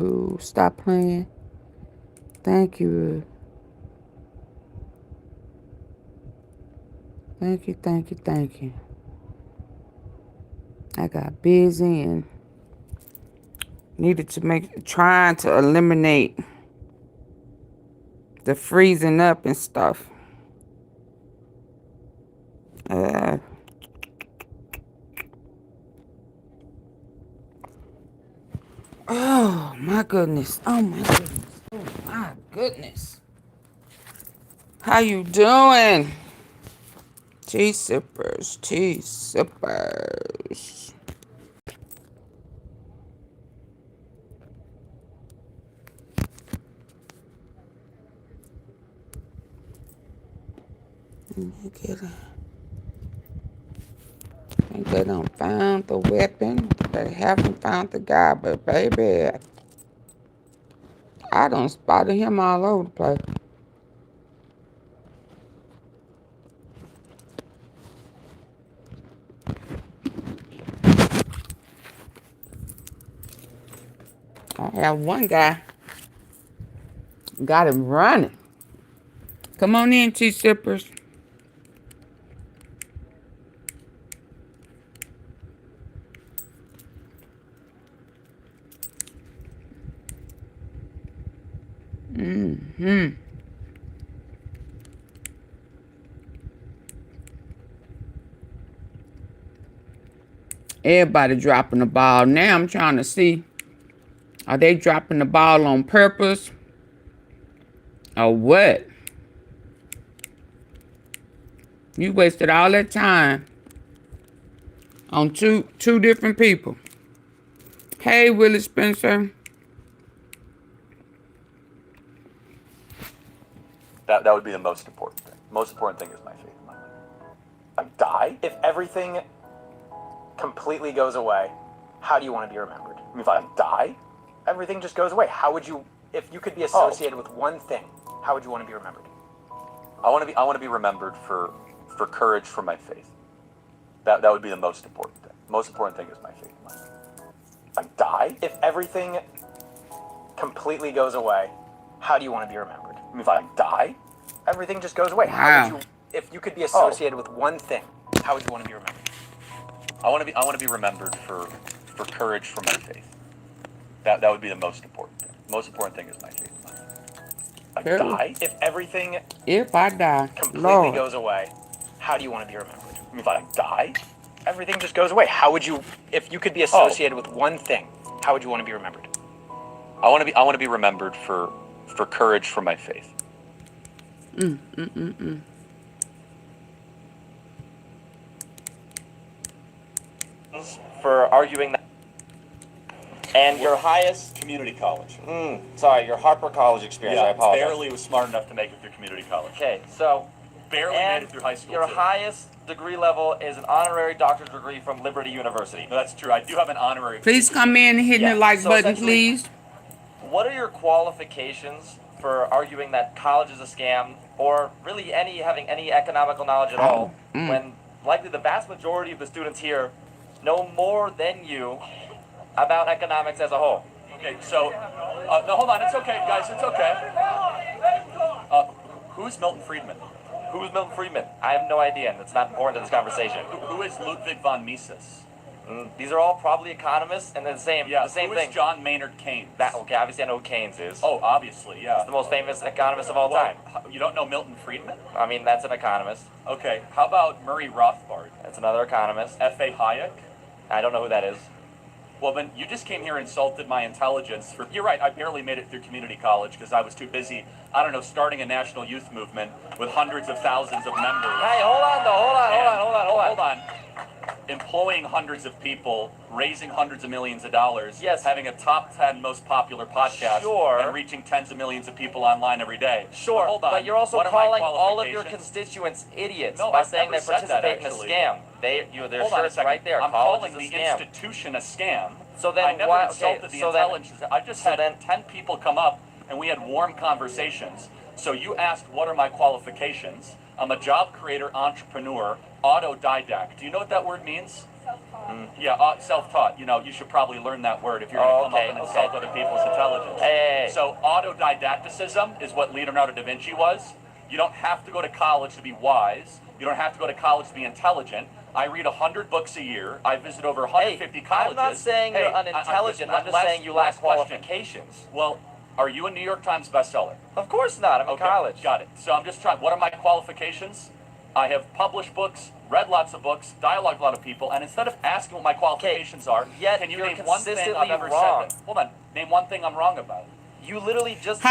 Ooh, stop playing. Thank you. Thank you, thank you, thank you. I got busy and needed to trying to eliminate the freezing up and stuff. Uh, oh my goodness. Oh my goodness. Oh my goodness. How you doing? Tea sippers, tea sippers. Get it. I think they done found the weapon. They haven't found the guy, but baby, I done spotted him all over the place. I have one guy, got him running. Come on in, tea sippers. Mm-hmm. Everybody dropping the ball. Now I'm trying to see, are they dropping the ball on purpose or what? You wasted all that time on two different people. Hey, Willie Spencer. That would be the most important thing. Most important thing is my faith in my life. I die? If everything completely goes away, how do you want to be remembered? If I die, everything just goes away. How would you, if you could be associated with one thing, how would you want to be remembered? I want to be remembered for courage for my faith. That would be the most important thing. Most important thing is my faith in my life. I die? If everything completely goes away, how do you want to be remembered? If I die, everything just goes away. Wow. How would you, if you could be associated with one thing, how would you want to be remembered? I want to be remembered for courage for my faith. That would be the most important thing. Most important thing is my faith in my life. I die? If everything I die, completely Lord, goes away, how do you want to be remembered? If I die, everything just goes away. How would you, if you could be associated with one thing, how would you want to be remembered? I want to be remembered for courage for my faith. For arguing that. And your highest Community college. sorry, your Harper College experience. I apologize. barely was smart enough to make it through community college. Okay, so Barely made it through high school. your too. highest degree level is an honorary doctorate degree from Liberty University. No, that's true. I do have an honorary. please come in and hit Yeah, the like so button, essentially- please. What are your qualifications for arguing that college is a scam, or really having any economical knowledge at all, when likely the vast majority of the students here know more than you about economics as a whole? Okay, so no, hold on. It's okay, guys. It's okay. Who's Milton Friedman? Who's Milton Friedman? I have no idea, and it's not important to this conversation. Who is Ludwig von Mises? These are all probably economists, and they're the same Yeah. thing. Who is John Maynard Keynes? Okay, obviously I know who Keynes is. Oh, obviously, yeah. He's the most famous economist of all time. You don't know Milton Friedman? I mean, that's an economist. Okay. How about Murray Rothbard? That's another economist. F.A. Hayek? I don't know who that is. Well, then you just came here and insulted my intelligence. You're right, I barely made it through community college because I was too busy, I don't know, starting a national youth movement with hundreds of thousands of members. Hey, hold on, though. Hold on. Employing hundreds of people, raising hundreds of millions of dollars, Yes. having a top 10 most popular podcast, Sure. and reaching tens of millions of people online every day. Sure, Hold on. but you're also What are my calling all of your qualifications? constituents idiots No, by I've saying they never said that, participate in a actually. scam. Their Hold on a shirts second. right there. I'm College calling is the a scam. institution a scam. So then I never why- insulted okay, the so then- intelligence. I just so had then- 10 people come up and we had warm conversations. So you asked, what are my qualifications? I'm a job creator, entrepreneur, autodidact. Do you know what that word means? Yeah, self-taught. You know, you should probably learn that word if you're going to come up and insult other people's intelligence. Hey. So autodidacticism is what Leonardo da Vinci was. You don't have to go to college to be wise. You don't have to go to college to be intelligent. I read 100 books a year. I visit over 150 colleges. I'm not saying you're unintelligent. I'm just saying you lack qualifications. Well, are you a New York Times bestseller? Of course not. I'm in college. Got it. So I'm just trying. What are my qualifications? I have published books, read lots of books, dialogued with a lot of people, and instead of asking what my qualifications are, can you name one thing I've ever said? Hold on. Name one thing I'm wrong about. You literally just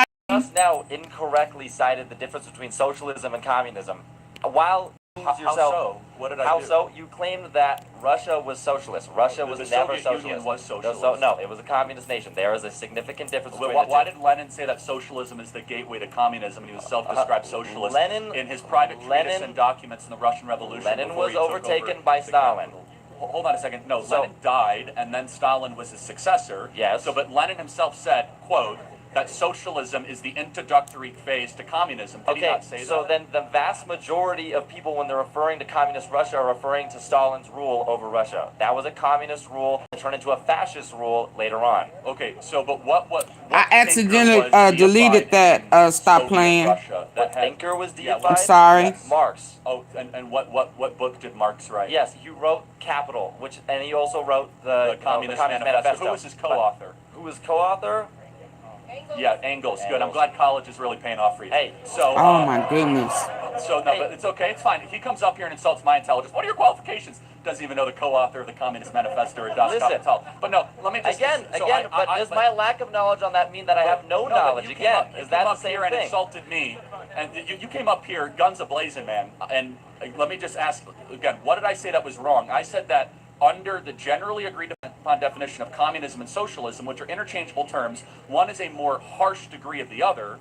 now incorrectly cited the difference between socialism and communism. While How so? What did I do? How so? You claimed that Russia was socialist. Russia was never Soviet socialist. Union was socialist. No, it was a communist nation. There is a significant difference between the two. Why did Lenin say that socialism is the gateway to communism, and he was self-described socialist in his private treatise and documents in the Russian Revolution? Lenin was overtaken by Stalin. Hold on a second. No, Lenin died, and then Stalin was his successor. Yes. So, but Lenin himself said, quote, that socialism is the introductory phase to communism. Did he not say so that? then the vast majority of people, when they're referring to communist Russia, are referring to Stalin's rule over Russia. That was a communist rule. It turned into a fascist rule later on. Okay, so but what I accidentally deleted that. Stop playing. What thinker was deified? I'm sorry. Yes. Marx. Oh, and what book did Marx write? Yes, he wrote Capital, and he also wrote the Communist Manifesto. Who was his co-author? Who was co-author? Yeah, Engels. Good. I'm glad college is really paying off for you. Hey, so. Oh my goodness. So no, but it's okay. It's fine. If he comes up here and insults my intelligence, what are your qualifications? Doesn't even know the co-author of the Communist Manifesto or Das Kapital. But no, let me just does my lack of knowledge on that mean that I have no knowledge? Again, is that the same thing? thing? And insulted me, and you came up here, guns a-blazing, man. And let me just ask again, what did I say that was wrong? I said that under the generally agreed upon definition of communism and socialism, which are interchangeable terms, one is a more harsh degree of the other,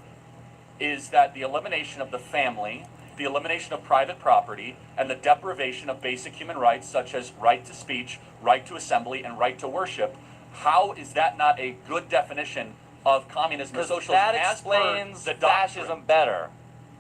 is that the elimination of the family, the elimination of private property, and the deprivation of basic human rights such as right to speech, right to assembly, and right to worship. How is that not a good definition of communism and socialism? That explains the fascism better.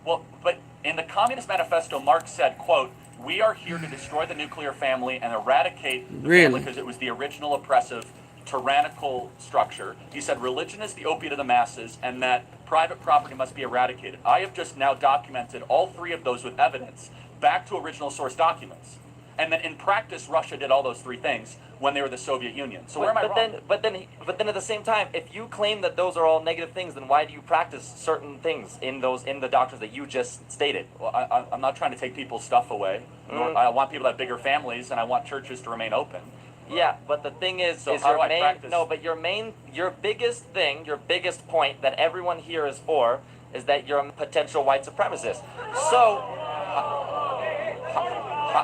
Well, but in the Communist Manifesto, Marx said, quote, "We are here to destroy the nuclear family and eradicate the family because it was the original oppressive, tyrannical structure." He said religion is the opiate of the masses and that private property must be eradicated. I have just now documented all three of those with evidence back to original source documents. And then in practice, Russia did all those three things when they were the Soviet Union. So where am I wrong? But then at the same time, if you claim that those are all negative things, then why do you practice certain things in the doctrines that you just stated? Well, I'm not trying to take people's stuff away. I want people to have bigger families, and I want churches to remain open. Yeah, but the thing is your biggest thing, your biggest point that everyone here is for is that you're a potential white supremacist. So.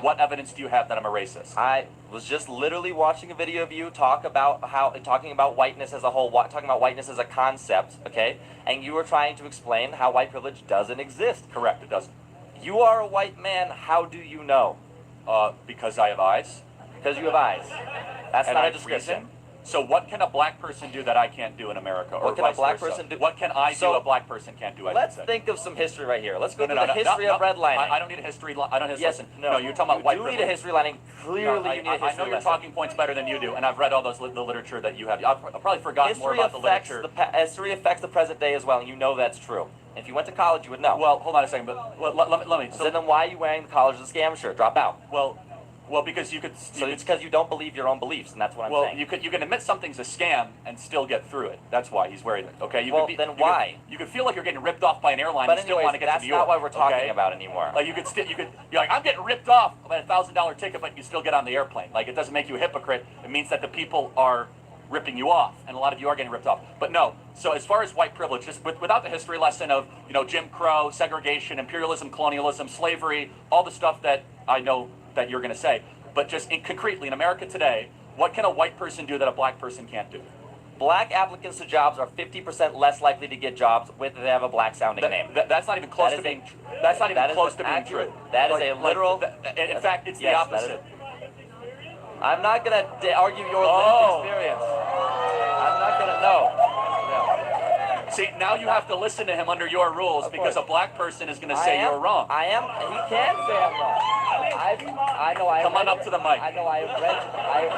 What evidence do you have that I'm a racist? I was just literally watching a video of you talking about whiteness as a whole, talking about whiteness as a concept, okay? And you were trying to explain how white privilege doesn't exist. Correct, it doesn't. You are a white man. How do you know? Because I have eyes. Because you have eyes. That's and not I a description. Reason. So what can a black person do that I can't do in America? Or what can a black person do? What can I do a black person can't do? Let's think of some history right here. Let's go to the history of redlining. I don't need a history. I don't. Listen. No, you're talking about white privilege. You need a history lining. Clearly, you need a history lesson. I know your talking points better than you do, and I've read all the literature that you have. I've probably forgotten more about the literature. History affects the present day as well, and you know that's true. If you went to college, you would know. Well, hold on a second, but let me. So then why are you wearing the college as a scam shirt? Drop out. Well, because you could. So it's because you don't believe your own beliefs, and that's what I'm saying. Well, you can admit something's a scam and still get through it. That's why he's wearing it. Okay. Why? You could feel like you're getting ripped off by an airline, but and still want to get to New York. That's not what we're talking about anymore. Like you're like, I'm getting ripped off by a $1,000 ticket, but you still get on the airplane. Like it doesn't make you a hypocrite. It means that the people are ripping you off, and a lot of you are getting ripped off. But no. So as far as white privilege, just without the history lesson of Jim Crow, segregation, imperialism, colonialism, slavery, all the stuff that I know that you're going to say. But just concretely, in America today, what can a white person do that a black person can't do? Black applicants to jobs are 50% less likely to get jobs if they have a black-sounding name. That's not even close to being. That's not even close to being true. That is a literal. In fact, it's the opposite. I'm not going to argue your lived experience. I'm not going to know. See, now you have to listen to him under your rules because a black person is going to say you're wrong. I am. He can say I'm wrong. I know. Come on up to the mic. I know. I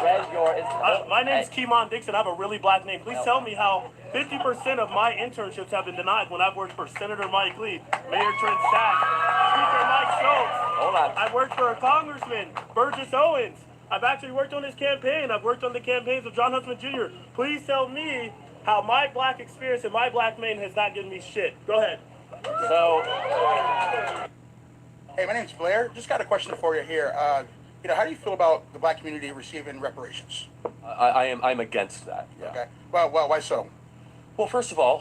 read your. My name's Keemon Dixon. I have a really black name. Please tell me how 50% of my internships have been denied when I've worked for Senator Mike Lee, Mayor Trent Sack, Speaker Mike Schultz. Hold on. I've worked for Congressman Burgess Owens. I've actually worked on his campaign. I've worked on the campaigns of John Huntsman Jr. Please tell me how my black experience and my black name has not given me shit. Go ahead. So, Hey, my name's Blair. Just got a question for you here. How do you feel about the black community receiving reparations? I'm against that. Yeah. Okay. Well, why so? Well, first of all,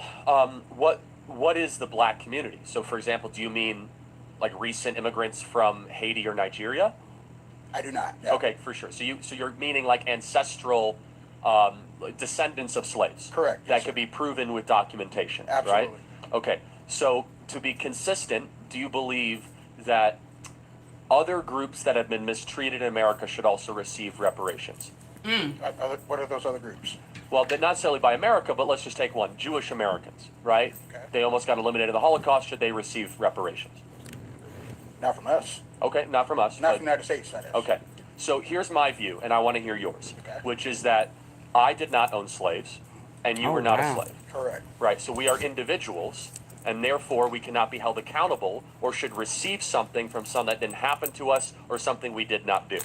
what is the black community? So, for example, do you mean like recent immigrants from Haiti or Nigeria? I do not. No. Okay, for sure. So you're meaning like ancestral descendants of slaves. Correct. That Yes, could be proven with documentation. Absolutely. Right? Okay. So to be consistent, do you believe that other groups that have been mistreated in America should also receive reparations? What are those other groups? Well, not necessarily by America, but let's just take one. Jewish Americans, right? Okay. They almost got eliminated in the Holocaust. Should they receive reparations? Not from us. Okay, not from us. Not but- from the United States, that is. Okay. So here's my view, and I want to hear yours, Okay. which is that I did not own slaves, and you Oh, were not wow. a slave. Correct. Right. So we are individuals, and therefore we cannot be held accountable or should receive something from something that didn't happen to us or something we did not do.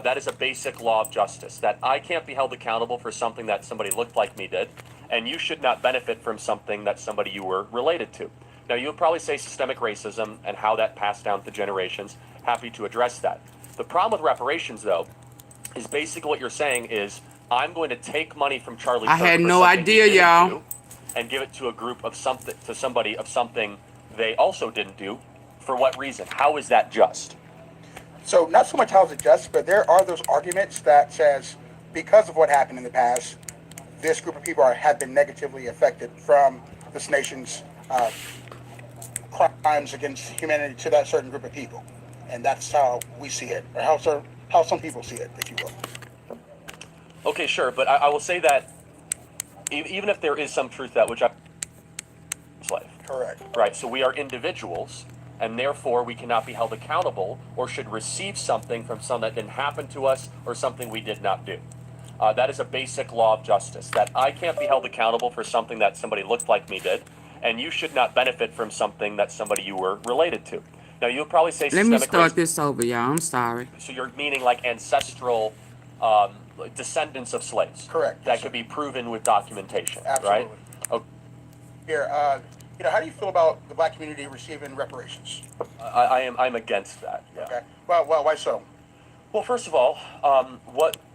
That is a basic law of justice, that I can't be held accountable for something that somebody looked like me did, and you should not benefit from something that somebody you were related to. Now, you'll probably say systemic racism and how that passed down to generations. Happy to address that. The problem with reparations, though, is basically what you're saying is, I'm going to take money from Charlie I Kirk had for no something he idea, didn't y'all. do, and give it to a group of something, to somebody of something they also didn't do. For what reason? How is that just? So not so much how is it just, but there are those arguments that says because of what happened in the past, this group of people have been negatively affected from this nation's crimes against humanity to that certain group of people. And that's how we see it, or how some people see it, if you will. Okay, sure, but I will say that even if there is some truth to that, which I'm slave. Correct. Right, so we are individuals, and therefore we cannot be held accountable or should receive something from something that didn't happen to us or something we did not do. That is a basic law of justice, that I can't be held accountable for something that somebody looked like me did, and you should not benefit from something that somebody you were related to. Now, you'll probably say Let me systemic start racism. this over, y'all. I'm sorry. So you're meaning like ancestral descendants of slaves. Correct. That Yes, could be proven with documentation, Absolutely. right? Okay. Here, how do you feel about the black community receiving reparations? I'm against that. Yeah. Okay. Well, why so? Well, first of all,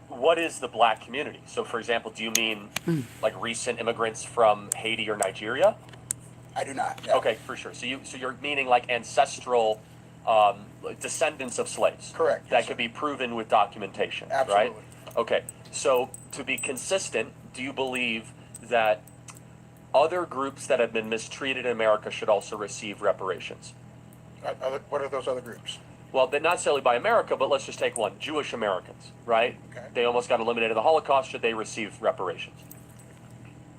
what is the black community? So, for example, do you mean like recent immigrants from Haiti or Nigeria? I do not. No. Okay, for sure. So you're meaning like ancestral descendants of slaves. Correct. That Yes, could be proven with documentation, Absolutely. right? Okay. So to be consistent, do you believe that other groups that have been mistreated in America should also receive reparations? What are those other groups? Well, not necessarily by America, but let's just take one. Jewish Americans, right? Okay. They almost got eliminated in the Holocaust. Should they receive reparations?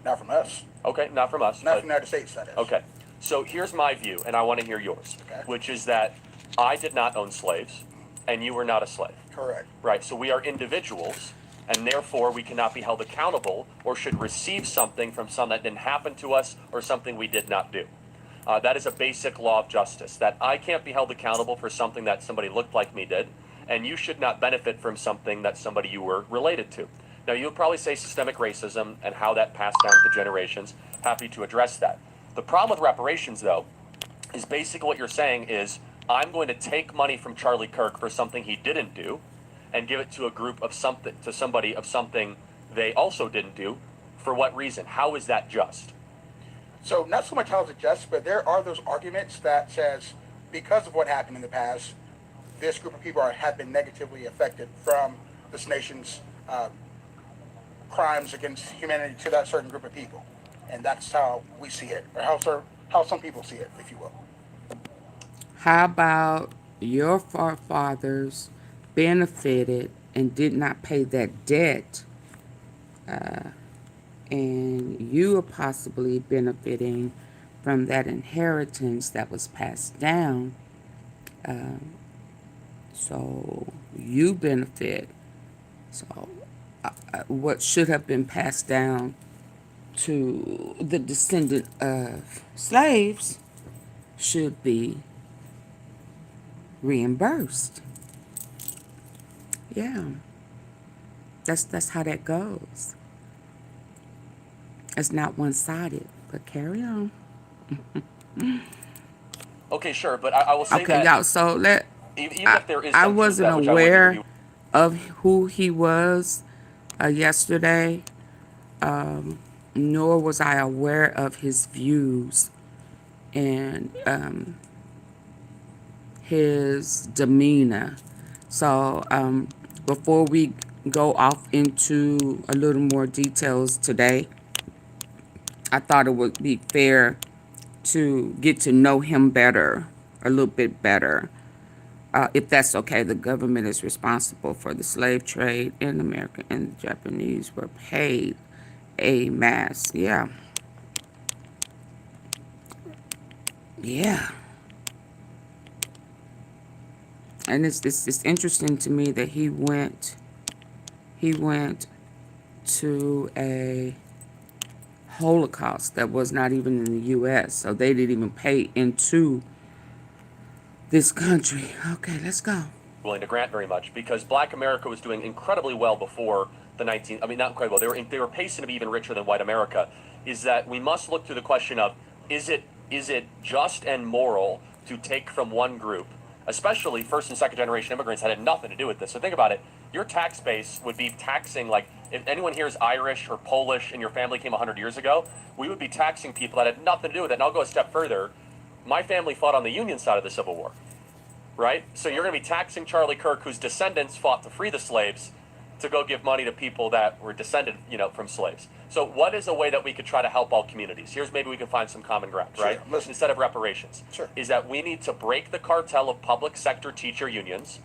Not from us. Okay, not from us. Not but- from the United States, that is. Okay. So here's my view, and I want to hear yours, Okay. which is that I did not own slaves, and you were not a slave. Correct. Right, so we are individuals, and therefore we cannot be held accountable or should receive something from something that didn't happen to us or something we did not do. That is a basic law of justice, that I can't be held accountable for something that somebody looked like me did, and you should not benefit from something that somebody you were related to. Now, you'll probably say systemic racism and how that passed down to generations. Happy to address that. The problem with reparations, though, is basically what you're saying is, I'm going to take money from Charlie Kirk for something he didn't do and give it to a group of something, to somebody of something they also didn't do. For what reason? How is that just? So not so much how is it just, but there are those arguments that says because of what happened in the past, this group of people have been negatively affected from this nation's crimes against humanity to that certain group of people. And that's how we see it, or how some people see it, if you will. How about your forefathers benefited and did not pay that debt, and you are possibly benefiting from that inheritance that was passed down? So you benefit. So what should have been passed down to the descendant of slaves should be reimbursed. Yeah, that's how that goes. It's not one-sided, but carry on. Okay, sure, but I will say Okay, that y'all. So even if there is I some truth wasn't that which I wouldn't aware agree of who he was yesterday, nor was I aware of his views and his demeanor. So before we go off into a little more details today, I thought it would be fair to get to know him better, a little bit better. If that's okay, the government is responsible for the slave trade in America, and the Japanese were paid a mass. Yeah. Yeah. And it's interesting to me that he went to a Holocaust that was not even in the U.S., so they didn't even pay into this country. Okay, let's go. willing to grant very much, because Black America was doing incredibly well before the not incredibly well. They were pacing to be even richer than white America. Is that we must look through the question of is it just and moral to take from one group, especially first and second generation immigrants that had nothing to do with this. So think about it. Your tax base would be taxing, like, if anyone here is Irish or Polish and your family came 100 years ago, we would be taxing people that had nothing to do with it. And I'll go a step further. My family fought on the Union side of the Civil War, right? So you're going to be taxing Charlie Kirk, whose descendants fought to free the slaves, to go give money to people that were descended, from slaves. So what is a way that we could try to help all communities? Here's maybe we can find some common ground, right? Listen. Instead of reparations. Sure. Is that we need to break the cartel of public sector teacher unions,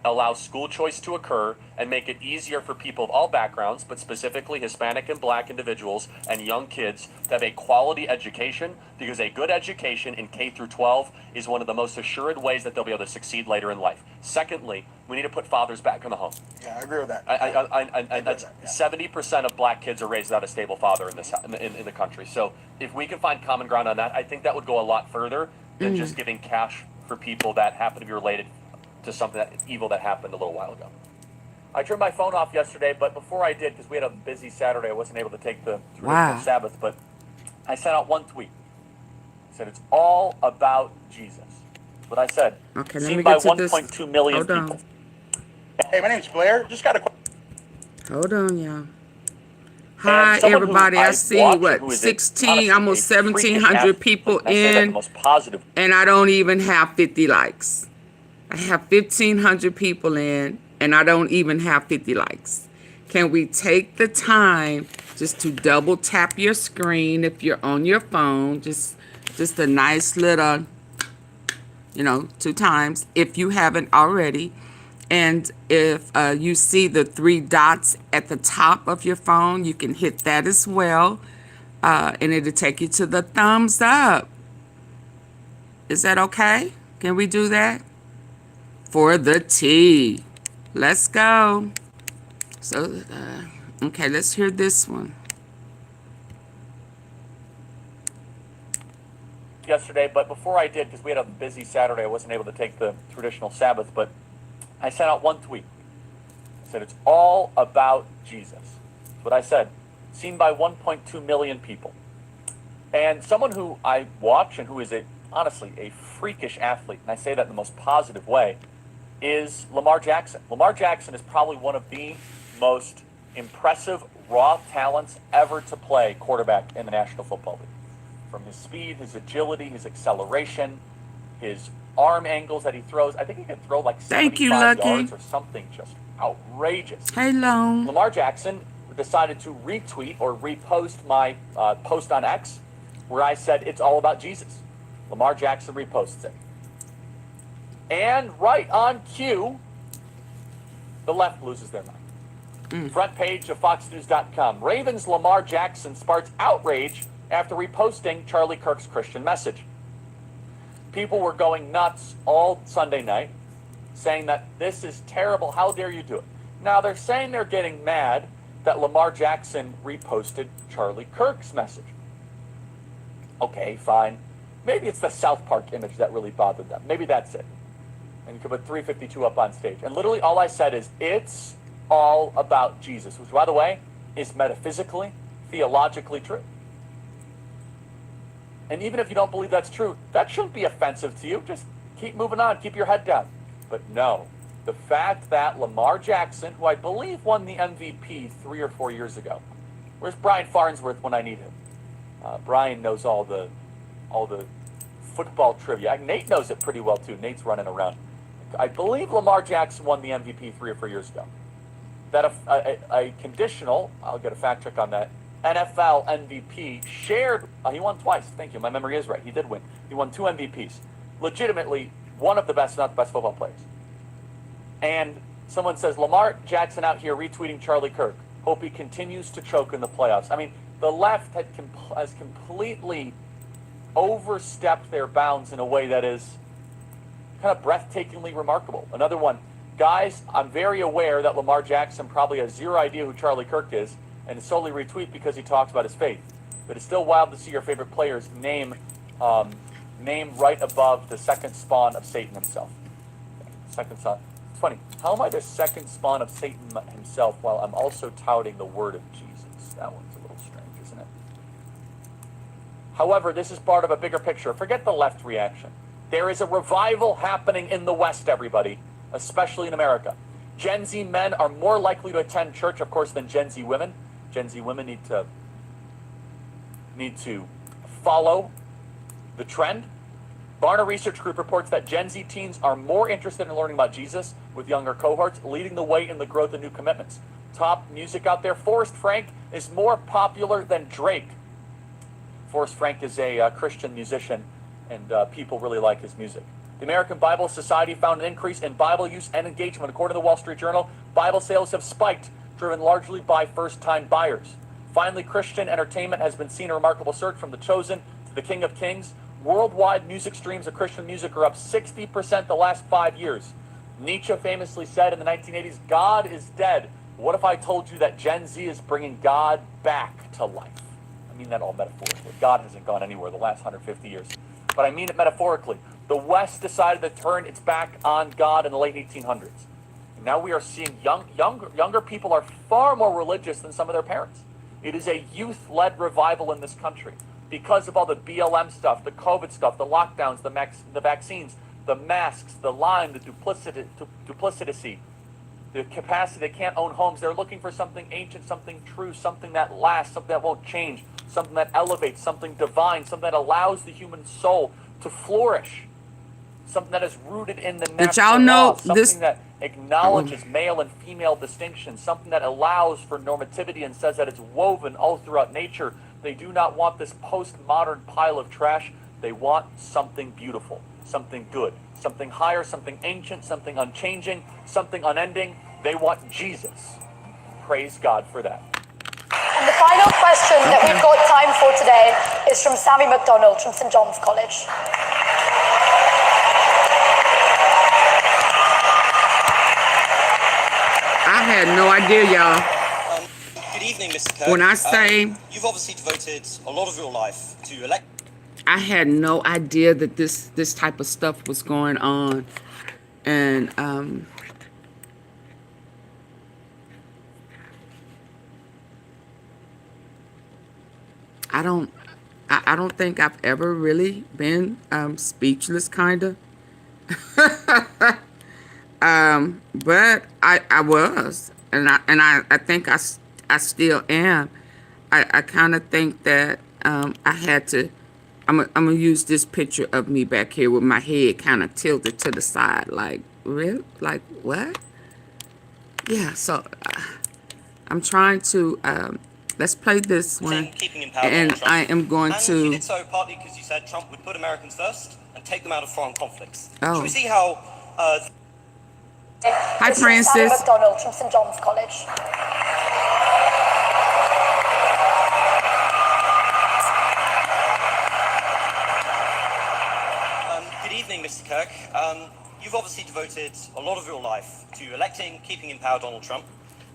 allow school choice to occur, and make it easier for people of all backgrounds, but specifically Hispanic and Black individuals and young kids to have a quality education, because a good education in K through 12 is one of the most assured ways that they'll be able to succeed later in life. Secondly, we need to put fathers back in the home. Yeah, I agree with that. That's 70% of Black kids are raised without a stable father in the country. So if we can find common ground on that, I think that would go a lot further than just giving cash for people that happen to be related to something evil that happened a little while ago. I turned my phone off yesterday, but before I did, because we had a busy Saturday, I wasn't able to take the traditional Sabbath, but I sent out one tweet. I said, it's all about Jesus. That's what I said. Okay, let Seen me by get to this. 1.2 million Hold on. people. Hey, my name's Blair. Just got a question. Hold on, y'all. Hi, someone who everybody. I I see, watch, what, who is 16, honestly almost a freakish 1,700 athlete, people and I say that in, the most positive. and I don't even have 50 likes. I have 1,500 people in, and I don't even have 50 likes. Can we take the time just to double tap your screen if you're on your phone? Just a nice little, 2 times if you haven't already. And if you see the 3 dots at the top of your phone, you can hit that as well. And it'll take you to the thumbs up. Is that okay? Can we do that? For the tea. Let's go. So, okay, let's hear this one. Yesterday, but before I did, because we had a busy Saturday, I wasn't able to take the traditional Sabbath, but I sent out one tweet. I said, it's all about Jesus. That's what I said. Seen by 1.2 million people. And someone who I watch and who is honestly a freakish athlete, and I say that in the most positive way, is Lamar Jackson. Lamar Jackson is probably one of the most impressive raw talents ever to play quarterback in the National Football League. From his speed, his agility, his acceleration, his arm angles that he throws. I think he can throw like 75 yards or something just outrageous. Hello. Lamar Jackson decided to retweet or repost my post on X where I said it's all about Jesus. Lamar Jackson reposts it. And right on cue, the left loses their mind. Front page of FoxNews.com. Ravens Lamar Jackson sparks outrage after reposting Charlie Kirk's Christian message. People were going nuts all Sunday night. saying that this is terrible, how dare you do it. Now they're saying they're getting mad that Lamar Jackson reposted Charlie Kirk's message. Okay, fine. Maybe it's the South Park image that really bothered them. Maybe that's it. And you could put 352 up on stage. And literally all I said is, it's all about Jesus, which, by the way, is metaphysically, theologically true. And even if you don't believe that's true, that shouldn't be offensive to you. Just keep moving on, keep your head down. But no, the fact that Lamar Jackson, who I believe won the MVP 3 or 4 years ago, where's Brian Farnsworth when I need him? Brian knows all the football trivia. Nate knows it pretty well too. Nate's running around. I believe Lamar Jackson won the MVP 3 or 4 years ago. That a conditional, I'll get a fact check on that, NFL MVP shared, he won twice. Thank you, my memory is right. He did win. He won 2 MVPs. Legitimately, one of the best, not the best football players. And someone says, Lamar Jackson out here retweeting Charlie Kirk. Hope he continues to choke in the playoffs. I mean, the left has completely overstepped their bounds in a way that is kind of breathtakingly remarkable. Another one, guys, I'm very aware that Lamar Jackson probably has zero idea who Charlie Kirk is and solely retweet because he talks about his faith. But it's still wild to see your favorite player's name right above the second spawn of Satan himself. Second son. It's funny. How am I the second spawn of Satan himself while I'm also touting the word of Jesus? That one's a little strange, isn't it? However, this is part of a bigger picture. Forget the left reaction. There is a revival happening in the West, everybody, especially in America. Gen Z men are more likely to attend church, of course, than Gen Z women. Gen Z women need to follow the trend. Barna Research Group reports that Gen Z teens are more interested in learning about Jesus with younger cohorts, leading the way in the growth of new commitments. Top music out there, Forrest Frank is more popular than Drake. Forrest Frank is a Christian musician, and people really like his music. The American Bible Society found an increase in Bible use and engagement. According to the Wall Street Journal, Bible sales have spiked, driven largely by first-time buyers. Finally, Christian entertainment has been seen a remarkable surge from The Chosen to The King of Kings. Worldwide music streams of Christian music are up 60% the last 5 years. Nietzsche famously said in the 1980s, God is dead. What if I told you that Gen Z is bringing God back to life? I mean that all metaphorically. God hasn't gone anywhere the last 150 years. But I mean it metaphorically. The West decided to turn its back on God in the late 1800s. And now we are seeing younger people are far more religious than some of their parents. It is a youth-led revival in this country because of all the BLM stuff, the COVID stuff, the lockdowns, the vaccines, the masks, the lying, the duplicity, the capacity. They can't own homes. They're looking for something ancient, something true, something that lasts, something that won't change, something that elevates, something divine, something that allows the human soul to flourish, something that is rooted in the natural Did y'all know law, something this? that acknowledges male and female distinction, something that allows for normativity and says that it's woven all throughout nature. They do not want this postmodern pile of trash. They want something beautiful, something good, something higher, something ancient, something unchanging, something unending. They want Jesus. Praise God for that. And the final question that we've got time for today is from Sammy McDonald from St. John's College. I had no idea, y'all. Good evening, Mr. Kirk. When I say you've obviously devoted a lot of your life to elect. I had no idea that this type of stuff was going on, and I don't think I've ever really been speechless, kinda. But I was, and I think I still am. I kind of think that I had to. I'm gonna use this picture of me back here with my head kind of tilted to the side, like really, like what? Yeah. So I'm trying to. Let's play this one, Keeping in power and Trump. I am going and to. You did so partly because you said Trump would put Americans first and take them out of foreign conflicts. Oh. Should we see how? Hi, This is Sammy Francis. McDonald from St. John's College. Good evening, Mr. Kirk. you've obviously devoted a lot of your life to electing, keeping in power Donald Trump.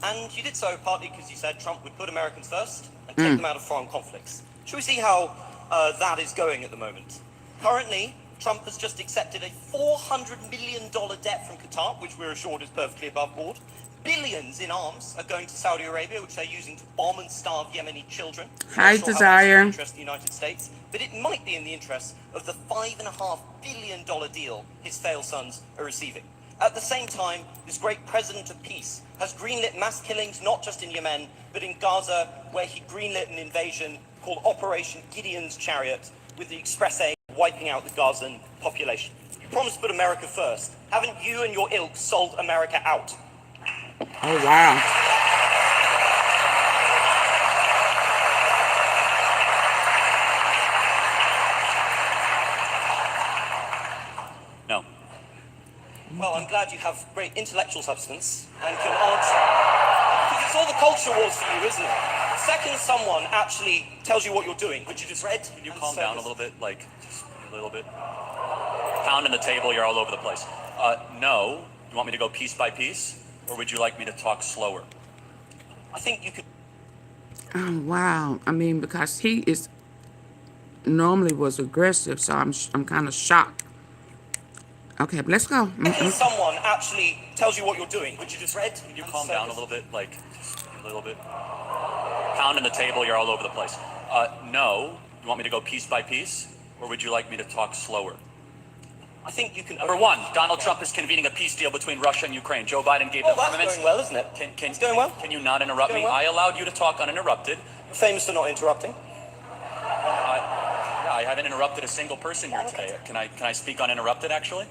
And you did so partly because you said Trump would put Americans first and take them out of foreign conflicts. Should we see how that is going at the moment? Currently, Trump has just accepted a $400 million debt from Qatar, which we're assured is perfectly above board. Billions in arms are going to Saudi Arabia, which they're using to bomb and starve Yemeni children. Hi, Not sure how much Desire. it's in the interest of the United States, but it might be in the interest of the $5.5 billion deal his failed sons are receiving. At the same time, this great president of peace has greenlit mass killings not just in Yemen, but in Gaza, where he greenlit an invasion called Operation Gideon's Chariot, with the express aim of wiping out the Gazan population. You promised to put America first. Haven't you and your ilk sold America out? Oh, wow. No. Well, I'm glad you have great intellectual substance and can answer. Because it's all the culture wars for you, isn't it? The second someone actually tells you what you're doing, which you just read. Can you calm down a little bit? Like, just a little bit. Pounding the table, you're all over the place. No. You want me to go piece by piece? Or would you like me to talk slower? I think you could. Oh, wow. I mean, because he is normally was aggressive, so I'm kind of shocked. Okay, but let's go. Second someone actually tells you what you're doing, which you just read. Can you calm down a little bit? Like, just a little bit. Pounding the table, you're all over the place. No. You want me to go piece by piece? Or would you like me to talk slower? I think you can. Number one, Donald Trump is convening a peace deal between Russia and Ukraine. Joe Biden gave them that's armaments. going well, isn't it? It's going well. Can you not interrupt me? well. I allowed you to talk uninterrupted. You're famous for not interrupting. I haven't interrupted a single person here today. Can I speak uninterrupted, actually?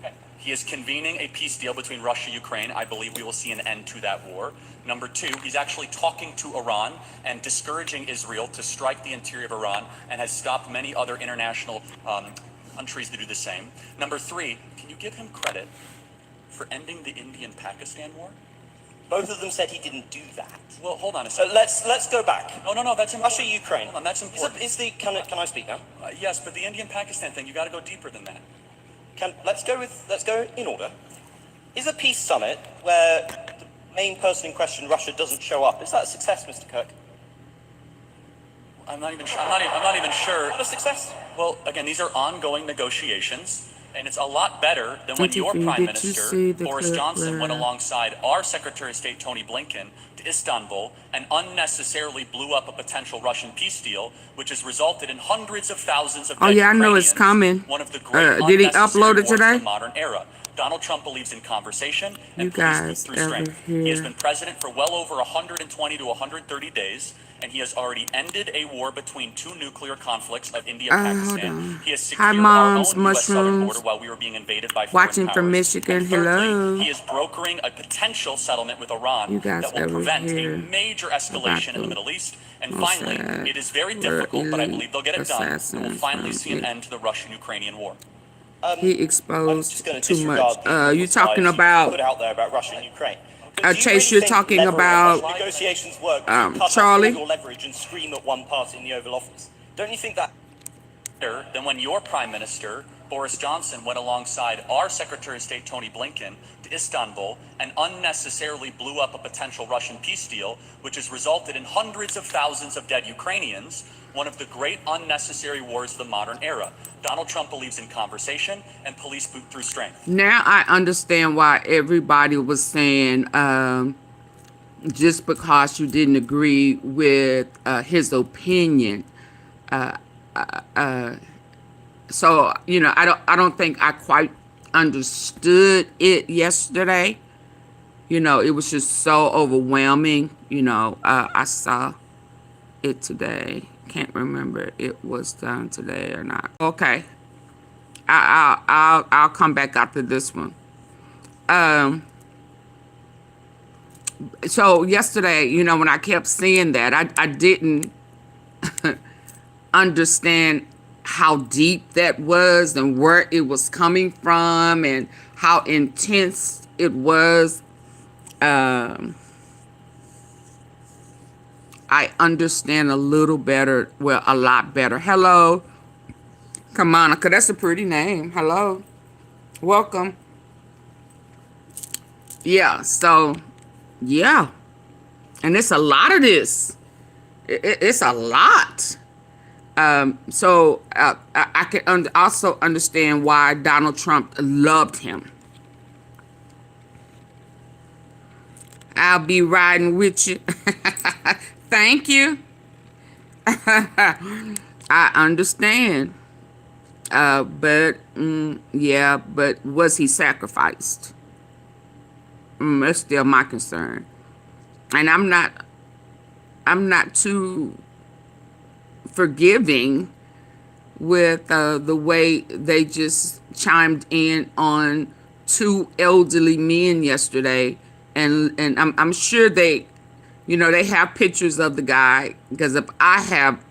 Okay. He is convening a peace deal between Russia and Ukraine. I believe we will see an end to that war. Number two, he's actually talking to Iran and discouraging Israel to strike the interior of Iran, and has stopped many other international countries to do the same. Number three, can you give him credit for ending the Indian-Pakistan war? Both of them said he didn't do that. Well, hold on a second. Let's go back. No, that's important. Russia, Ukraine. Hold on, that's important. Can I speak now? Yes, but the Indian-Pakistan thing, you got to go deeper than that. Let's go in order. Is a peace summit where the main person in question, Russia, doesn't show up? Is that a success, Mr. Kirk? I'm not even sure. I'm not even sure. Is that a success? Well, again, these are ongoing negotiations, and it's a lot better than when Did your you Prime see Minister, the Boris clip Johnson, went where- alongside our Secretary of State, Tony Blinken, to Istanbul and unnecessarily blew up a potential Russian peace deal, which has resulted in hundreds of thousands of Oh, dead yeah, I know it's Ukrainians, coming. One of the great Did he unnecessary upload it wars of today? the modern era. Donald Trump believes in conversation and You police guys through ever strength. He has hear been president for well over 120 to 130 days, and he has already ended a war between two nuclear conflicts of India and hold Pakistan. on. He has Hi, secured our Moms, own U.S. southern Mushrooms. border while we were being invaded by foreign Watching powers. from Michigan. And thirdly, Hello. he is brokering a potential settlement with Iran You guys that will ever prevent hear a major escalation in the the Middle East. And most finally, sad it is very where difficult, but I elite believe they'll get it done. And we'll assassins finally from see an it. end to the Russian-Ukrainian war. He I'm just exposed going to too disregard much. the You talking lies about put out there about Russia and Ukraine. Do you Chase? really You're think talking leverage- about negotiations work. You cut Charlie? off all your leverage and scream at one party in the Oval Office. Don't you think that? Better than when your Prime Minister, Boris Johnson, went alongside our Secretary of State, Tony Blinken, to Istanbul and unnecessarily blew up a potential Russian peace deal, which has resulted in hundreds of thousands of dead Ukrainians, one of the great unnecessary wars of the modern era. Donald Trump believes in conversation and police boot through strength. now I understand why everybody was saying just because you didn't agree with his opinion. So I don't think I quite understood it yesterday. It was just so overwhelming. I saw it today. Can't remember if it was done today or not. Okay, I'll come back after this one. So yesterday, when I kept seeing that, I didn't understand how deep that was and where it was coming from and how intense it was. I understand a little better, well, a lot better. Hello, Kamonica, that's a pretty name. Hello. Welcome. Yeah, so, yeah. And it's a lot of this. It's a lot. So I can also understand why Donald Trump loved him. I'll be riding with you. Thank you. I understand. But yeah, but was he sacrificed? That's still my concern. And I'm not too forgiving with the way they just chimed in on two elderly men yesterday, and I'm sure they, they have pictures of the guy, because if I have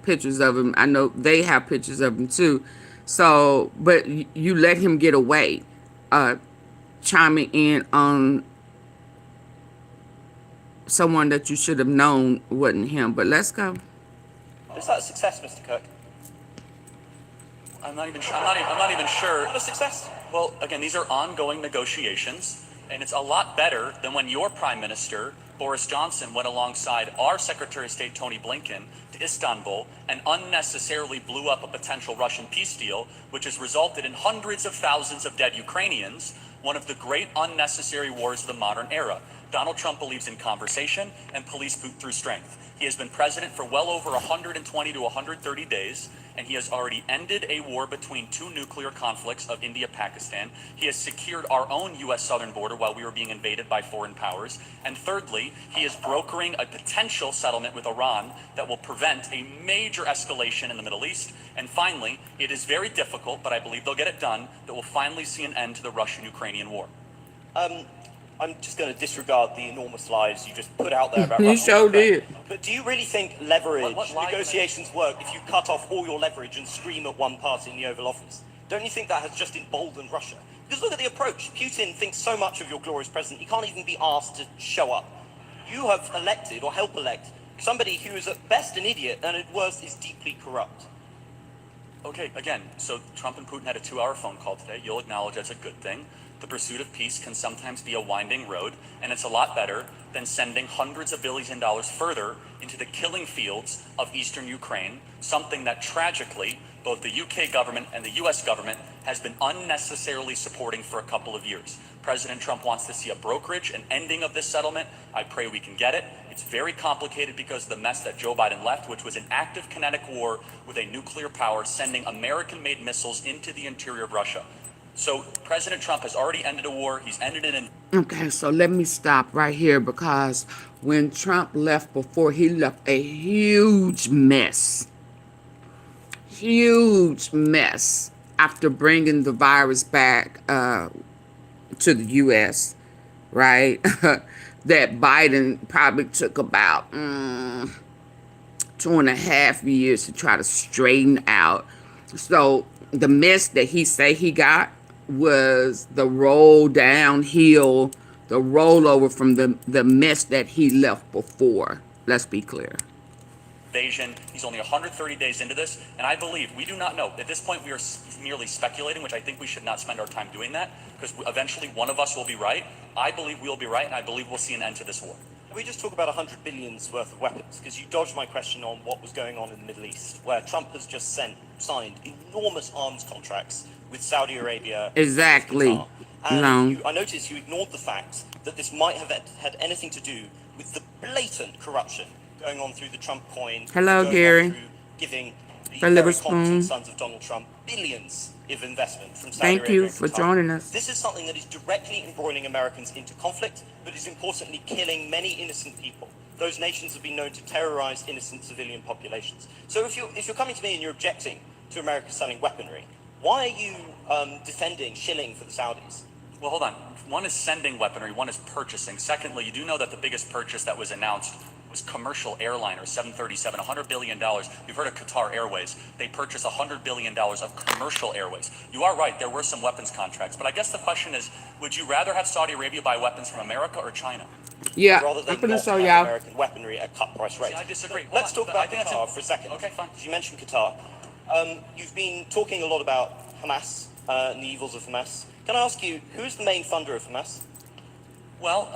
pictures of him, I know they have pictures of him too. So, but you let him get away, chiming in on someone that you should have known wasn't him. But let's go. Is that a success, Mr. Kirk? I'm not even sure. Not a success. Well, again, these are ongoing negotiations, and it's a lot better than when your Prime Minister, Boris Johnson, went alongside our Secretary of State, Tony Blinken, to Istanbul and unnecessarily blew up a potential Russian peace deal, which has resulted in hundreds of thousands of dead Ukrainians, one of the great unnecessary wars of the modern era. Donald Trump believes in conversation and police boot through strength. He has been president for well over 120 to 130 days, and he has already ended a war between two nuclear conflicts of India-Pakistan. He has secured our own U.S. southern border while we were being invaded by foreign powers. And thirdly, he is brokering a potential settlement with Iran that will prevent a major escalation in the Middle East. And finally, it is very difficult, but I believe they'll get it done, that will finally see an end to the Russian-Ukrainian war. I'm just going to disregard the enormous lies you just put out there about You Russia. sure did. But do you really think leverage What lie- negotiations work if you cut off all your leverage and scream at one party in the Oval Office? Don't you think that has just emboldened Russia? Because look at the approach. Putin thinks so much of your glorious president, he can't even be asked to show up. You have elected, or help elect, somebody who is at best an idiot and at worst is deeply corrupt. Okay, again, so Trump and Putin had a 2-hour phone call today. You'll acknowledge that's a good thing. The pursuit of peace can sometimes be a winding road, and it's a lot better than sending hundreds of billions of dollars further into the killing fields of eastern Ukraine, something that tragically both the UK government and the US government has been unnecessarily supporting for a couple of years. President Trump wants to see a brokerage, an ending of this settlement. I pray we can get it. It's very complicated because of the mess that Joe Biden left, which was an active kinetic war with a nuclear power sending American-made missiles into the interior of Russia. So President Trump has already ended a war. He's ended it in... Okay, so let me stop right here, because when Trump left before, he left a huge mess. Huge mess after bringing the virus back to the U.S., right? That Biden probably took about 2.5 years to try to straighten out. So the mess that he say he got was the roll downhill, the rollover from the mess that he left before. Let's be clear. Invasion. He's only 130 days into this, and I believe, we do not know. At this point, we are merely speculating, which I think we should not spend our time doing that, because eventually one of us will be right. I believe we'll be right, and I believe we'll see an end to this war. Can we just talk about $100 billion's worth of weapons? Because you dodged my question on what was going on in the Middle East, where Trump has just signed enormous arms contracts with Saudi Arabia. Exactly. And I noticed you ignored the fact that this might have had anything to do with the blatant corruption going on through the Trump coin. Hello, Gary. Giving the Liver very spoon. competent sons of Donald Trump billions of investment from Saudi Thank Arabia you and for Qatar. joining us. This is something that is directly embroiling Americans into conflict, but is importantly killing many innocent people. Those nations have been known to terrorize innocent civilian populations. So if you're coming to me and you're objecting to America selling weaponry, why are you defending shilling for the Saudis? Well, hold on. One is sending weaponry, one is purchasing. Secondly, you do know that the biggest purchase that was announced was commercial airliner, 737, $100 billion. You've heard of Qatar Airways. They purchased $100 billion of commercial airways. You are right, there were some weapons contracts. But I guess the question is, would you rather have Saudi Arabia buy weapons from America or China? Yeah, Rather I'm than going to not show have y'all. American weaponry at cut price rates. See, I disagree. Let's Hold talk on, about I think Qatar that's for a second. Okay, fine. You mentioned Qatar. You've been talking a lot about Hamas and the evils of Hamas. Can I ask you, who is the main funder of Hamas? Well,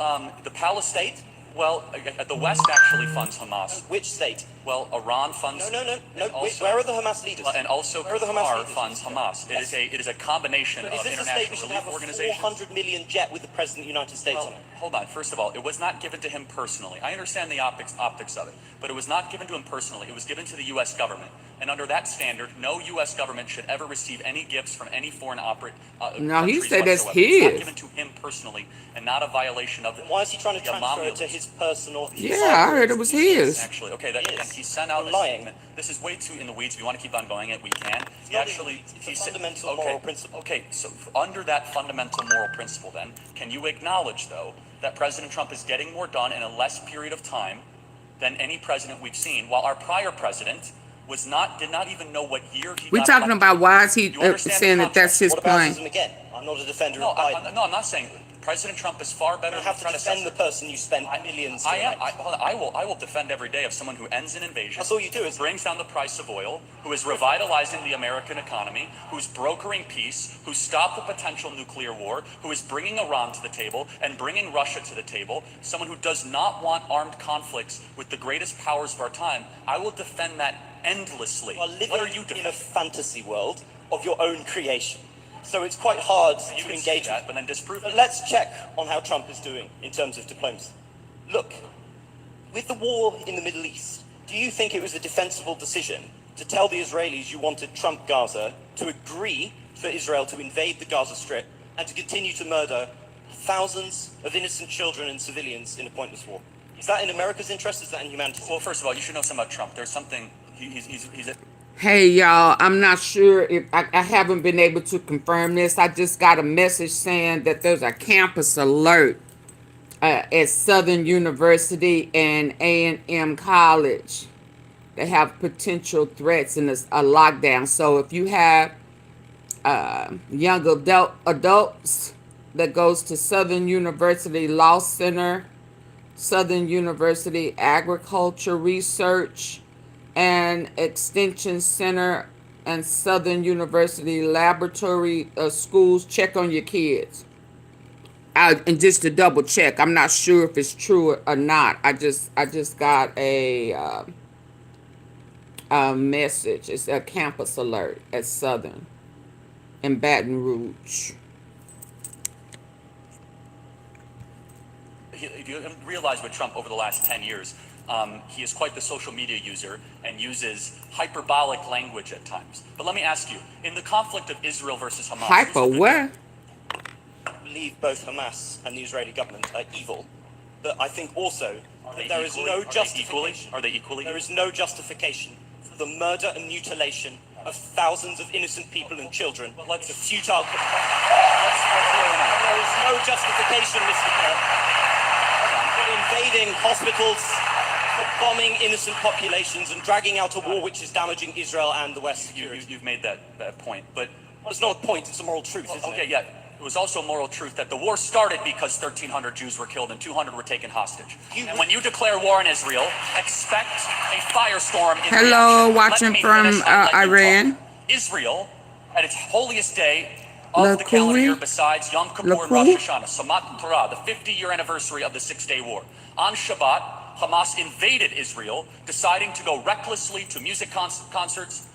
the Palace State. Well, the West actually funds Hamas. Which state? Well, Iran funds. No. Also, Where are the Hamas leaders? And also Where are the Hamas Qatar leaders? funds Hamas. Yes. It is a combination But is of this a state international we should relief have a organizations. 400 million jet with the President of the United States on Well, it? hold on. First of all, it was not given to him personally. I understand the optics of it, but it was not given to him personally. It was given to the U.S. government. And under that standard, no U.S. government should ever receive any gifts from any foreign No, he countries said that's whatsoever. It's not his. given to him personally and not a violation of the. Why is he trying to the transfer it Imam- to his personal? Yeah, I heard it was his. Actually, okay, It is. and he sent out You're a lying. statement. This is way too in the weeds. If you want to keep on going it, we can. He not actually, it's a he said, fundamental okay, moral principle. Okay, so under that fundamental moral principle, then, can you acknowledge, though, that President Trump is getting more done in a less period of time than any president we've seen, while our prior president did not even know what year he We're got talking elected. about why is he You understand saying the that that's his What about point? him again? I'm not a defender No, of Biden. I'm not saying President Trump is far better You than have to defend the person you spent millions to I am. elect. I will defend every day of someone who ends an invasion. That's all you do, who isn't it? brings down the price of oil, who is revitalizing the American economy, who's brokering peace, who stopped the potential nuclear war, who is bringing Iran to the table and bringing Russia to the table. Someone who does not want armed conflicts with the greatest powers of our time. I will defend that endlessly. You are living What are you in a defending? fantasy world of your own creation. So it's quite hard You to can engage say that, with. but then disprove But it. let's check on how Trump is doing in terms of diplomacy. Look, with the war in the Middle East, do you think it was a defensible decision to tell the Israelis you wanted Trump Gaza to agree for Israel to invade the Gaza Strip and to continue to murder thousands of innocent children and civilians in a pointless war? Is that in America's interest? Is that in humanity's Well, interest? first of all, you should know something about Trump. There's something. He's a. Hey y'all, I'm not sure if I haven't been able to confirm this. I just got a message saying that there's a campus alert at Southern University and A&M College. They have potential threats and a lockdown. So if you have young adults that goes to Southern University Law Center, Southern University Agriculture Research and Extension Center, and Southern University Laboratory schools, check on your kids. And just to double check, I'm not sure if it's true or not. I just got a message. It's a campus alert at Southern in Baton Rouge. If you realize with Trump over the last 10 years, he is quite the social media user and uses hyperbolic language at times. But let me ask you, in the conflict of Israel versus Hamas... Hyper what? I believe both Hamas and the Israeli government are evil, but I think also that there is no justification. Are they equally? There is no justification for the murder and mutilation of thousands of innocent people and children. Let's- The futile. Let's hear them out. There is no justification, Mr. Kirk, for invading hospitals, for bombing innocent populations, and dragging out a war which is damaging Israel and the West. You've made that point, but... Well, it's not a point, it's a moral truth, isn't Okay, it? yeah. It was also a moral truth that the war started because 1,300 Jews were killed and 200 were taken hostage. And when you declare war on Israel, expect a firestorm in Hello, reaction. watching Let me from, finish, I'll let you Iran. talk. Israel, at its holiest day of the Lakui? calendar year, besides Yom Kippur and Lakui? Rosh Hashanah, Samat Torah, the 50-year anniversary of the Six-Day War. On Shabbat, Hamas invaded Israel, deciding to go recklessly to music concerts,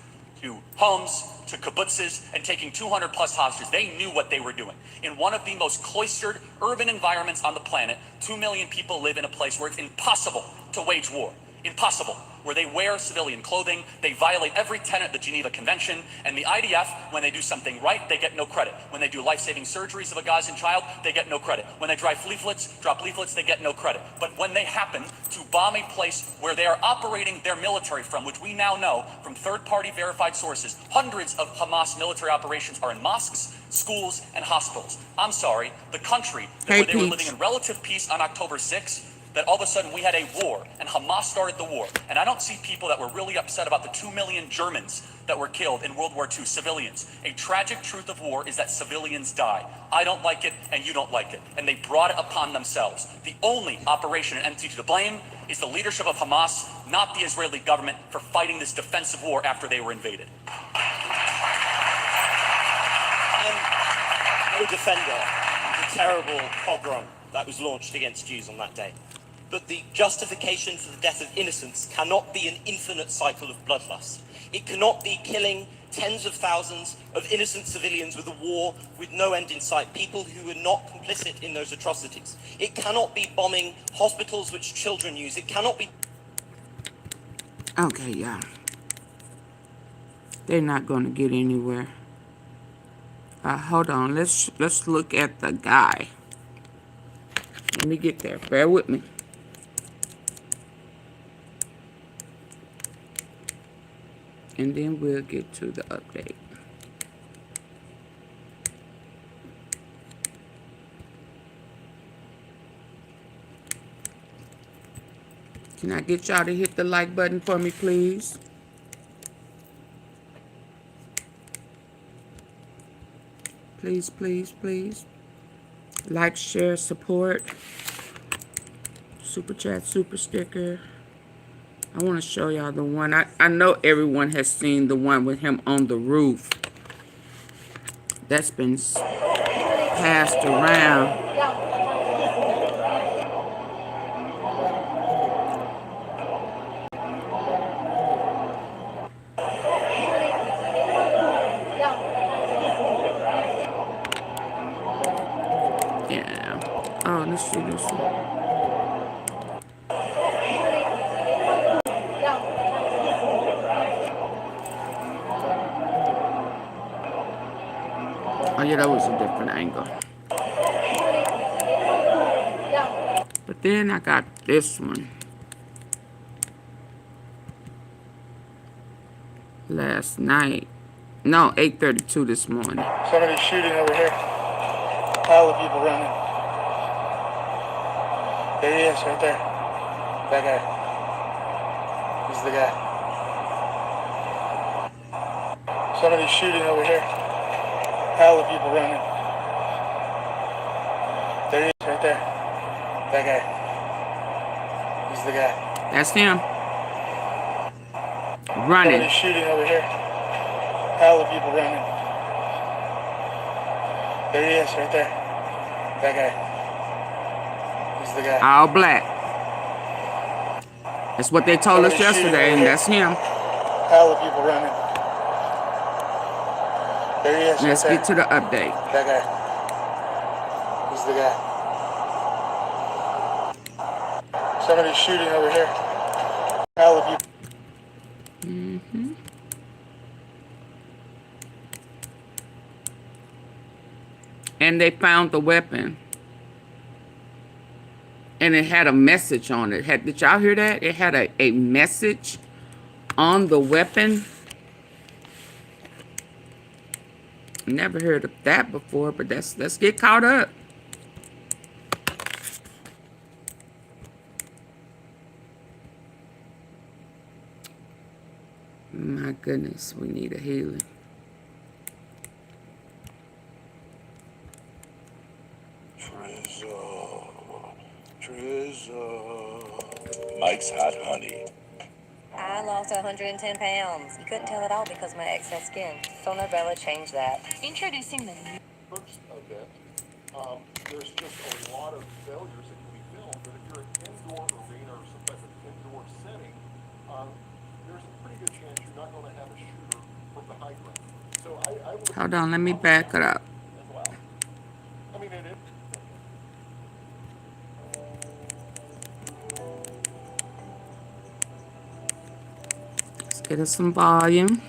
to homes, to kibbutzes, and taking 200 plus hostages. They knew what they were doing. In one of the most cloistered urban environments on the planet, 2 million people live in a place where it's impossible to wage war. Impossible. Where they wear civilian clothing, they violate every tenet of the Geneva Convention, and the IDF, when they do something right, they get no credit. When they do life-saving surgeries of a Gazan child, they get no credit. When they drop leaflets, they get no credit. But when they happen to bomb a place where they are operating their military from, which we now know from third-party verified sources, hundreds of Hamas military operations are in mosques, schools, and hospitals. I'm sorry, the country where they were living in relative peace on October 6th, that all of a sudden we had a war, and Hamas started the war. And I don't see people that were really upset about the 2 million Germans that were killed in World War II, civilians. A tragic truth of war is that civilians die. I don't like it, and you don't like it. And they brought it upon themselves. The only operation and entity to blame is the leadership of Hamas, not the Israeli government, for fighting this defensive war after they were invaded. no defender of the terrible pogrom that was launched against Jews on that day. But the justification for the death of innocents cannot be an infinite cycle of bloodlust. It cannot be killing tens of thousands of innocent civilians with a war with no end in sight, people who are not complicit in those atrocities. It cannot be bombing hospitals which children use. It cannot be... Okay, yeah. They're not going to get anywhere. Hold on. Let's look at the guy. Let me get there. Bear with me. And then we'll get to the update. Can I get y'all to hit the like button for me, please? Please, please, please. Like, share, support. Super chat, super sticker. I want to show y'all the one. I know everyone has seen the one with him on the roof. That's been passed around. Yeah. Oh, let's see this one. Oh yeah, that was a different angle. But then I got this one. Last night. No, 8:32 this morning. Somebody's shooting over here. Pile of people running. There he is, right there. That guy. He's the guy. Somebody's shooting over here. Pile of people running. There he is, right there. That guy. He's the guy. That's him. Running. Somebody's shooting over here. Pile of people running. There he is, right there. That guy. He's the guy. All black. That's what they told us yesterday, and that's him. Pile of people running. There he is. Let's right get to the update. That guy. He's the guy. Somebody's shooting over here. Pile of people. And they found the weapon. And it had a message on it. Did y'all hear that? It had a message on the weapon. Never heard of that before, but let's get caught up. My goodness, we need a healing. Mike's hot honey. I lost 110 pounds. You couldn't tell at all because of my excess skin. So Novella changed that. Introducing the new First event, there's just a lot of failures that can be filmed, but if you're an indoor arena or some type of indoor setting, there's a pretty good chance you're not going to have a shooter from the high ground. So I would... Hold on, let me back it up. As well. I mean, it is... Let's get us some volume.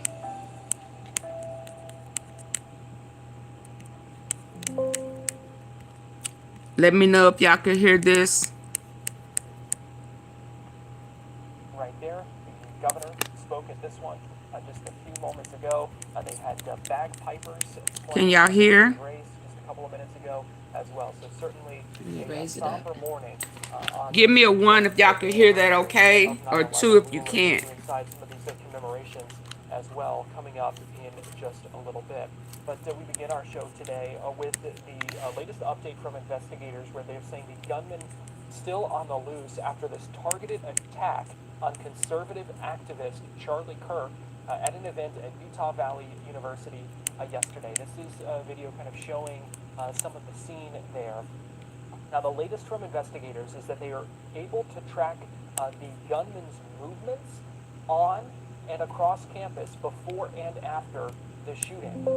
Let me know if y'all can hear this. Right there, the governor spoke at this one just a few moments ago. They had bagpipers. Can y'all hear? Just a couple of minutes ago as well. So certainly a somber morning. Give me a 1 if y'all can hear that, okay? Or 2 if you can't. Inside some of these commemorations as well, coming up in just a little bit. But we begin our show today with the latest update from investigators, where they're saying the gunman still on the loose after this targeted attack on conservative activist CHARLIEKIRK at an event at Utah Valley University yesterday. This is a video kind of showing some of the scene there. Now, the latest from investigators is that they are able to track the gunman's movements on and across campus before and after the shooting.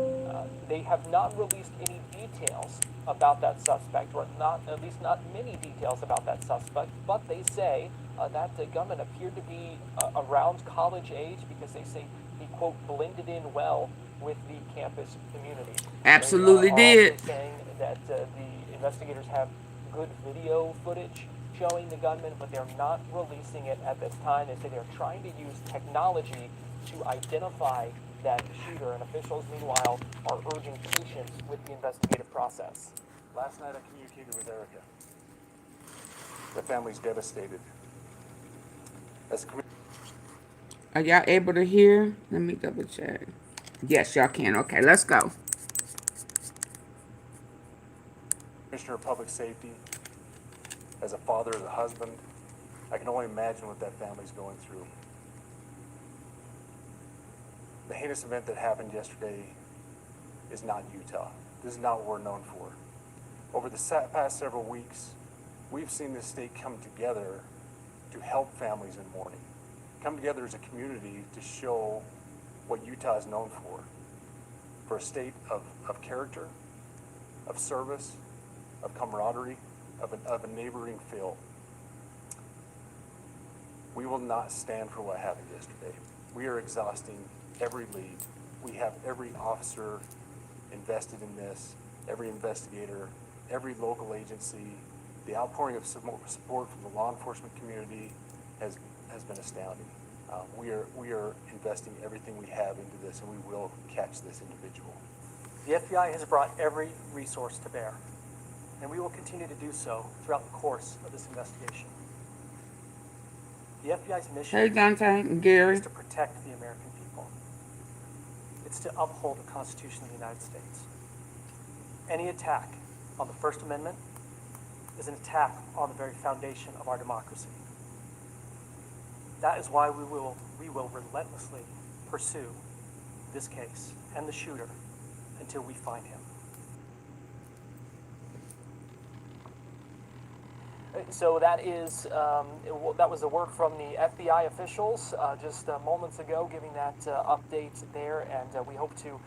They have not released any details about that suspect, or not, at least not many details about that suspect, but they say that the gunman appeared to be around college age because they say he, quote, blended in well with the campus community. Absolutely They did. also saying that the investigators have good video footage showing the gunman, but they're not releasing it at this time. They say they're trying to use technology to identify that shooter, and officials, meanwhile, are urging patience with the investigative process. Last night I communicated with Erica. The family's devastated. Are y'all able to hear? Let me double check. Yes, y'all can. Okay, let's go. Commissioner of Public Safety, as a father, as a husband, I can only imagine what that family's going through. The heinous event that happened yesterday is not Utah. This is not what we're known for. Over the past several weeks, we've seen this state come together to help families in mourning. Come together as a community to show what Utah is known for a state of character, of service, of camaraderie, of a neighboring feel. We will not stand for what happened yesterday. We are exhausting every lead. We have every officer invested in this, every investigator, every local agency. The outpouring of support from the law enforcement community has been astounding. We are investing everything we have into this, and we will catch this individual. The FBI has brought every resource to bear, and we will continue to do so throughout the course of this investigation. The FBI's mission Hey, Dante and Gary. is to protect the American people. It's to uphold the Constitution of the United States. Any attack on the First Amendment is an attack on the very foundation of our democracy. That is why we will relentlessly pursue this case and the shooter until we find him. So that was a word from the FBI officials just moments ago, giving that update there, and we hope to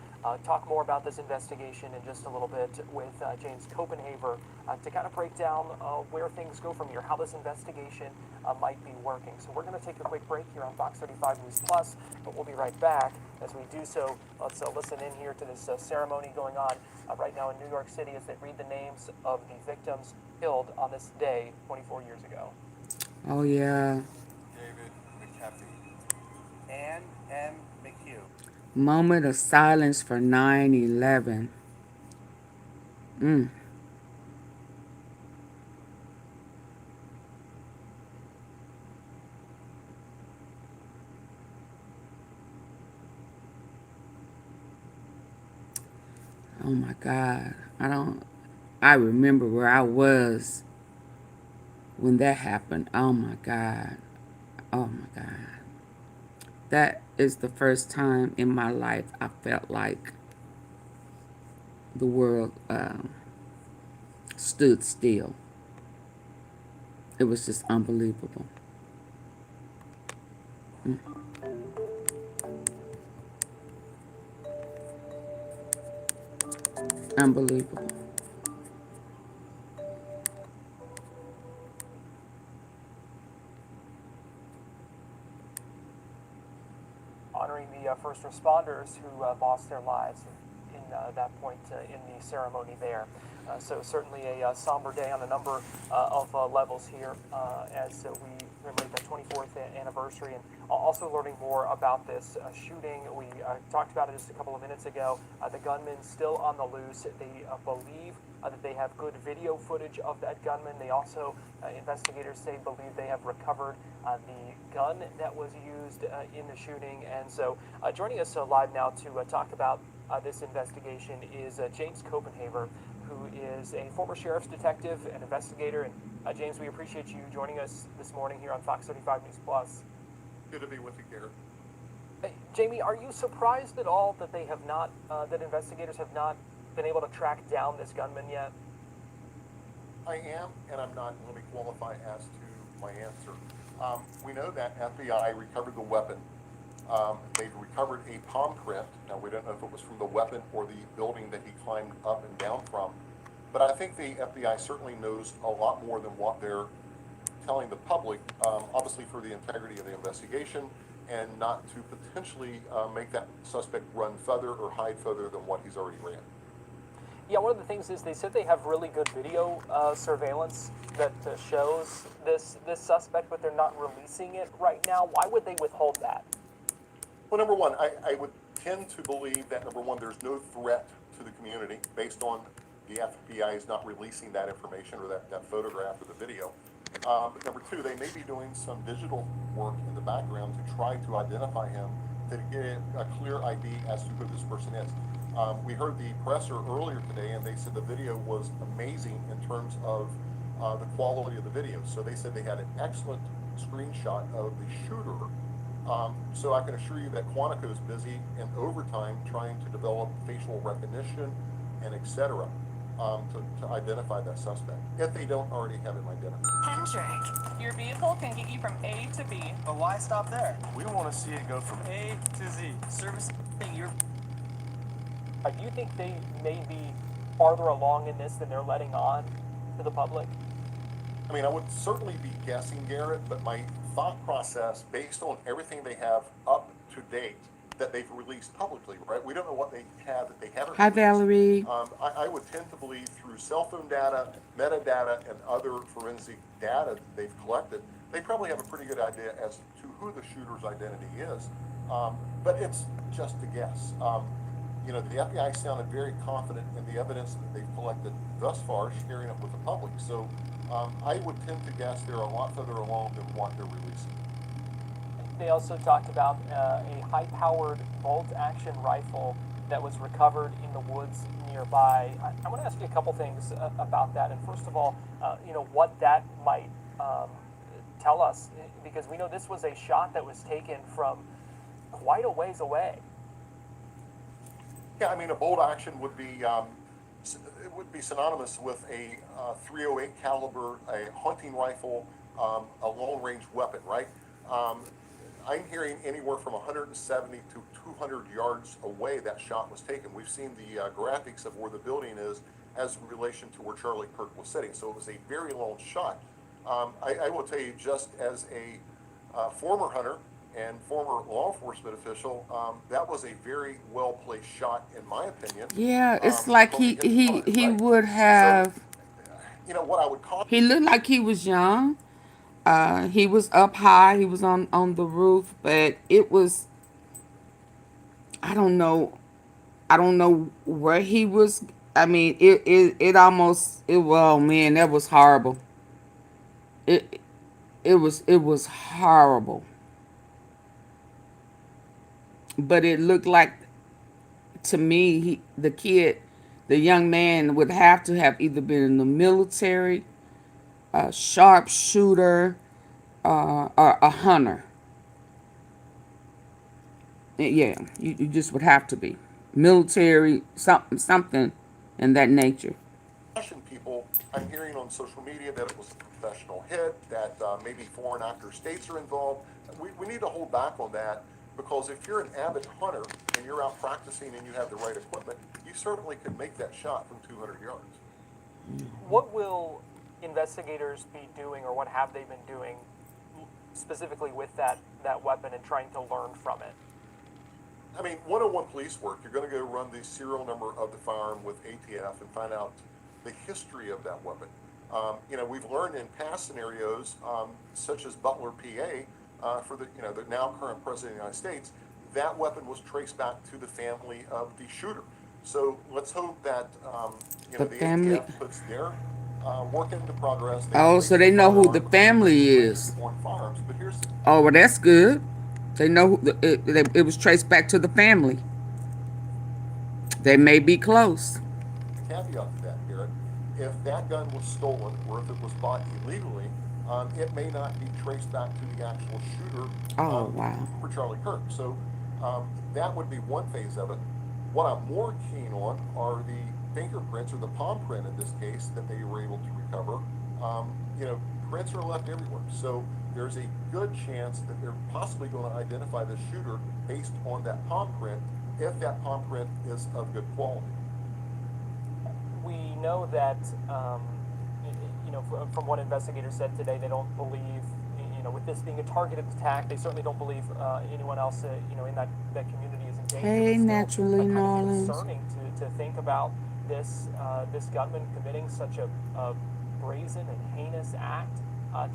talk more about this investigation in just a little bit with James Copenhaver to kind of break down where things go from here, how this investigation might be working. So we're going to take a quick break here on Fox 35 News Plus, but we'll be right back. As we do so, let's listen in here to this ceremony going on right now in New York City as they read the names of the victims killed on this day 24 years ago. Oh, yeah. David McCaffrey. Ann M. McHugh. Moment of silence for 9/11. Oh my God. I remember where I was when that happened. Oh my God. Oh my God. That is the first time in my life I felt like the world stood still. It was just unbelievable. Unbelievable. Honoring the first responders who lost their lives in that point in the ceremony there. So certainly a somber day on a number of levels here as we commemorate that 24th anniversary, and also learning more about this shooting. We talked about it just a couple of minutes ago. The gunman still on the loose. They believe that they have good video footage of that gunman. They also, investigators say, believe they have recovered the gun that was used in the shooting. And so joining us live now to talk about this investigation is James Copenhaver, who is a former sheriff's detective and investigator. And James, we appreciate you joining us this morning here on Fox 35 News Plus. Good to be with you, Garrett. Jamie, are you surprised at all that they have not, that investigators have not been able to track down this gunman yet? I am, and I'm not. Let me qualify as to my answer. We know that FBI recovered the weapon. They've recovered a palm print. Now, we don't know if it was from the weapon or the building that he climbed up and down from. But I think the FBI certainly knows a lot more than what they're telling the public, obviously for the integrity of the investigation and not to potentially make that suspect run further or hide further than what he's already ran. Yeah, one of the things is they said they have really good video surveillance that shows this suspect, but they're not releasing it right now. Why would they withhold that? Well, number one, I would tend to believe that, number one, there's no threat to the community based on the FBI is not releasing that information or that photograph or the video. But number two, they may be doing some digital work in the background to try to identify him, to get a clear ID as to who this person is. We heard the presser earlier today, and they said the video was amazing in terms of the quality of the video. So they said they had an excellent screenshot of the shooter. So I can assure you that Quantico is busy in overtime trying to develop facial recognition and etc. To identify that suspect, if they don't already have him identified. Hendrick, your vehicle can get you from A to B. But why stop there? We want to see it go from A to Z. Servicing your... Do you think they may be farther along in this than they're letting on to the public? I mean, I would certainly be guessing, Garrett, but my thought process, based on everything they have up to date, that they've released publicly, right? We don't know what they have that they haven't Hi, released. Valerie. I would tend to believe through cell phone data, metadata, and other forensic data that they've collected, they probably have a pretty good idea as to who the shooter's identity is. But it's just a guess. You know, the FBI sounded very confident in the evidence that they've collected thus far, sharing it with the public. So I would tend to guess they're a lot further along than what they're releasing. They also talked about a high-powered bolt-action rifle that was recovered in the woods nearby. I want to ask you a couple things about that. And first of all, you know, what that might tell us, because we know this was a shot that was taken from quite a ways away. Yeah, I mean, a bolt action would be it would be synonymous with a .308 caliber, a hunting rifle, a long-range weapon, right? I'm hearing anywhere from 170 to 200 yards away that shot was taken. We've seen the graphics of where the building is as in relation to where CHARLIEKIRK was sitting. So it was a very long shot. I will tell you, just as a former hunter and former law enforcement official, that was a very well-placed shot, in my opinion. Yeah, it's like he would have. So, you know what I would call. He looked like he was young. He was up high. He was on the roof, but it was. I don't know where he was. I mean, it almost. Well, man, that was horrible. It was horrible. But it looked like, to me, the young man would have to have either been in the military, a sharpshooter, or a hunter. Yeah, you just would have to be military, something in that nature. People, I'm hearing on social media that it was a professional hit, that maybe foreign actor states are involved. We need to hold back on that, because if you're an avid hunter and you're out practicing and you have the right equipment, you certainly could make that shot from 200 yards. What will investigators be doing, or what have they been doing specifically with that weapon and trying to learn from it? I mean, 101 police work, you're going to go run the serial number of the firearm with ATF and find out the history of that weapon. You know, we've learned in past scenarios, such as Butler, PA, for the now current president of the United States, that weapon was traced back to the family of the shooter. So let's hope that the ATF puts their work into progress. So they know who the family is. Oh, well, that's good. They know it was traced back to the family. They may be close. Caveat to that, Garrett. If that gun was stolen, or if it was bought illegally, it may not be traced back to the actual shooter. Oh, wow. For CHARLIEKIRK. So that would be one phase of it. What I'm more keen on are the fingerprints, or the palm print in this case, that they were able to recover. You know, prints are left everywhere, so there's a good chance that they're possibly going to identify the shooter based on that palm print, if that palm print is of good quality. We know that, you know, from what investigators said today, they don't believe, you know, with this being a targeted attack, they certainly don't believe anyone else, you know, in that community is engaged. Hey, It's naturally, kind of Norland. concerning to think about this this gunman committing such a brazen and heinous act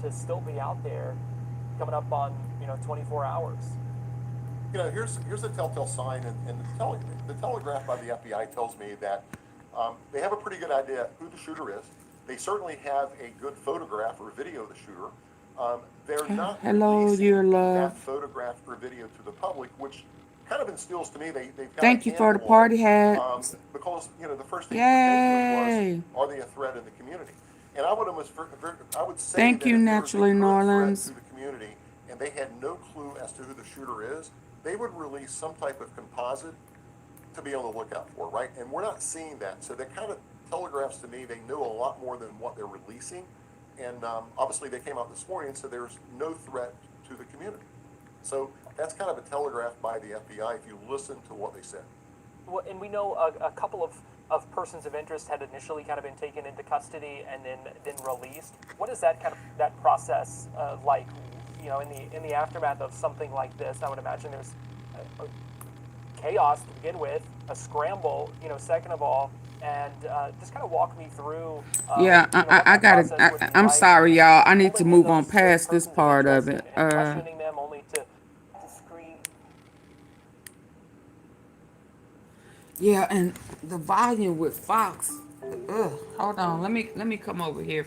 to still be out there, coming up on, you know, 24 hours. You know, here's a telltale sign, and the telegraph by the FBI tells me that they have a pretty good idea who the shooter is. They certainly have a good photograph or video of the shooter. They're not releasing your love. that photograph or video to the public, which kind of instills to me they've got Thank a you for the handle party on, hats. because, you know, the first thing Yay. was, are they a threat in the community? And I would say Thank that you, if naturally, there was a current Norlands. threat to the community and they had no clue as to who the shooter is, they would release some type of composite to be on the lookout for, right? And we're not seeing that, so that kind of telegraphs to me they know a lot more than what they're releasing. And obviously they came out this morning and said there's no threat to the community. So that's kind of a telegraph by the FBI if you listen to what they said. Well, and we know a couple of persons of interest had initially kind of been taken into custody and then released. What is that process like? You know, in the aftermath of something like this, I would imagine there's chaos to begin with, a scramble. You know, second of all, and just kind of walk me through. Yeah, you know, I got it. I'm sorry, y'all. I need to move on past this part of it. And questioning them only to screen. Yeah, and the volume with Fox. Hold on. Let me come over here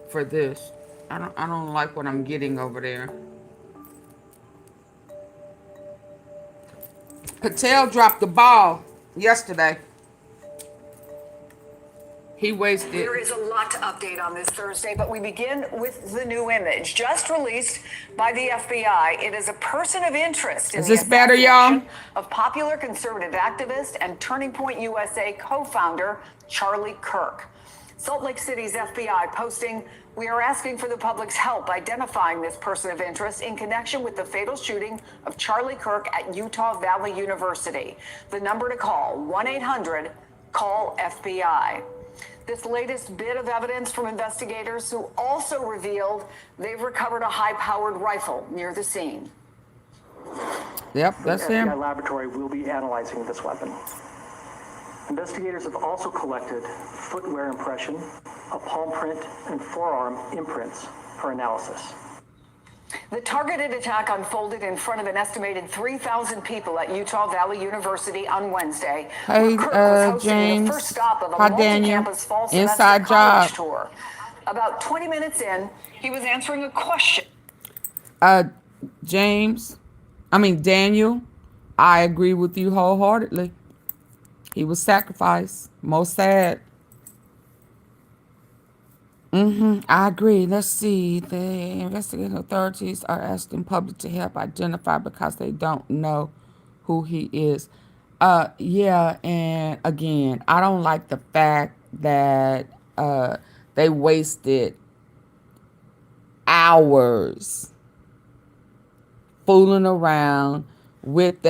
for this. I don't like what I'm getting over there. Patel dropped the ball yesterday. He wasted. There is a lot to update on this Thursday, but we begin with the new image just released by the FBI. It is a person of interest in Is this better, y'all? of popular conservative activist and Turning Point USA co-founder Charlie Kirk. Salt Lake City's FBI posting, "We are asking for the public's help identifying this person of interest in connection with the fatal shooting of Charlie Kirk at Utah Valley University. The number to call, 1-800-CALL-FBI." This latest bit of evidence from investigators who also revealed they've recovered a high-powered rifle near the scene. Yep, that's him. The FBI laboratory will be analyzing this weapon. Investigators have also collected footwear impression, a palm print, and forearm imprints for analysis. The targeted attack unfolded in front of an estimated 3,000 people at Utah Valley University on Wednesday. Hey, Kirk was hosting James. the first stop of a Hi, Daniel. multi-campus fall Inside semester college job. tour. About 20 minutes in, he was answering a question. Daniel, I agree with you wholeheartedly. He was sacrificed. Most sad. I agree. Let's see. The investigating authorities are asking public to help identify because they don't know who he is. Yeah, and again, I don't like the fact that they wasted hours fooling around with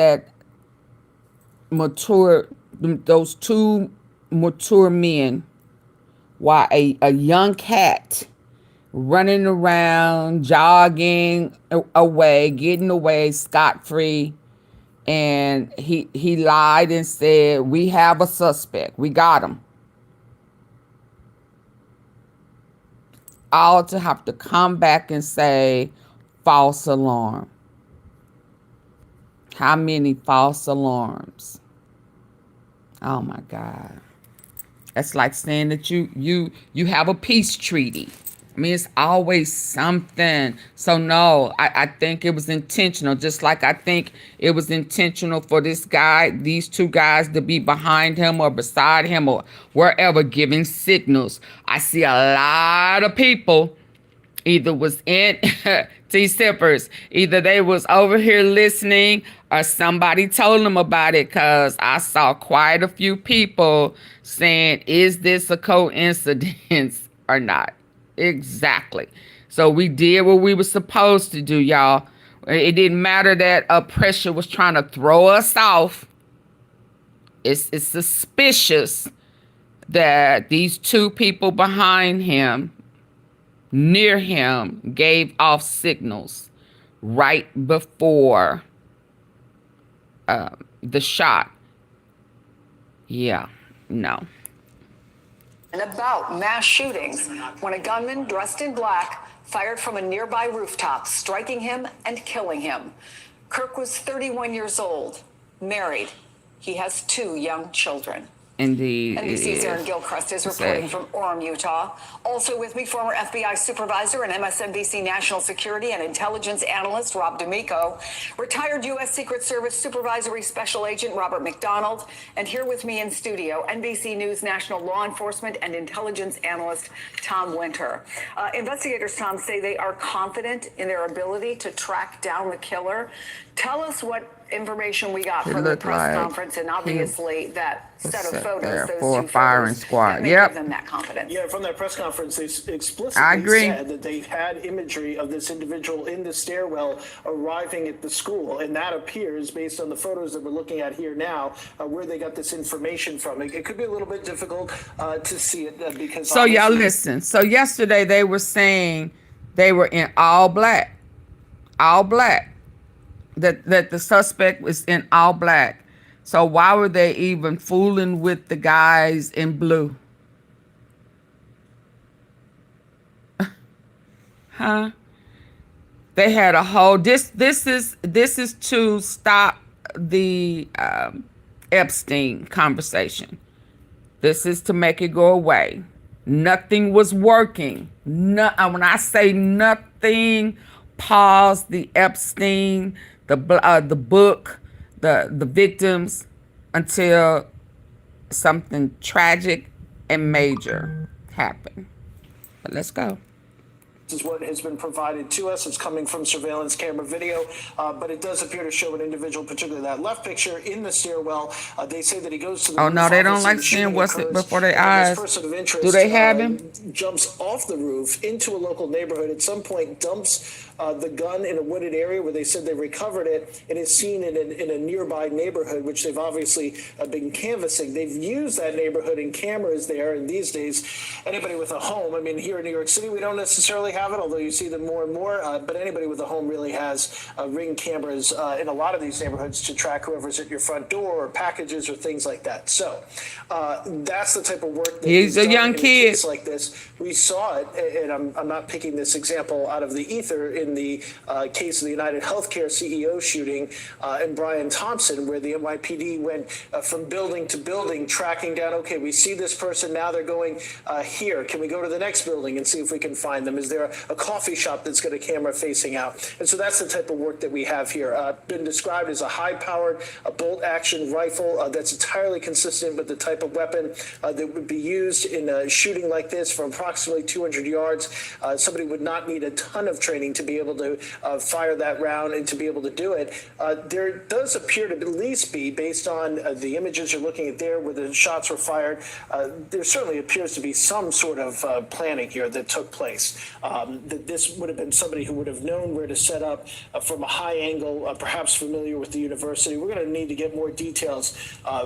those two mature men, while a young cat running around, jogging away, getting away scot-free. And he lied and said, "We have a suspect. We got him." All to have to come back and say, false alarm. How many false alarms? Oh my God. That's like saying that you have a peace treaty. I mean, it's always something. So no, I think it was intentional. Just like I think it was intentional for these two guys to be behind him or beside him or wherever giving signals. I see a lot of people either was in T-Sippers. Either they was over here listening or somebody told them about it, because I saw quite a few people saying, is this a coincidence or not? Exactly. So we did what we were supposed to do, y'all. It didn't matter that pressure was trying to throw us off. It's suspicious that these two people behind him, near him, gave off signals right before the shot. Yeah, no. And about mass shootings when a gunman dressed in black fired from a nearby rooftop, striking him and killing him. Kirk was 31 years old, married. He has 2 young children. Indeed. NBC's Aaron Gilchrist is reporting from Orem, Utah. Also with me, former FBI supervisor and MSNBC national security and intelligence analyst Rob D'Amico, retired U.S. Secret Service supervisory special agent Robert McDonald, and here with me in studio, NBC News national law enforcement and intelligence analyst Tom Winter. Investigators, Tom, say they are confident in their ability to track down the killer. Tell us what information we got from the press conference, and obviously that set of photos, those for 2 firing photos, squad. that may give them that confidence. Yeah, from that press conference, they explicitly said that they had imagery of this individual in the stairwell arriving at the school, and that appears, based on the photos that we're looking at here now, where they got this information from. It could be a little bit difficult to see it because. So y'all listen. So yesterday they were saying they were in all black. That the suspect was in all black. So why were they even fooling with the guys in blue? Huh? They had a whole this is to stop the Epstein conversation. This is to make it go away. Nothing was working. When I say nothing, pause the Epstein, the book, the victims, until something tragic and major happened. But let's go. This is what has been provided to us. It's coming from surveillance camera video, but it does appear to show an individual, particularly that left picture, in the stairwell. They say that he goes to the Oh no, they don't like seeing what's before their eyes. Do they have him? Jumps off the roof into a local neighborhood. At some point, dumps the gun in a wooded area where they said they recovered it, and is seen in a nearby neighborhood, which they've obviously been canvassing. They've used that neighborhood and cameras there, and these days, anybody with a home, I mean, here in New York City, we don't necessarily have it, although you see them more and more, but anybody with a home really has Ring cameras in a lot of these neighborhoods to track whoever's at your front door or packages or things like that. So that's the type of work that he's a young kid. Case like this. We saw it, and I'm not picking this example out of the ether, in the case of the United Healthcare CEO shooting in Brian Thompson, where the NYPD went from building to building, tracking down, okay, we see this person, now they're going here. Can we go to the next building and see if we can find them? Is there a coffee shop that's got a camera facing out? And so that's the type of work that we have here. Been described as a high-powered bolt-action rifle that's entirely consistent with the type of weapon that would be used in a shooting like this from approximately 200 yards. Somebody would not need a ton of training to be able to fire that round and to be able to do it. There does appear to at least be, based on the images you're looking at there where the shots were fired, there certainly appears to be some sort of planning here that took place. That this would have been somebody who would have known where to set up from a high angle, perhaps familiar with the university. We're going to need to get more details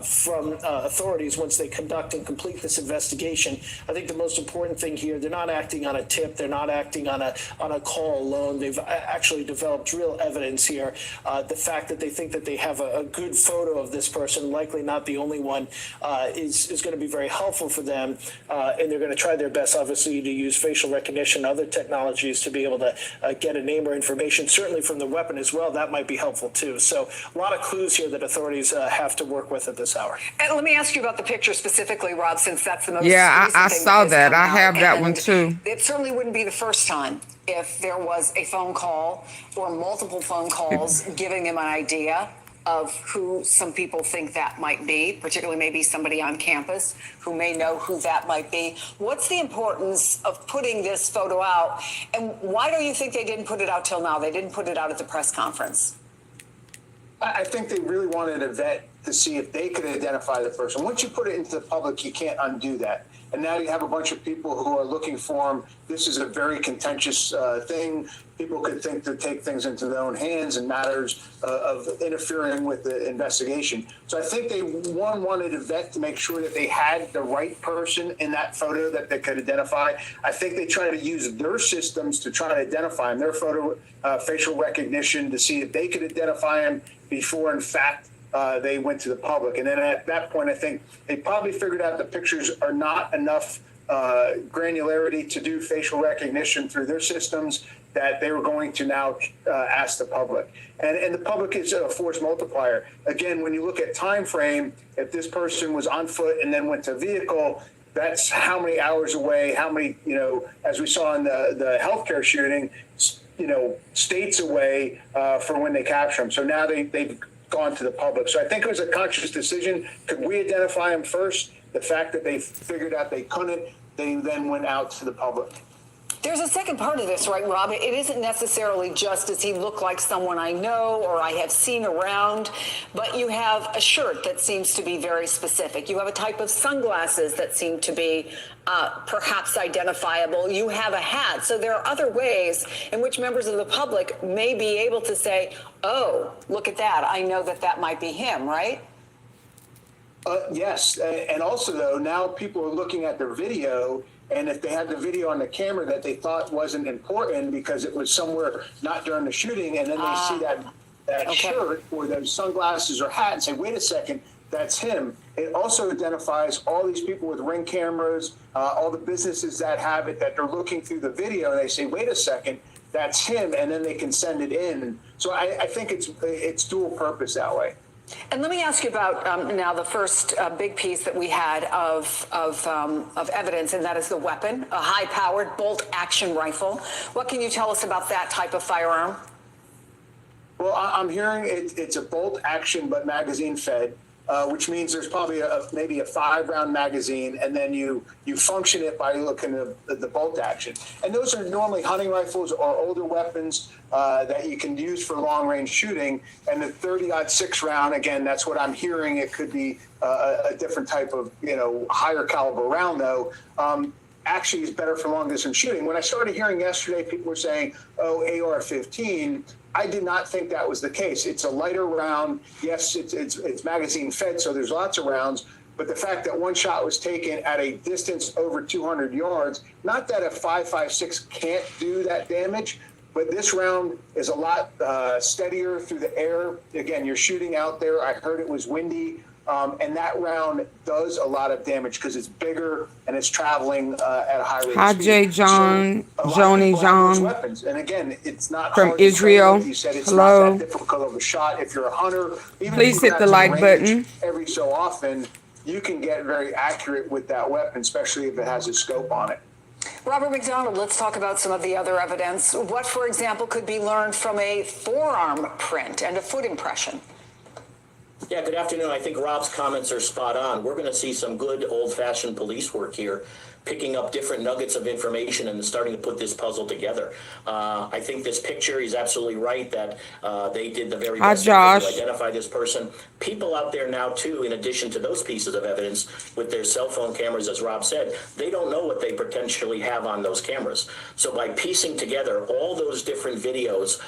from authorities once they conduct and complete this investigation. I think the most important thing here, they're not acting on a tip, they're not acting on a call alone. They've actually developed real evidence here. The fact that they think that they have a good photo of this person, likely not the only one, is going to be very helpful for them. And they're going to try their best, obviously, to use facial recognition, other technologies to be able to get a name or information, certainly from the weapon as well. That might be helpful too. So a lot of clues here that authorities have to work with at this hour. And let me ask you about the picture specifically, Rob, since that's the most I saw that. I have that one too. It certainly wouldn't be the first time if there was a phone call or multiple phone calls giving them an idea of who some people think that might be, particularly maybe somebody on campus who may know who that might be. What's the importance of putting this photo out? And why do you think they didn't put it out till now? They didn't put it out at the press conference. I think they really wanted a vet to see if they could identify the person. Once you put it into the public, you can't undo that. And now you have a bunch of people who are looking for them. This is a very contentious thing. People could think to take things into their own hands in matters of interfering with the investigation. So I think they, wanted a vet to make sure that they had the right person in that photo that they could identify. I think they tried to use their systems to try to identify him, their photo, facial recognition, to see if they could identify him before, in fact, they went to the public. And then at that point, I think they probably figured out the pictures are not enough granularity to do facial recognition through their systems, that they were going to now ask the public. And the public is a force multiplier. Again, when you look at time frame, if this person was on foot and then went to vehicle, that's how many hours away, how many, as we saw in the healthcare shooting, states away for when they capture them. So now they've gone to the public. So I think it was a conscious decision. Could we identify him first? The fact that they figured out they couldn't, they then went out to the public. There's a second part of this, right, Rob? It isn't necessarily just, does he look like someone I know or I have seen around, but you have a shirt that seems to be very specific. You have a type of sunglasses that seem to be perhaps identifiable. You have a hat. So there are other ways in which members of the public may be able to say, oh, look at that. I know that that might be him, right? Yes. And also, though, now people are looking at their video, and if they had the video on the camera that they thought wasn't important because it was somewhere not during the shooting, and then they see that shirt or those sunglasses or hat and say, wait a second, that's him. It also identifies all these people with Ring cameras, all the businesses that have it, that they're looking through the video, and they say, wait a second, that's him, and then they can send it in. So I think it's dual purpose that way. And let me ask you about now the first big piece that we had of evidence, and that is the weapon, a high-powered bolt-action rifle. What can you tell us about that type of firearm? Well, I'm hearing it's a bolt-action but magazine-fed, which means there's probably maybe a 5-round magazine, and then you function it by looking at the bolt action. And those are normally hunting rifles or older weapons that you can use for long-range shooting. And the 30-06 round, again, that's what I'm hearing. It could be a different type of, higher caliber round, though. Actually is better for long-distance shooting. When I started hearing yesterday, people were saying, oh, AR-15, I did not think that was the case. It's a lighter round. Yes, it's magazine fed, so there's lots of rounds. But the fact that one shot was taken at a distance over 200 yards, not that a 5.56 can't do that damage, but this round is a lot steadier through the air. Again, you're shooting out there. I heard it was windy. And that round does a lot of damage because it's bigger and it's traveling at a high rate of speed. Hi, John, Joni John. Weapons. And again, it's not from hard Israel. Like you said, it's Hello. not that difficult of a shot. If you're a hunter, even please if you hit the have like some range button. every so often, you can get very accurate with that weapon, especially if it has a scope on it. Robert McDonald, let's talk about some of the other evidence. What, for example, could be learned from a forearm print and a foot impression? Yeah, good afternoon. I think Rob's comments are spot on. We're going to see some good old-fashioned police work here, picking up different nuggets of information and starting to put this puzzle together. I think this picture, he's absolutely right that they did the very best to identify this person. People out there now, too, in addition to those pieces of evidence with their cell phone cameras, as Rob said, they don't know what they potentially have on those cameras. So by piecing together all those different videos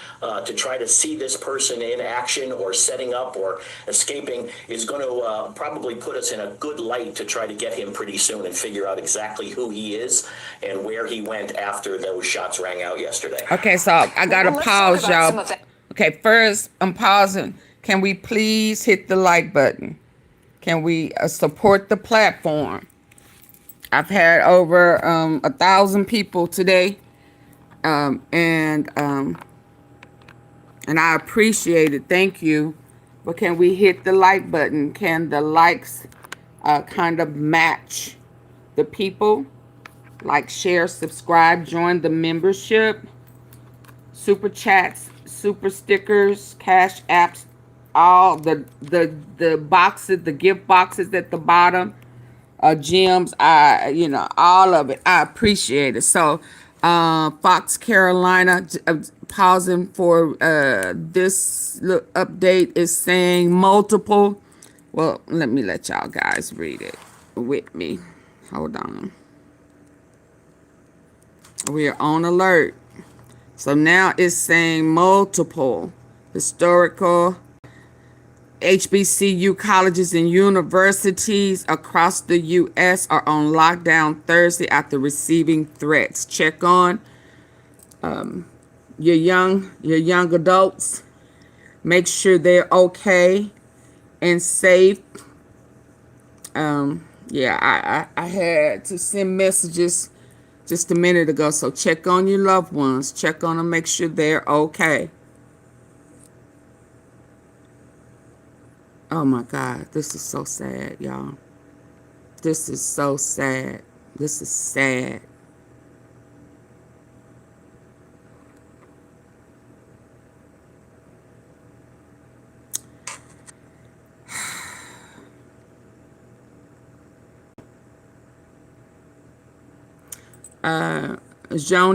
to try to see this person in action or setting up or escaping is going to probably put us in a good light to try to get him pretty soon and figure out exactly who he is and where he went after those shots rang out yesterday. Okay, so I got to pause, y'all. Okay, first, I'm pausing. Can we please hit the like button? Can we support the platform? I've had over 1,000 people today, and I appreciate it. Thank you. But can we hit the like button? Can the likes kind of match the people? Like, share, subscribe, join the membership, super chats, super stickers, cash apps, all the boxes, the gift boxes at the bottom, gems, all of it. I appreciate it. So Fox, Carolina, pausing for this update is saying multiple. Well, let me let y'all guys read it with me. Hold on. We are on alert. So now it's saying multiple historical HBCU colleges and universities across the U.S. are on lockdown Thursday after receiving threats. Check on your young adults. Make sure they're okay and safe. Yeah, I had to send messages just a minute ago. So check on your loved ones. Check on them. Make sure they're okay. Oh my God, this is so sad, y'all. This is so sad. This is sad. Jean,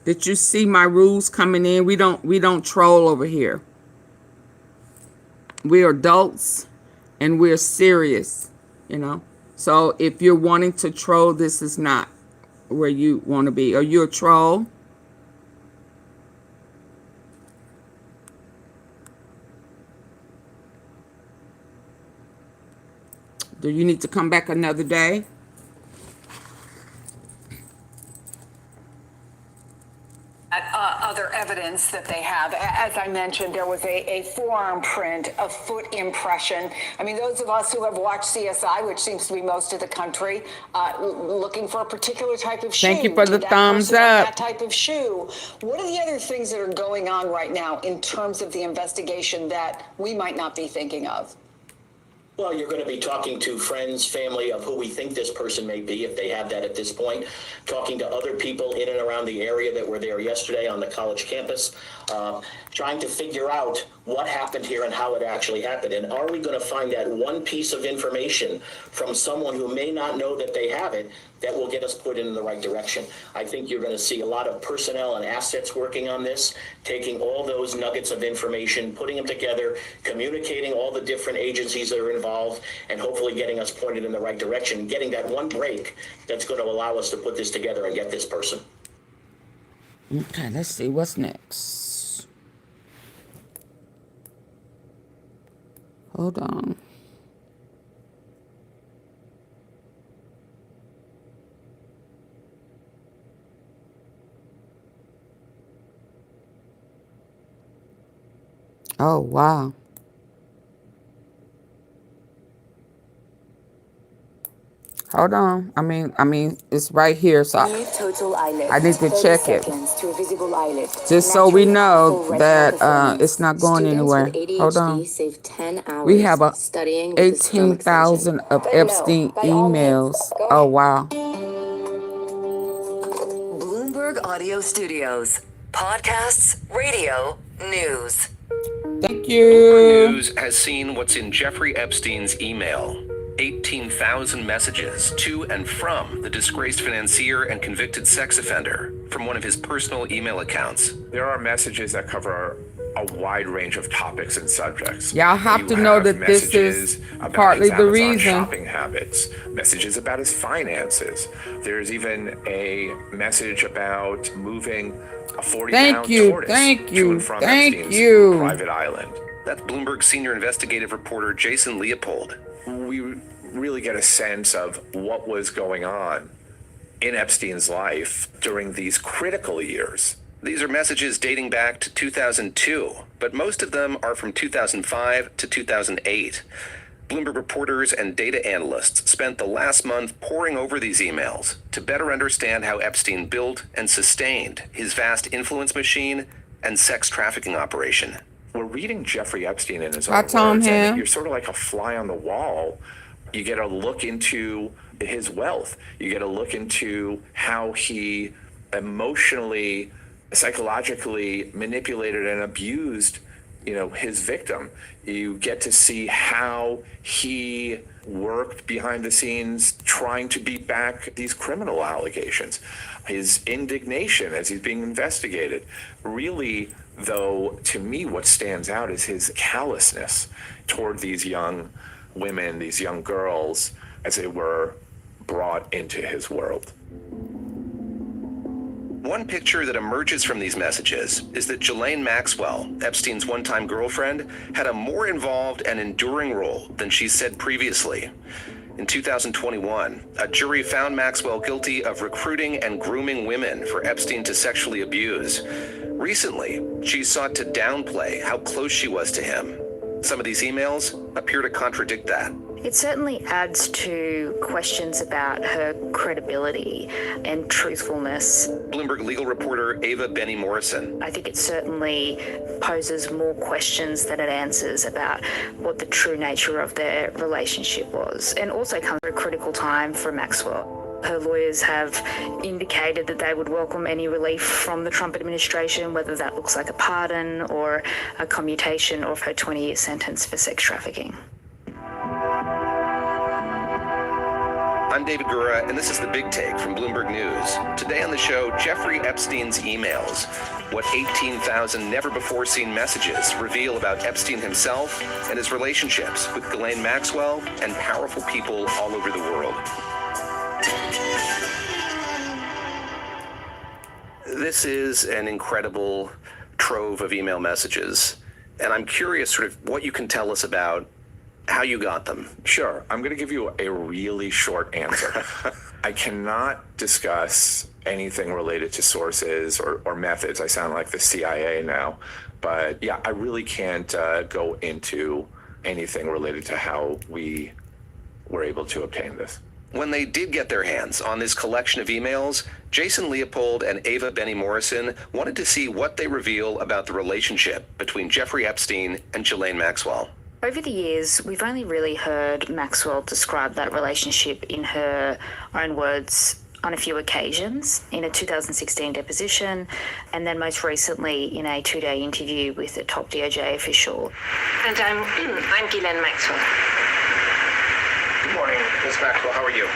did you see my rules coming in? We don't troll over here. We're adults and we're serious, you know. So if you're wanting to troll, this is not where you want to be. Are you a troll? Do you need to come back another day? Other evidence that they have, as I mentioned, there was a forearm print, a foot impression. I mean, those of us who have watched CSI, which seems to be most of the country, looking for a particular type of shoe. Thank you for the thumbs up. That type of shoe. What are the other things that are going on right now in terms of the investigation that we might not be thinking of? Well, you're going to be talking to friends, family of who we think this person may be, if they have that at this point, talking to other people in and around the area that were there yesterday on the college campus, trying to figure out what happened here and how it actually happened. And are we going to find that one piece of information from someone who may not know that they have it that will get us put in the right direction? I think you're going to see a lot of personnel and assets working on this, taking all those nuggets of information, putting them together, communicating all the different agencies that are involved, and hopefully getting us pointed in the right direction, getting that one break that's going to allow us to put this together and get this person. Okay, let's see what's next. Hold on. Oh, wow. Hold on. I mean, it's right here, so I need to check it. Just so we know that it's not going anywhere. Hold on. We have 18,000 of Epstein emails. Oh, wow. Bloomberg Audio Studios. Podcasts, radio, news. Thank you. Bloomberg News has seen what's in Jeffrey Epstein's email. 18,000 messages to and from the disgraced financier and convicted sex offender from one of his personal email accounts. There are messages that cover a wide range of topics and subjects. Y'all have to know that this is partly the reason. Shopping habits, messages about his finances. There's even a message about moving a 40-pound tortoise to and from Epstein's private island. That's Bloomberg senior investigative reporter Jason Leopold. We really get a sense of what was going on in Epstein's life during these critical years. These are messages dating back to 2002, but most of them are from 2005 to 2008. Bloomberg reporters and data analysts spent the last month poring over these emails to better understand how Epstein built and sustained his vast influence machine and sex trafficking operation. We're reading Jeffrey Epstein in his own words, and you're sort of like a fly on the wall. You get a look into his wealth. You get a look into how he emotionally, psychologically manipulated and abused his victim. You get to see how he worked behind the scenes trying to beat back these criminal allegations, his indignation as he's being investigated. Really, though, to me, what stands out is his callousness toward these young women, these young girls, as they were brought into his world. One picture that emerges from these messages is that Ghislaine Maxwell, Epstein's one-time girlfriend, had a more involved and enduring role than she said previously. In 2021, a jury found Maxwell guilty of recruiting and grooming women for Epstein to sexually abuse. Recently, she sought to downplay how close she was to him. Some of these emails appear to contradict that. It certainly adds to questions about her credibility and truthfulness. Bloomberg legal reporter Ava Benny Morrison. I think it certainly poses more questions than it answers about what the true nature of their relationship was, and also comes at a critical time for Maxwell. Her lawyers have indicated that they would welcome any relief from the Trump administration, whether that looks like a pardon or a commutation of her 20-year sentence for sex trafficking. I'm David Gura, and this is The Big Take from Bloomberg News. Today on the show, Jeffrey Epstein's emails. What 18,000 never-before-seen messages reveal about Epstein himself and his relationships with Ghislaine Maxwell and powerful people all over the world. This is an incredible trove of email messages, and I'm curious sort of what you can tell us about how you got them. Sure. I'm going to give you a really short answer. I cannot discuss anything related to sources or methods. I sound like the CIA now. But yeah, I really can't go into anything related to how we were able to obtain this. When they did get their hands on this collection of emails, Jason Leopold and Ava Benny Morrison wanted to see what they reveal about the relationship between Jeffrey Epstein and Ghislaine Maxwell. Over the years, we've only really heard Maxwell describe that relationship in her own words on a few occasions, in a 2016 deposition, and then most recently in a two-day interview with a top DOJ official. And I'm Ghislaine Maxwell. Good morning, Ms. Maxwell. How are you?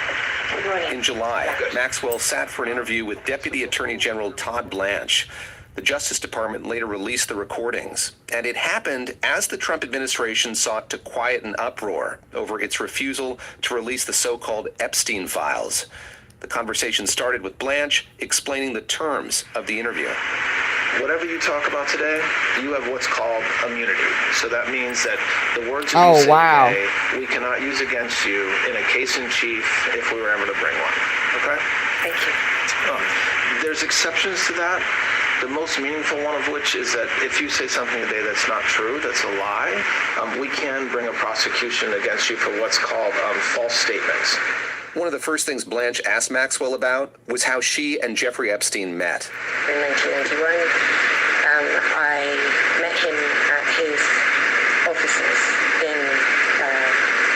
Good morning. In July, Maxwell sat for an interview with Deputy Attorney General Todd Blanche. The Justice Department later released the recordings, and it happened as the Trump administration sought to quiet an uproar over its refusal to release the so-called Epstein files. The conversation started with Blanche explaining the terms of the interview. Whatever you talk about today, you have what's called immunity. So that means that the words that you say today, we cannot use against you in a case in chief if we were ever to bring one. Okay? Thank you. There's exceptions to that. The most meaningful one of which is that if you say something today that's not true, that's a lie, we can bring a prosecution against you for what's called false statements. One of the first things Blanche asked Maxwell about was how she and Jeffrey Epstein met. In 1991, I met him at his offices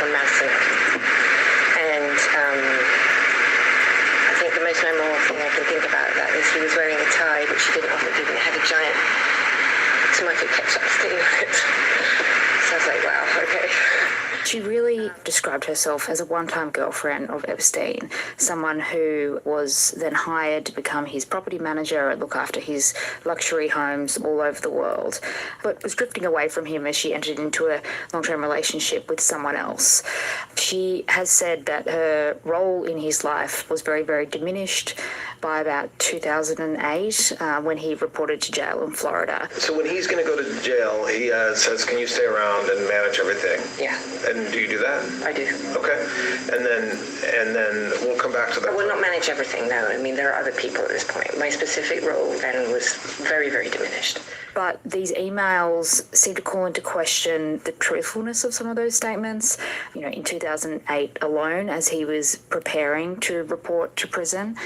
on Madison Avenue. And I think the most memorable thing I can think about that is he was wearing a tie which he didn't often do, and it had a giant tomato ketchup stain on it. So I was like, wow, okay. She really described herself as a one-time girlfriend of Epstein, someone who was then hired to become his property manager and look after his luxury homes all over the world, but was drifting away from him as she entered into a long-term relationship with someone else. She has said that her role in his life was very, very diminished by about 2008 when he reported to jail in Florida. So when he's going to go to jail, he says, can you stay around and manage everything? Yeah. And do you do that? I do. Okay. And then we'll come back to that. I will not manage everything, no. I mean, there are other people at this point. My specific role then was very, very diminished. But these emails seem to call into question the truthfulness of some of those statements. You know, in 2008 alone, as he was preparing to report to prison,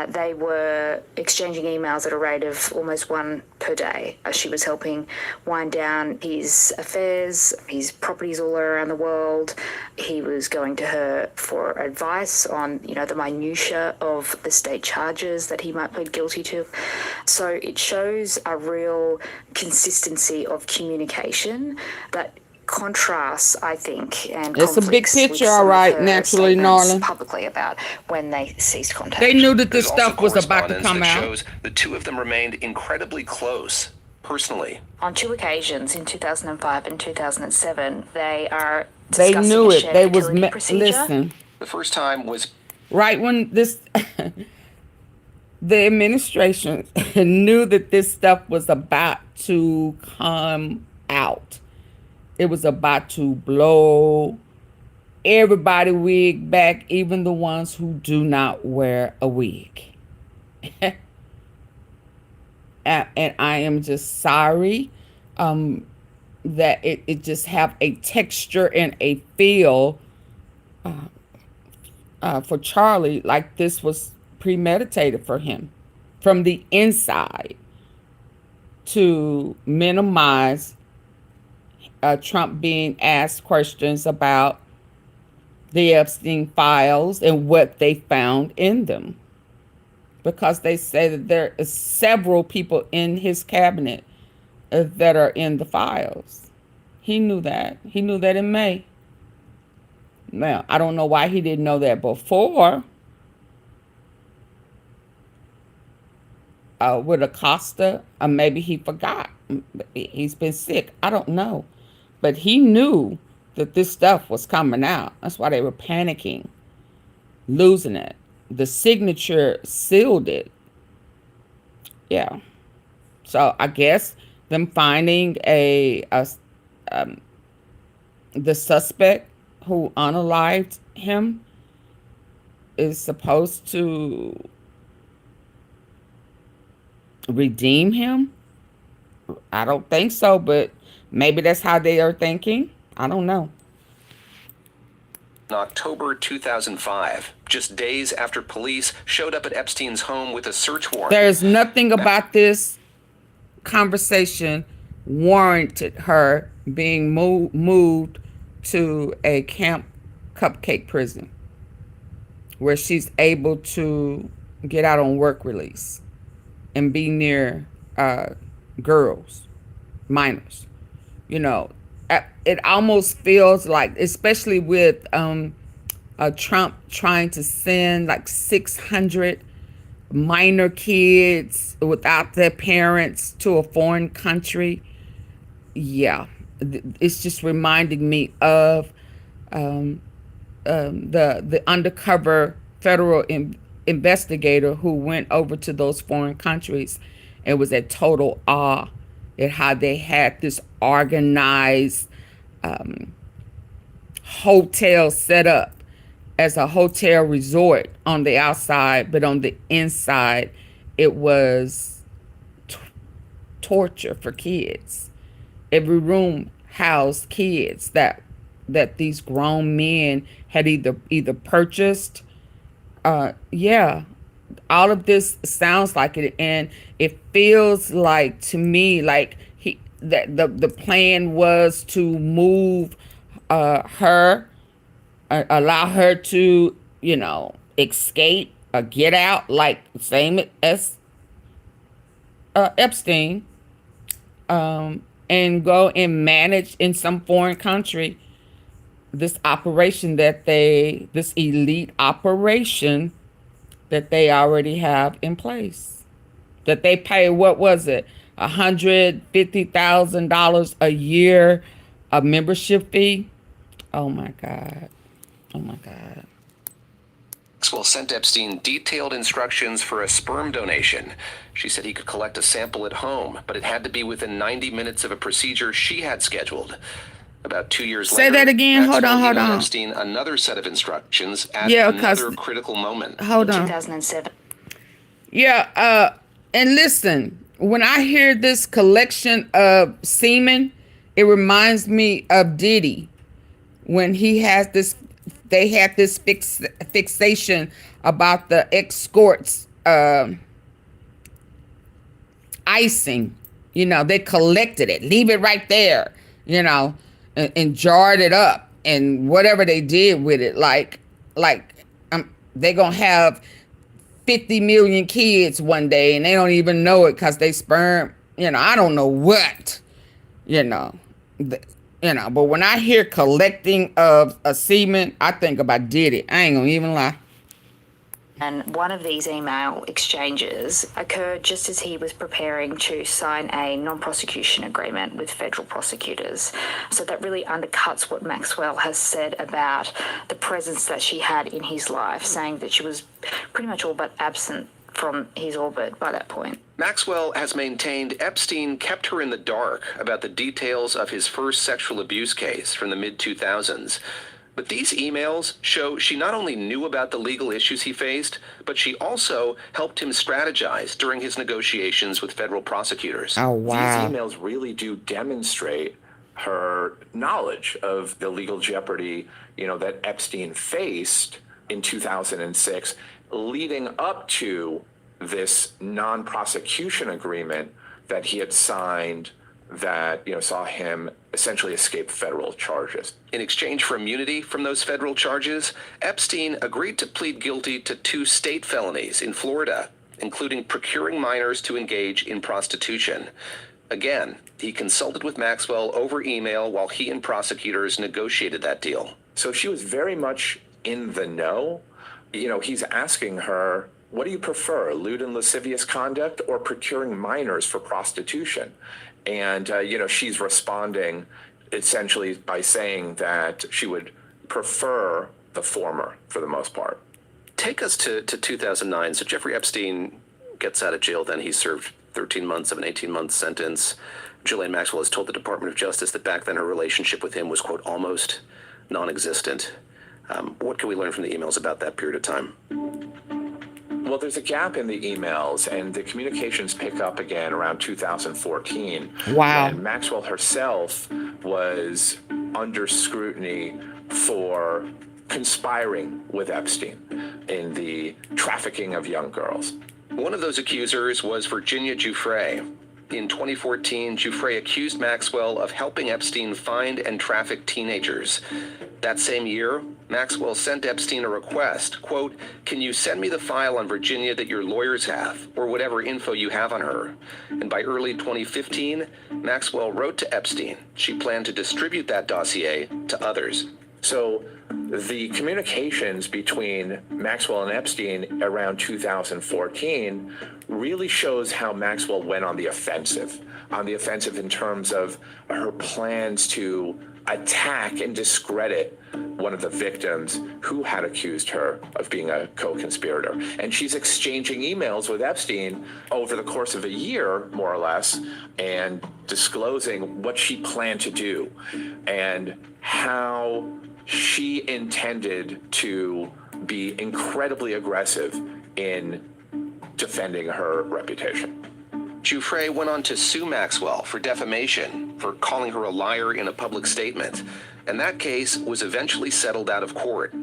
they were exchanging emails at a rate of almost one per day. She was helping wind down his affairs, his properties all around the world. He was going to her for advice on, you know, the minutiae of the state charges that he might plead guilty to. So it shows a real no consistency of communication that contrasts, I think, and it's a big conflicts with picture, some all of right, her naturally, statements Norland. publicly about when they ceased contact. They knew that this There's also stuff was about to correspondence come that out. shows the two of them remained incredibly close, personally. On 2 occasions in 2005 and 2007, they are They discussing knew a it. shared They was fertility procedure. listen. The first time was Right when this, the administration knew that this stuff was about to come out. It was about to blow everybody wig back, even the ones who do not wear a wig. And I am just sorry that it just have a texture and a feel for Charlie, like this was premeditated for him from the inside to minimize Trump being asked questions about the Epstein files and what they found in them. Because they say that there are several people in his cabinet that are in the files. He knew that. He knew that in May. Now, I don't know why he didn't know that before. With Acosta, maybe he forgot. He's been sick. I don't know. But he knew that this stuff was coming out. That's why they were panicking, losing it. The signature sealed it. Yeah. So I guess them finding the suspect who unalived him is supposed to redeem him. I don't think so, but maybe that's how they are thinking. I don't know. in October 2005, just days after police showed up at Epstein's home with a search warrant. There's nothing about this conversation warranted her being moved to a Camp Cupcake prison where she's able to get out on work release and be near girls, minors. You know, it almost feels like, especially with Trump trying to send like 600 minor kids without their parents to a foreign country. Yeah, it's just reminding me of the undercover federal investigator who went over to those foreign countries and was at total awe at how they had this organized hotel set up as a hotel resort on the outside, but on the inside it was torture for kids. Every room housed kids that these grown men had either purchased. Yeah, all of this sounds like it, and it feels like to me like the plan was to move her, allow her to, you know, escape or get out, like same as Epstein, and go and manage in some foreign country this operation this elite operation that they already have in place, that they pay, what was it, $150,000 a year, a membership fee. Oh my God. Oh my God. Maxwell sent Epstein detailed instructions for a sperm donation. She said he could collect a sample at home, but it had to be within 90 minutes of a procedure she had scheduled. About 2 years later, say that again. Hold on. Epstein another set of instructions at another critical moment. Hold on. 2007. Yeah, and listen, when I hear this collection of semen, it reminds me of Diddy when he has this. They had this fixation about the escorts icing. You know, they collected it, leave it right there. You know. And jarred it up and whatever they did with it, like they're gonna have 50 million kids one day and they don't even know it because they sperm I don't know what, but when I hear collecting of a semen, I think about Diddy. I ain't gonna even lie. And one of these email exchanges occurred just as he was preparing to sign a non-prosecution agreement with federal prosecutors. So that really undercuts what Maxwell has said about the presence that she had in his life, saying that she was pretty much all but absent from his orbit by that point. Maxwell has maintained Epstein kept her in the dark about the details of his first sexual abuse case from the mid-2000s. But these emails show she not only knew about the legal issues he faced, but she also helped him strategize during his negotiations with federal prosecutors. Oh, wow. These emails really do demonstrate her knowledge of the legal jeopardy, that Epstein faced in 2006, leading up to this non-prosecution agreement that he had signed that, saw him essentially escape federal charges. In exchange for immunity from those federal charges, Epstein agreed to plead guilty to 2 state felonies in Florida, including procuring minors to engage in prostitution. Again, he consulted with Maxwell over email while he and prosecutors negotiated that deal. So she was very much in the know. He's asking her, what do you prefer, lewd and lascivious conduct or procuring minors for prostitution? And, she's responding essentially by saying that she would prefer the former for the most part. Take us to 2009. So Jeffrey Epstein gets out of jail then. He served 13 months of an 18-month sentence. Ghislaine Maxwell has told the Department of Justice that back then her relationship with him was, quote, almost non-existent. What can we learn from the emails about that period of time? Well, there's a gap in the emails, and the communications pick up again around 2014. Wow. And Maxwell herself was under scrutiny for conspiring with Epstein in the trafficking of young girls. One of those accusers was Virginia Giuffre. In 2014, Giuffre accused Maxwell of helping Epstein find and traffic teenagers. That same year, Maxwell sent Epstein a request, quote, "Can you send me the file on Virginia that your lawyers have, or whatever info you have on her?" And by early 2015, Maxwell wrote to Epstein. She planned to distribute that dossier to others. So the communications between Maxwell and Epstein around 2014 really shows how Maxwell went on the offensive in terms of her plans to attack and discredit one of the victims who had accused her of being a co-conspirator. And she's exchanging emails with Epstein over the course of a year, more or less, and disclosing what she planned to do and how she intended to be incredibly aggressive in defending her reputation. Giuffre went on to sue Maxwell for defamation, for calling her a liar in a public statement, and that case was eventually settled out of court.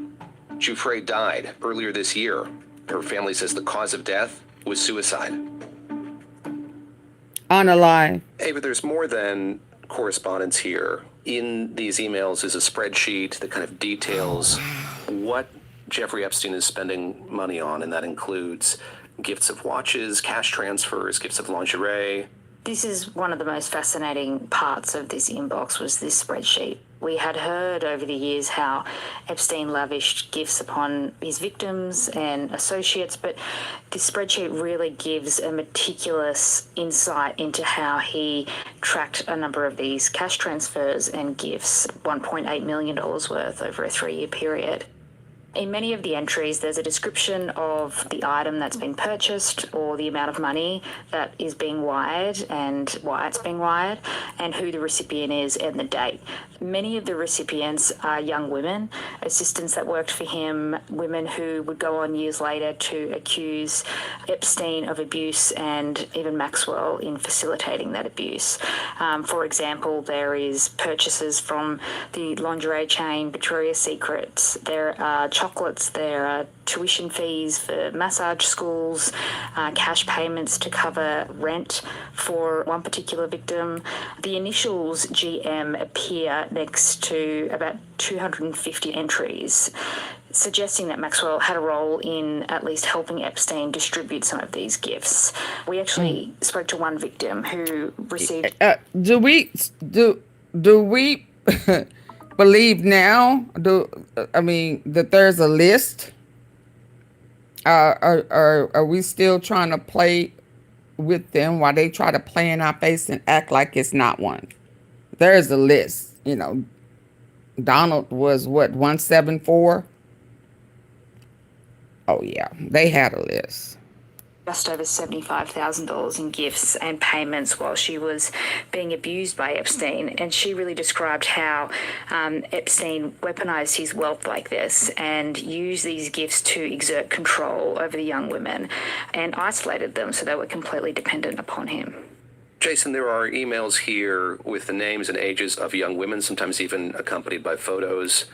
Giuffre died earlier this year. Her family says the cause of death was suicide. Unalive. Ava, there's more than correspondence here. In these emails is a spreadsheet that kind of details what Jeffrey Epstein is spending money on, and that includes gifts of watches, cash transfers, gifts of lingerie. This is one of the most fascinating parts of this inbox was this spreadsheet. We had heard over the years how Epstein lavished gifts upon his victims and associates, but this spreadsheet really gives a meticulous insight into how he tracked a number of these cash transfers and gifts, $1.8 million worth over a 3-year period. In many of the entries, there's a description of the item that's been purchased or the amount of money that is being wired and why it's being wired and who the recipient is and the date. Many of the recipients are young women, assistants that worked for him, women who would go on years later to accuse Epstein of abuse and even Maxwell in facilitating that abuse. For example, there is purchases from the lingerie chain Victoria's Secret. There are child chocolates, there are tuition fees for massage schools, cash payments to cover rent for one particular victim. The initials GM appear next to about 250 entries, suggesting that Maxwell had a role in at least helping Epstein distribute some of these gifts. We actually spoke to one victim who received... Do we believe now, that there's a list? Are we still trying to play with them while they try to play in our face and act like it's not one? There's a list. Donald was what, 174? Oh yeah, they had a list. Just over $75,000 in gifts and payments while she was being abused by Epstein. And she really described how Epstein weaponized his wealth like this and used these gifts to exert control over the young women and isolated them so they were completely dependent upon him. Jason, there are emails here with the names and ages of young women, sometimes even accompanied by photos.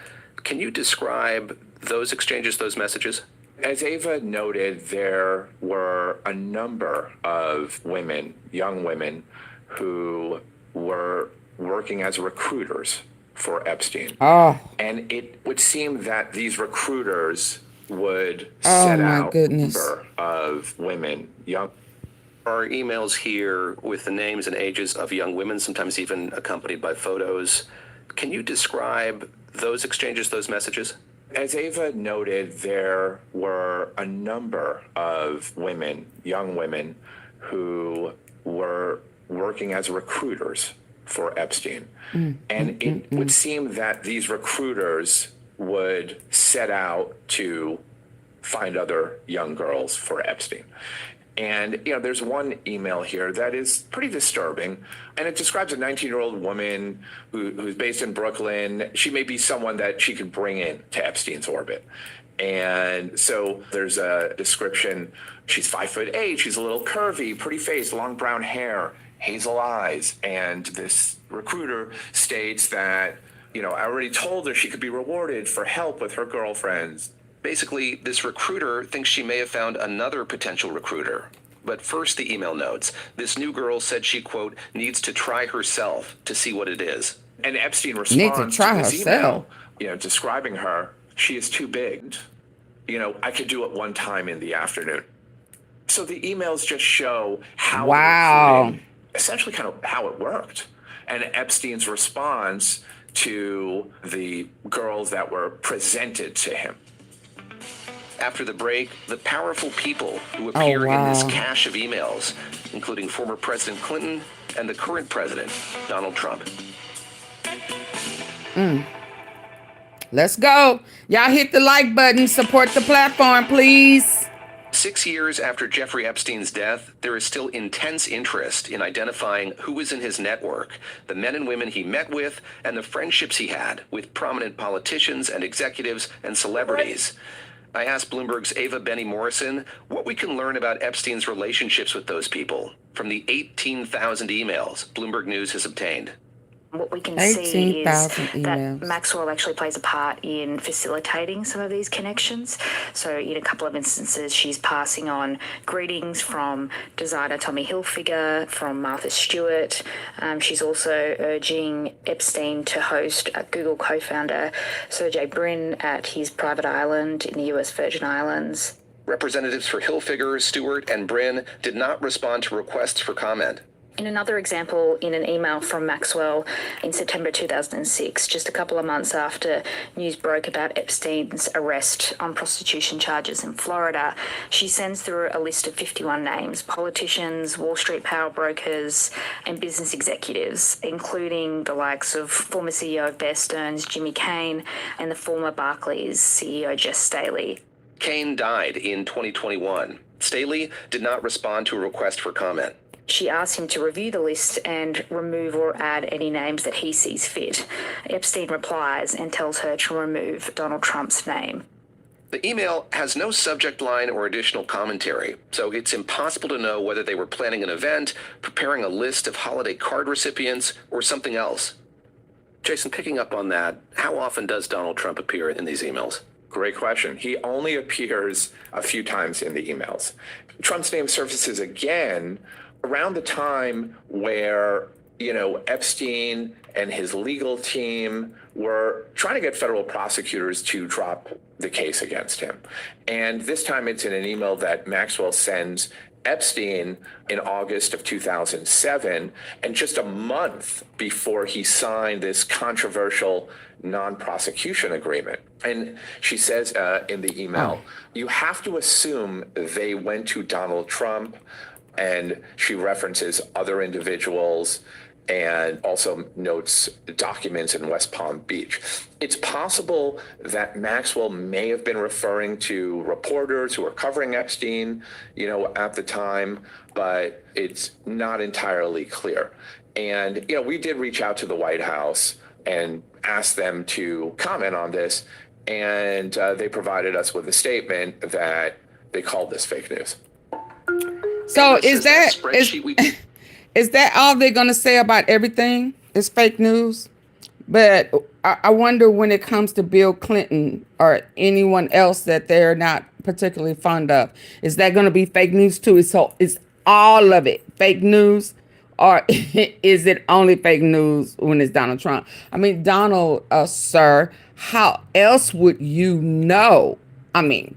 Can you describe those exchanges, those messages? As Ava noted, there were a number of women, young women, who were working as recruiters for Epstein. Oh. And it would seem that these recruiters would set out a number of women, young. There are emails here with the names and ages of young women, sometimes even accompanied by photos. Can you describe those exchanges, those messages? As Ava noted, there were a number of women, young women, who were working as recruiters for Epstein. And it would seem that these recruiters would set out to find other young girls for Epstein. And, there's one email here that is pretty disturbing, and it describes a 19-year-old woman who's based in Brooklyn. She may be someone that she could bring in to Epstein's orbit. And so there's a description. She's 5'8", she's a little curvy, pretty face, long brown hair, hazel eyes. And this recruiter states that, I already told her she could be rewarded for help with her girlfriends. Basically, this recruiter thinks she may have found another potential recruiter. But first, the email notes. This new girl said she, quote, needs to try herself to see what it is. And Epstein responds to this email, describing her, she is too big. I could do it one time in the afternoon. So the emails just show how essentially kind of how it worked. And Epstein's response to the girls that were presented to him. After the break, the powerful people who appear in this cache of emails, including former President Clinton and the current president, Donald Trump. Let's go. Y'all hit the like button. Support the platform, please. 6 years after Jeffrey Epstein's death, there is still intense interest in identifying who was in his network, the men and women he met with, and the friendships he had with prominent politicians and executives and celebrities. I asked Bloomberg's Ava Benny Morrison what we can learn about Epstein's relationships with those people from the 18,000 emails Bloomberg News has obtained. What we can see is that Maxwell actually plays a part in facilitating some of these connections. So in a couple of instances, she's passing on greetings from designer Tommy Hilfiger, from Martha Stewart. She's also urging Epstein to host Google co-founder Sergey Brin at his private island in the US Virgin Islands. Representatives for Hilfiger, Stewart, and Brin did not respond to requests for comment. In another example, in an email from Maxwell in September 2006, just a couple of months after news broke about Epstein's arrest on prostitution charges in Florida, she sends through a list of 51 names, politicians, Wall Street power brokers, and business executives, including the likes of former CEO of Bear Stearns, Jimmy Kane, and the former Barclays CEO, Jess Staley. Kane died in 2021. Staley did not respond to a request for comment. She asked him to review the list and remove or add any names that he sees fit. Epstein replies and tells her to remove Donald Trump's name. The email has no subject line or additional commentary, so it's impossible to know whether they were planning an event, preparing a list of holiday card recipients, or something else. Jason, picking up on that, how often does Donald Trump appear in these emails? Great question. He only appears a few times in the emails. Trump's name surfaces again around the time where, Epstein and his legal team were trying to get federal prosecutors to drop the case against him. And this time it's in an email that Maxwell sends Epstein in August of 2007, and just a month before he signed this controversial non-prosecution agreement. And she says in the email, you have to assume they went to Donald Trump, and she references other individuals and also notes documents in West Palm Beach. It's possible that Maxwell may have been referring to reporters who were covering Epstein, at the time, but it's not entirely clear. And, we did reach out to the White House and asked them to comment on this, and they provided us with a statement that they called this fake news. So is that all they're going to say about everything? Is fake news? But I wonder when it comes to Bill Clinton or anyone else that they're not particularly fond of, is that going to be fake news too? Is all of it fake news, or is it only fake news when it's Donald Trump? I mean, Donald, sir, how else would you know? I mean,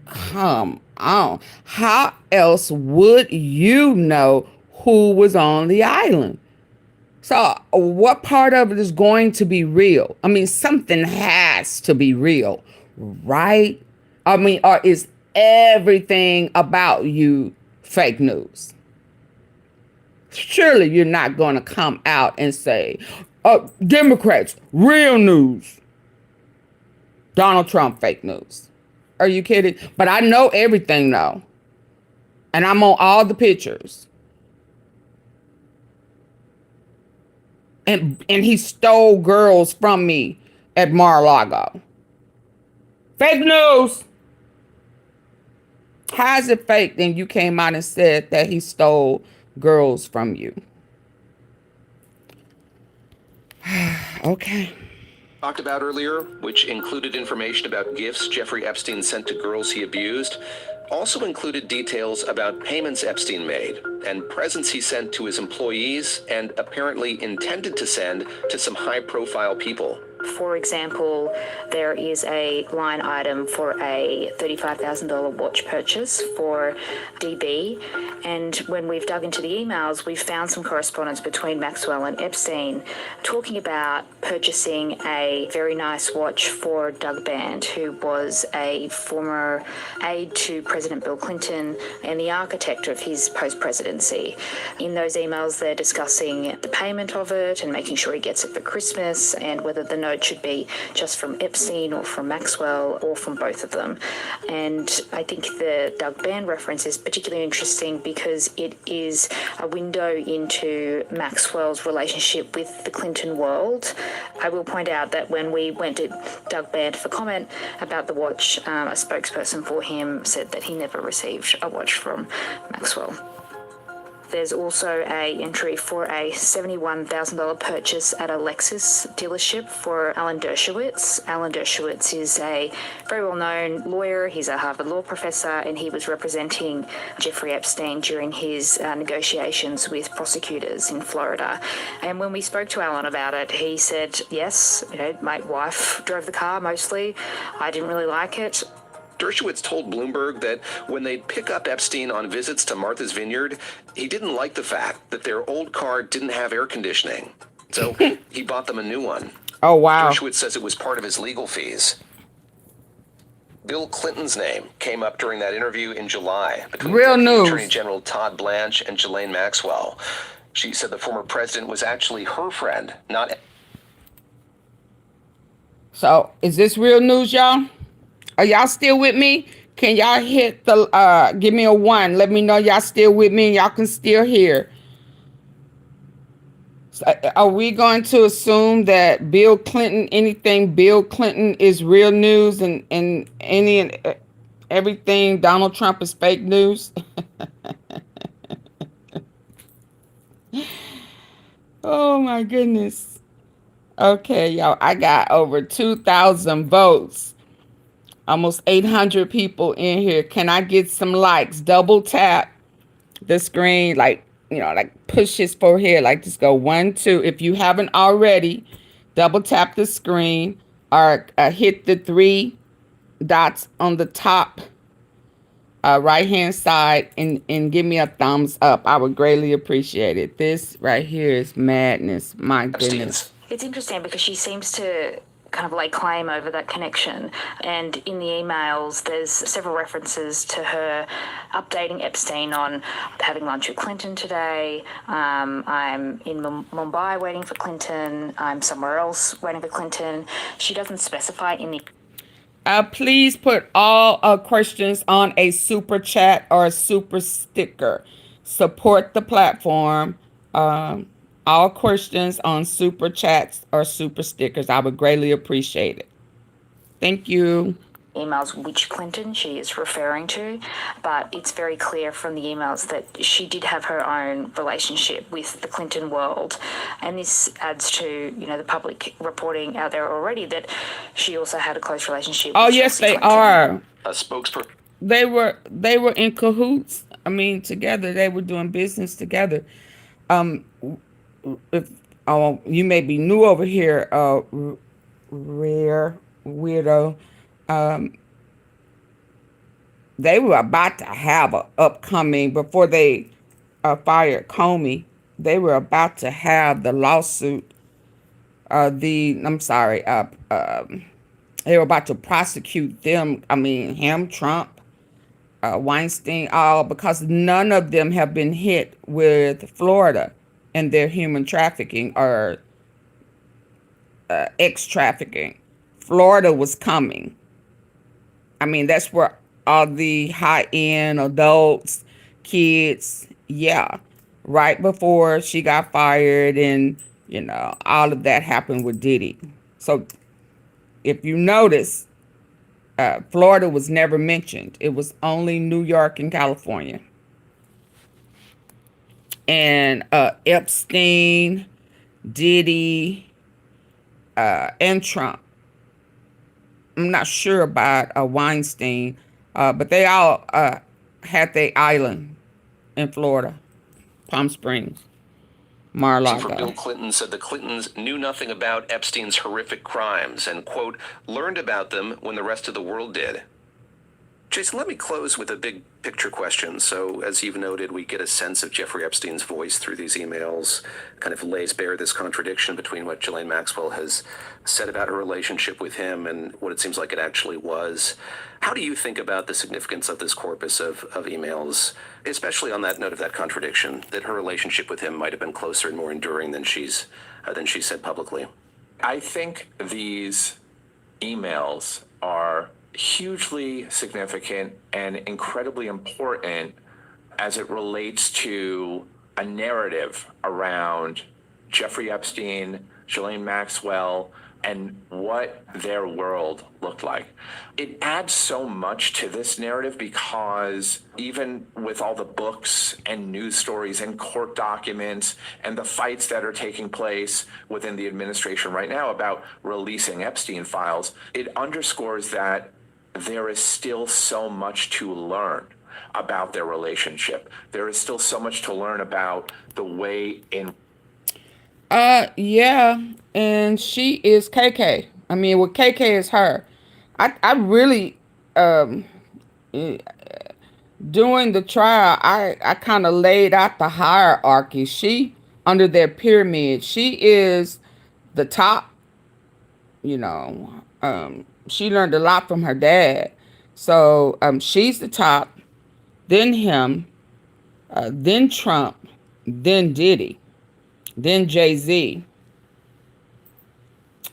come on. How else would you know who was on the island? So what part of it is going to be real? I mean, something has to be real, right? I mean, or is everything about you fake news? Surely you're not going to come out and say, Democrats, real news. Donald Trump, fake news. Are you kidding? But I know everything now. And I'm on all the pictures. And he stole girls from me at Mar-a-Lago. Fake news. How is it fake? Then you came out and said that he stole girls from you. Okay. Talked about earlier, which included information about gifts Jeffrey Epstein sent to girls he abused, also included details about payments Epstein made and presents he sent to his employees and apparently intended to send to some high-profile people. For example, there is a line item for a $35,000 watch purchase for DB. And when we've dug into the emails, we've found some correspondence between Maxwell and Epstein talking about purchasing a very nice watch for Doug Band, who was a former aide to President Bill Clinton and the architect of his post-presidency. In those emails, they're discussing the payment of it and making sure he gets it for Christmas, and whether the note should be just from Epstein or from Maxwell or from both of them. And I think the Doug Band reference is particularly interesting because it is a window into Maxwell's relationship with the Clinton world. I will point out that when we went to Doug Band for comment about the watch, a spokesperson for him said that he never received a watch from Maxwell. There's also a entry for a $71,000 purchase at a Lexus dealership for Alan Dershowitz. Alan Dershowitz is a very well-known lawyer. He's a Harvard law professor, and he was representing Jeffrey Epstein during his negotiations with prosecutors in Florida. And when we spoke to Alan about it, he said, yes, my wife drove the car mostly. I didn't really like it. Dershowitz told Bloomberg that when they'd pick up Epstein on visits to Martha's Vineyard, he didn't like the fact that their old car didn't have air conditioning. So he bought them a new one. Oh, wow. Dershowitz says it was part of his legal fees. Bill Clinton's name came up during that interview in July between Attorney General Todd Blanche and Ghislaine Maxwell. She said the former president was actually her friend, not... So, is this real news, y'all? Are y'all still with me? Can y'all hit the, give me a 1. Let me know y'all still with me and y'all can still hear. So, are we going to assume that anything Bill Clinton is real news and everything Donald Trump is fake news? Oh my goodness. Okay, y'all, I got over 2,000 votes Almost 800 people in here. Can I get some likes? Double tap the screen, like, like push his forehead, like just go 1, 2. If you haven't already, double tap the screen or hit the 3 dots on the top right hand side and give me a thumbs up. I would greatly appreciate it. This right here is madness. My goodness. It's interesting because she seems to kind of lay claim over that connection. And in the emails, there's several references to her updating Epstein on having lunch with Clinton today. I'm in Mumbai waiting for Clinton. I'm somewhere else waiting for Clinton. She doesn't specify in the... Please put all questions on a super chat or a super sticker. Support the platform. All questions on super chats or super stickers. I would greatly appreciate it. Thank you. Emails which Clinton she is referring to, but it's very clear from the emails that she did have her own relationship with the Clinton world, and this adds to the public reporting out there already that she also had a close relationship. Oh with yes, Chelsea they Clinton. are. A spokesperson. They were in cahoots. I mean, together they were doing business together. If you may be new over here, rare weirdo. They were about to have a upcoming, before they fired Comey, they were about to have the lawsuit. They were about to prosecute them. I mean, him, Trump, Weinstein, all, because none of them have been hit with Florida and their human trafficking or ex-trafficking. Florida was coming. I mean, that's where all the high-end adults, kids, right before she got fired, and, all of that happened with Diddy. So if you notice, Florida was never mentioned. It was only New York and California. And Epstein, Diddy, and Trump. I'm not sure about Weinstein, but they all had their island in Florida, Palm Springs, Mar-a-Lago. For Bill Clinton said the Clintons knew nothing about Epstein's horrific crimes and, quote, learned about them when the rest of the world did. Jason, let me close with a big picture question. So, as you've noted, we get a sense of Jeffrey Epstein's voice through these emails, kind of lays bare this contradiction between what Ghislaine Maxwell has said about her relationship with him and what it seems like it actually was. How do you think about the significance of this corpus of emails, especially on that note of that contradiction, that her relationship with him might have been closer and more enduring than she said publicly? I think these emails are hugely significant and incredibly important as it relates to a narrative around Jeffrey Epstein, Ghislaine Maxwell, and what their world looked like. It adds so much to this narrative because even with all the books and news stories and court documents and the fights that are taking place within the administration right now about releasing Epstein files, it underscores that there is still so much to learn about their relationship. There is still so much to learn about the way in... Yeah, and she is KK. I mean, well, KK is her. I really, during the trial, I kind of laid out the hierarchy. She, under their pyramid, she is the top, she learned a lot from her dad. So she's the top, then him, then Trump, then Diddy, then Jay-Z.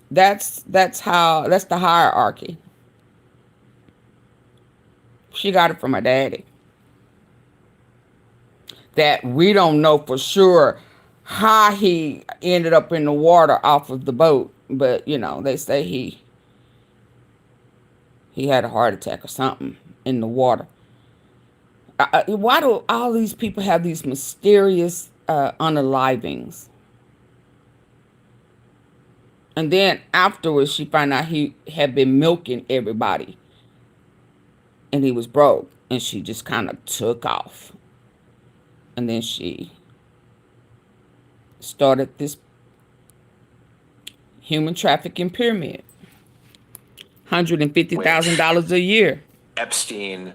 That's the hierarchy. She got it from her daddy. That we don't know for sure how he ended up in the water off of the boat, but they say he had a heart attack or something in the water. Why do all these people have these mysterious unalivings? And then afterwards, she found out he had been milking everybody. and he was broke, and she just kind of took off. And then she started this human trafficking pyramid. $150,000 a year. Epstein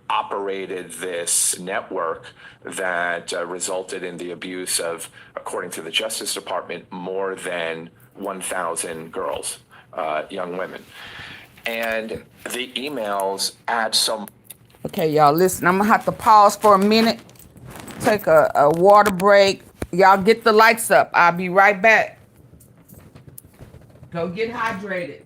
operated this network that resulted in the abuse of, according to the Justice Department, more than 1,000 girls, young women. And the emails add some. Okay, y'all, listen, I'm going to have to pause for a minute, take a water break. Y'all get the lights up. I'll be right back. Go get hydrated.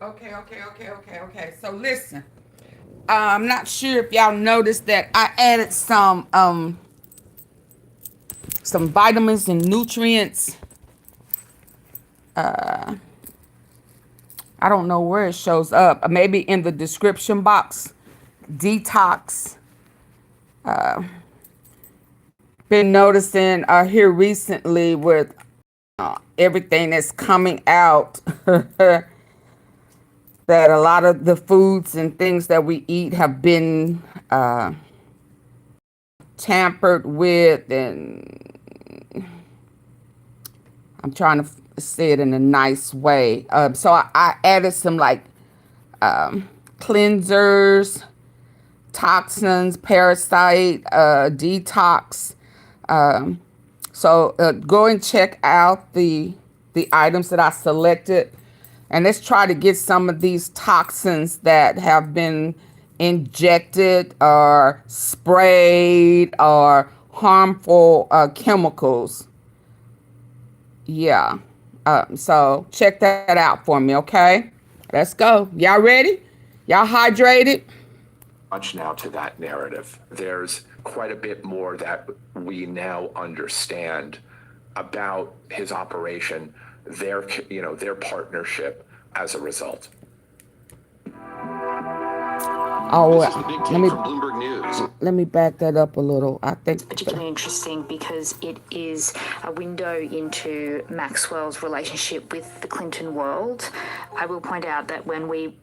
Okay. So listen, I'm not sure if y'all noticed that I added some vitamins and nutrients. I don't know where it shows up. Maybe in the description box. Detox. Been noticing here recently with everything that's coming out that a lot of the foods and things that we eat have been tampered with, and I'm trying to say it in a nice way. So I added some like cleansers, toxins, parasite, detox. So go and check out the items that I selected, and let's try to get some of these toxins that have been injected or sprayed or harmful chemicals. Yeah. So check that out for me, okay? Let's go. Y'all ready? Y'all hydrated? Much now to that narrative. There's quite a bit more that we now understand about his operation, their partnership as a result. Oh, This is the big take from Bloomberg News. Let me back that up a little. I think It's particularly interesting because it is a window into Maxwell's relationship with the Clinton world. I will point out that when we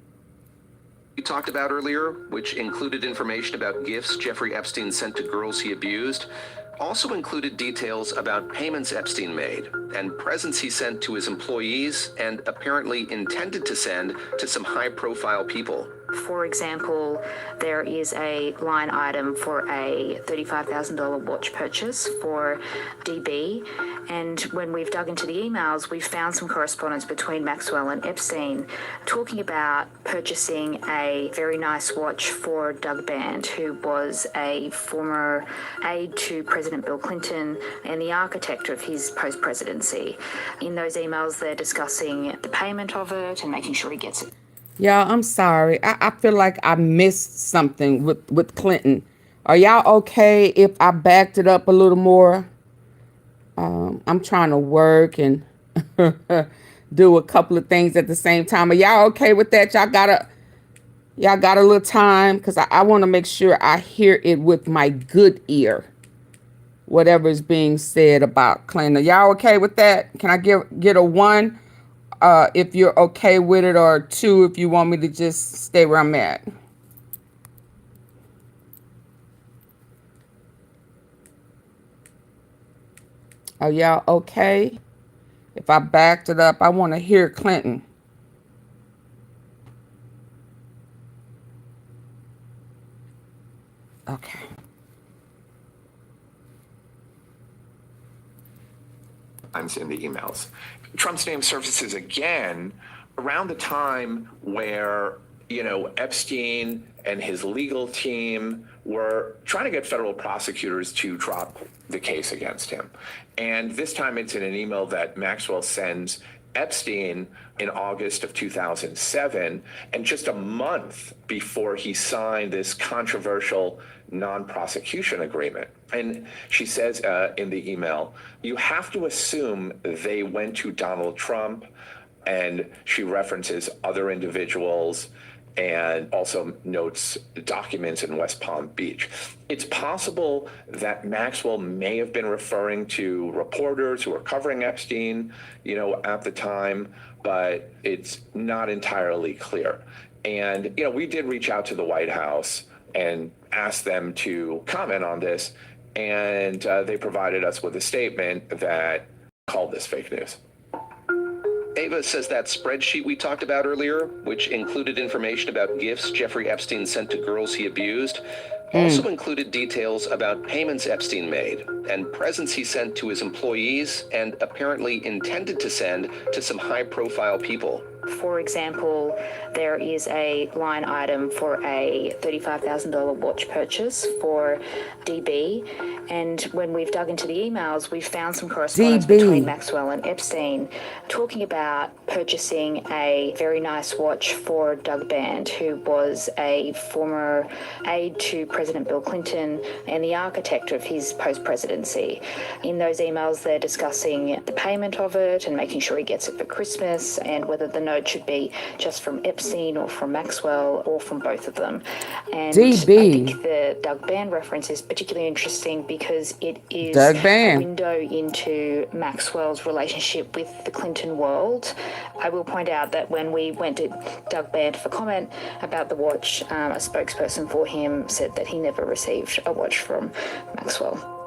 talked about earlier, which included information about gifts Jeffrey Epstein sent to girls he abused, also included details about payments Epstein made and presents he sent to his employees and apparently intended to send to some high-profile people. For example, there is a line item for a $35,000 watch purchase for DB, and when we've dug into the emails, we've found some correspondence between Maxwell and Epstein talking about purchasing a very nice watch for Doug Band, who was a former aide to President Bill Clinton and the architect of his post-presidency. In those emails, they're discussing the payment of it and making sure he gets it. Y'all, I'm sorry. I feel like I missed something with Clinton. Are y'all okay if I backed it up a little more? I'm trying to work and do a couple of things at the same time. Are y'all okay with that? Y'all got a little time? Because I want to make sure I hear it with my good ear. Whatever is being said about Clinton. Are y'all okay with that? Can I get a 1? If you're okay with it, or 2 if you want me to just stay where I'm at. Are y'all okay? If I backed it up, I want to hear Clinton. Okay. In the emails. Trump's name surfaces again around the time where, Epstein and his legal team were trying to get federal prosecutors to drop the case against him. And this time it's in an email that Maxwell sends Epstein in August of 2007, and just a month before he signed this controversial non-prosecution agreement. And she says in the email, you have to assume they went to Donald Trump, and she references other individuals and also notes documents in West Palm Beach. It's possible that Maxwell may have been referring to reporters who were covering Epstein, at the time, but it's not entirely clear. And, we did reach out to the White House and asked them to comment on this, and they provided us with a statement that called this fake news. Ava says that spreadsheet we talked about earlier, which included information about gifts Jeffrey Epstein sent to girls he abused, also included details about payments Epstein made and presents he sent to his employees and apparently intended to send to some high-profile people. For example, there is a line item for a $35,000 watch purchase for DB, and when we've dug into the emails, we've found some correspondence between Maxwell and Epstein talking about purchasing a very nice watch for Doug Band, who was a former aide to President Bill Clinton and the architect of his post-presidency. In those emails, they're discussing the payment of it and making sure he gets it for Christmas, and whether the note should be just from Epstein or from Maxwell or from both of them. And I think the Doug Band reference is particularly interesting because it is a window into Maxwell's relationship with the Clinton world. I will point out that when we went to Doug Band for comment about the watch, a spokesperson for him said that he never received a watch from Maxwell.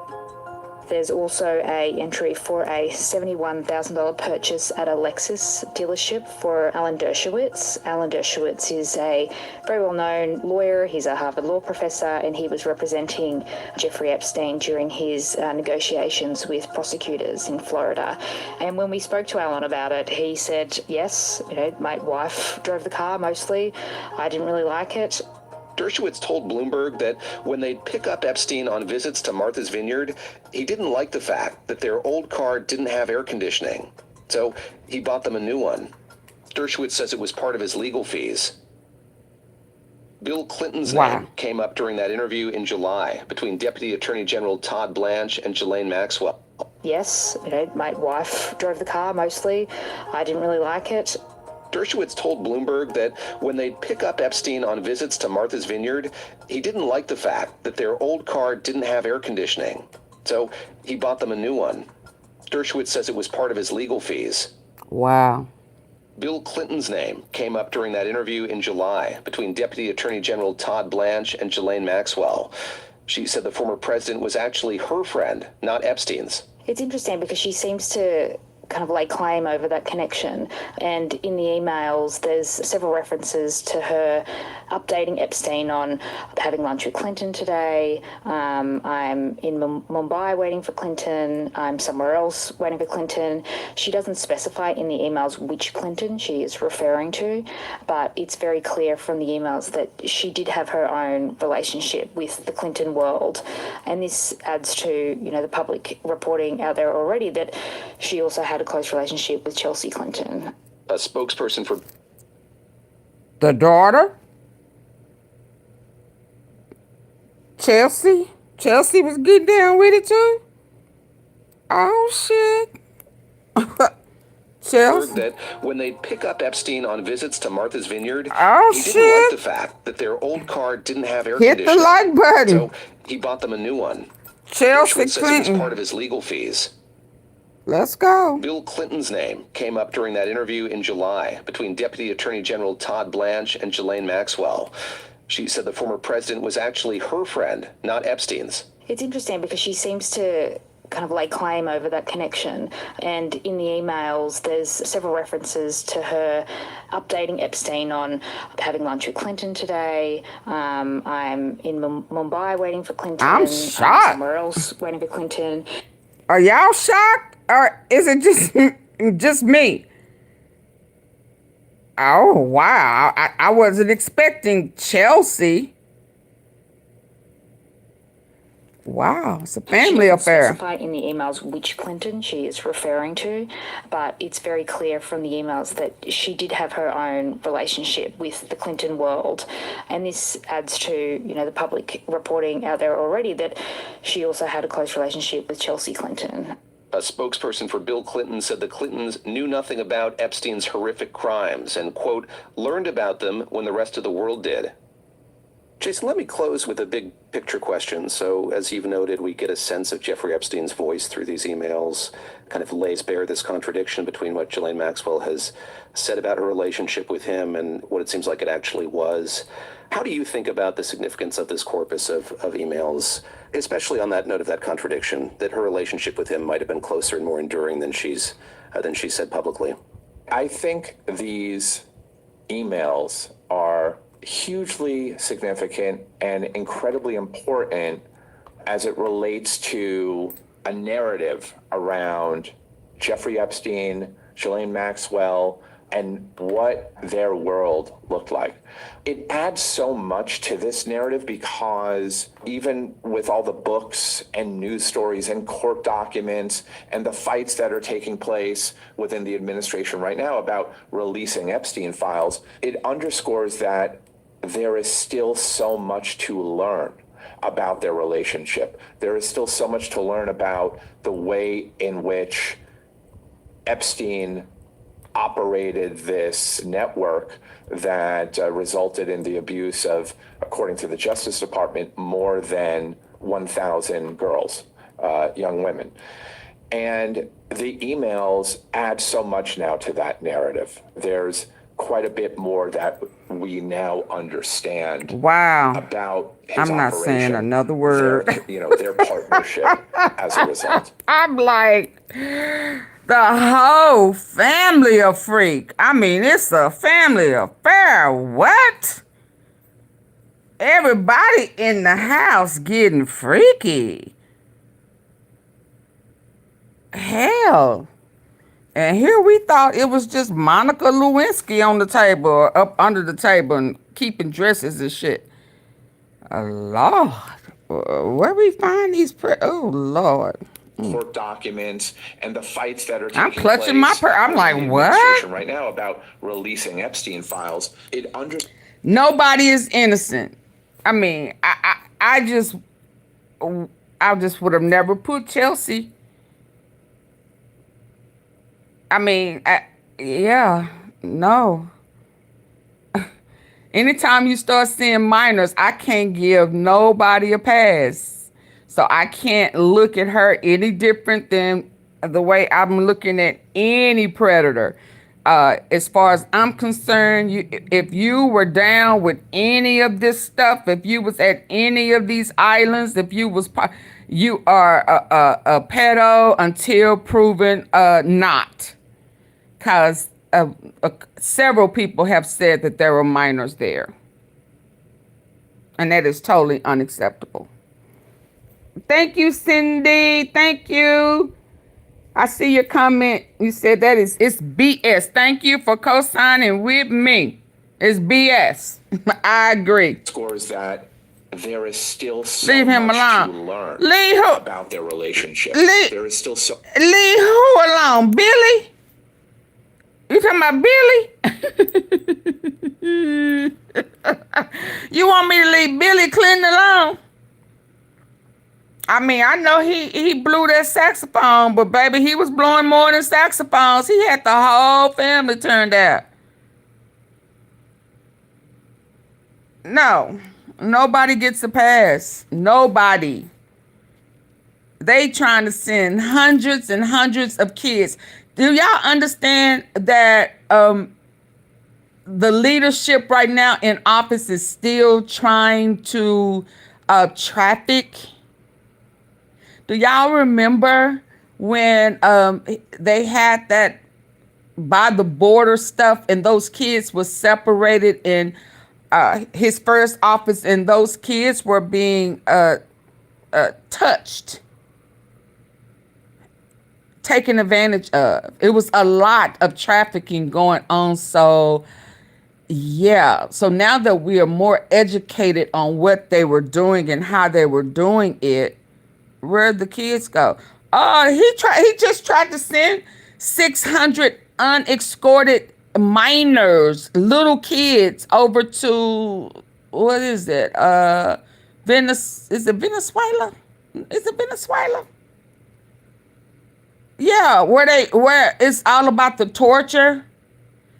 There's also an entry for a $71,000 purchase at a Lexus dealership for Alan Dershowitz. Alan Dershowitz is a very well-known lawyer. He's a Harvard law professor, and he was representing Jeffrey Epstein during his negotiations with prosecutors in Florida. And when we spoke to Alan about it, he said, yes, my wife drove the car mostly. I didn't really like it. Dershowitz told Bloomberg that when they'd pick up Epstein on visits to Martha's Vineyard, he didn't like the fact that their old car didn't have air conditioning. So he bought them a new one. Dershowitz says it was part of his legal fees. Bill Clinton's name came up during that interview in July between Deputy Attorney General Todd Blanche and Ghislaine Maxwell. Yes, my wife drove the car mostly. I didn't really like it. Dershowitz told Bloomberg that when they'd pick up Epstein on visits to Martha's Vineyard, he didn't like the fact that their old car didn't have air conditioning. So he bought them a new one. Dershowitz says it was part of his legal fees. Wow. Bill Clinton's name came up during that interview in July between Deputy Attorney General Todd Blanche and Ghislaine Maxwell. She said the former president was actually her friend, not Epstein's. It's interesting because she seems to kind of lay claim over that connection. And in the emails, there's several references to her updating Epstein on having lunch with Clinton today. I'm in Mumbai waiting for Clinton. I'm somewhere else waiting for Clinton. She doesn't specify in the emails which Clinton she is referring to, but it's very clear from the emails that she did have her own relationship with the Clinton world. And this adds to, the public reporting out there already that she also had a close relationship with Chelsea Clinton. A spokesperson for the daughter, Chelsea was getting down with it too. Oh shit. Chelsea. That when they'd pick up Epstein on visits to Martha's Vineyard, he shit. didn't like the fact that their old car didn't have air Hit conditioning. the like button. So he bought them a new one. Chelsea Dershowitz says it Clinton. was part of his legal fees. Let's go. Bill Clinton's name came up during that interview in July between Deputy Attorney General Todd Blanche and Ghislaine Maxwell. She said the former president was actually her friend, not Epstein's. It's interesting because she seems to kind of lay claim over that connection. And in the emails, there's several references to her updating Epstein on having lunch with Clinton today. I'm in Mumbai waiting for Clinton. I'm shocked. Somewhere else waiting for Clinton. Are y'all shocked? Or is it just me? Oh, wow. I wasn't expecting Chelsea. Wow, it's a family affair. She doesn't specify in the emails which Clinton she is referring to, but it's very clear from the emails that she did have her own relationship with the Clinton world. And this adds to, the public reporting out there already that she also had a close relationship with Chelsea Clinton. A spokesperson for Bill Clinton said the Clintons knew nothing about Epstein's horrific crimes and, quote, learned about them when the rest of the world did. Jason, let me close with a big picture question. So, as you've noted, we get a sense of Jeffrey Epstein's voice through these emails, kind of lays bare this contradiction between what Ghislaine Maxwell has said about her relationship with him and what it seems like it actually was. How do you think about the significance of this corpus of emails, especially on that note of that contradiction, that her relationship with him might have been closer and more enduring than she said publicly? I think these emails are hugely significant and incredibly important as it relates to a narrative around Jeffrey Epstein, Ghislaine Maxwell, and what their world looked like. It adds so much to this narrative because even with all the books and news stories and court documents and the fights that are taking place within the administration right now about releasing Epstein files, it underscores that there is still so much to learn about their relationship. There is still so much to learn about the way in which Epstein operated this network that resulted in the abuse of, according to the Justice Department, more than 1,000 girls, young women. And the emails add so much now to that narrative. There's quite a bit more that we now understand. Wow. About his I'm not operation, saying another word. their partnership as a result. I'm like, the whole family of freak. I mean, it's a family affair. What? Everybody in the house getting freaky. Hell. And here we thought it was just Monica Lewinsky on the table or up under the table and keeping dresses and shit. Lord. Where we find these oh, Lord. Court documents and the fights that are taking I'm clutching place my I'm like, in the what? administration right now about releasing Epstein files. Nobody is innocent. I mean, I just would have never put Chelsea. I mean, yeah, no. Anytime you start seeing minors, I can't give nobody a pass. So I can't look at her any different than the way I'm looking at any predator. As far as I'm concerned, if you were down with any of this stuff, if you was at any of these islands, if you was, you are a pedo until proven not. Because several people have said that there were minors there. And that is totally unacceptable. Thank you, Cindy. Thank you. I see your comment. You said it's BS. Thank you for co-signing with me. It's BS. I agree. Scores that there is still so Leave him much alone. to learn Leave who? About their relationship. There is still so. Leave who alone? Billy? You talking about Billy? You want me to leave Billy Clinton alone? I mean, I know he blew that saxophone, but baby, he was blowing more than saxophones. He had the whole family turned out. No, nobody gets a pass. Nobody. They trying to send hundreds and hundreds of kids. Do y'all understand that the leadership right now in office is still trying to traffic? Do y'all remember when they had that by the border stuff and those kids were separated in his first office and those kids were being touched? Taken advantage of. It was a lot of trafficking going on. So yeah. So now that we are more educated on what they were doing and how they were doing it, where'd the kids go? Oh, he just tried to send 600 unescorted minors, little kids, over to what is it? Is it Venezuela? Is it Venezuela? Yeah, where it's all about the torture.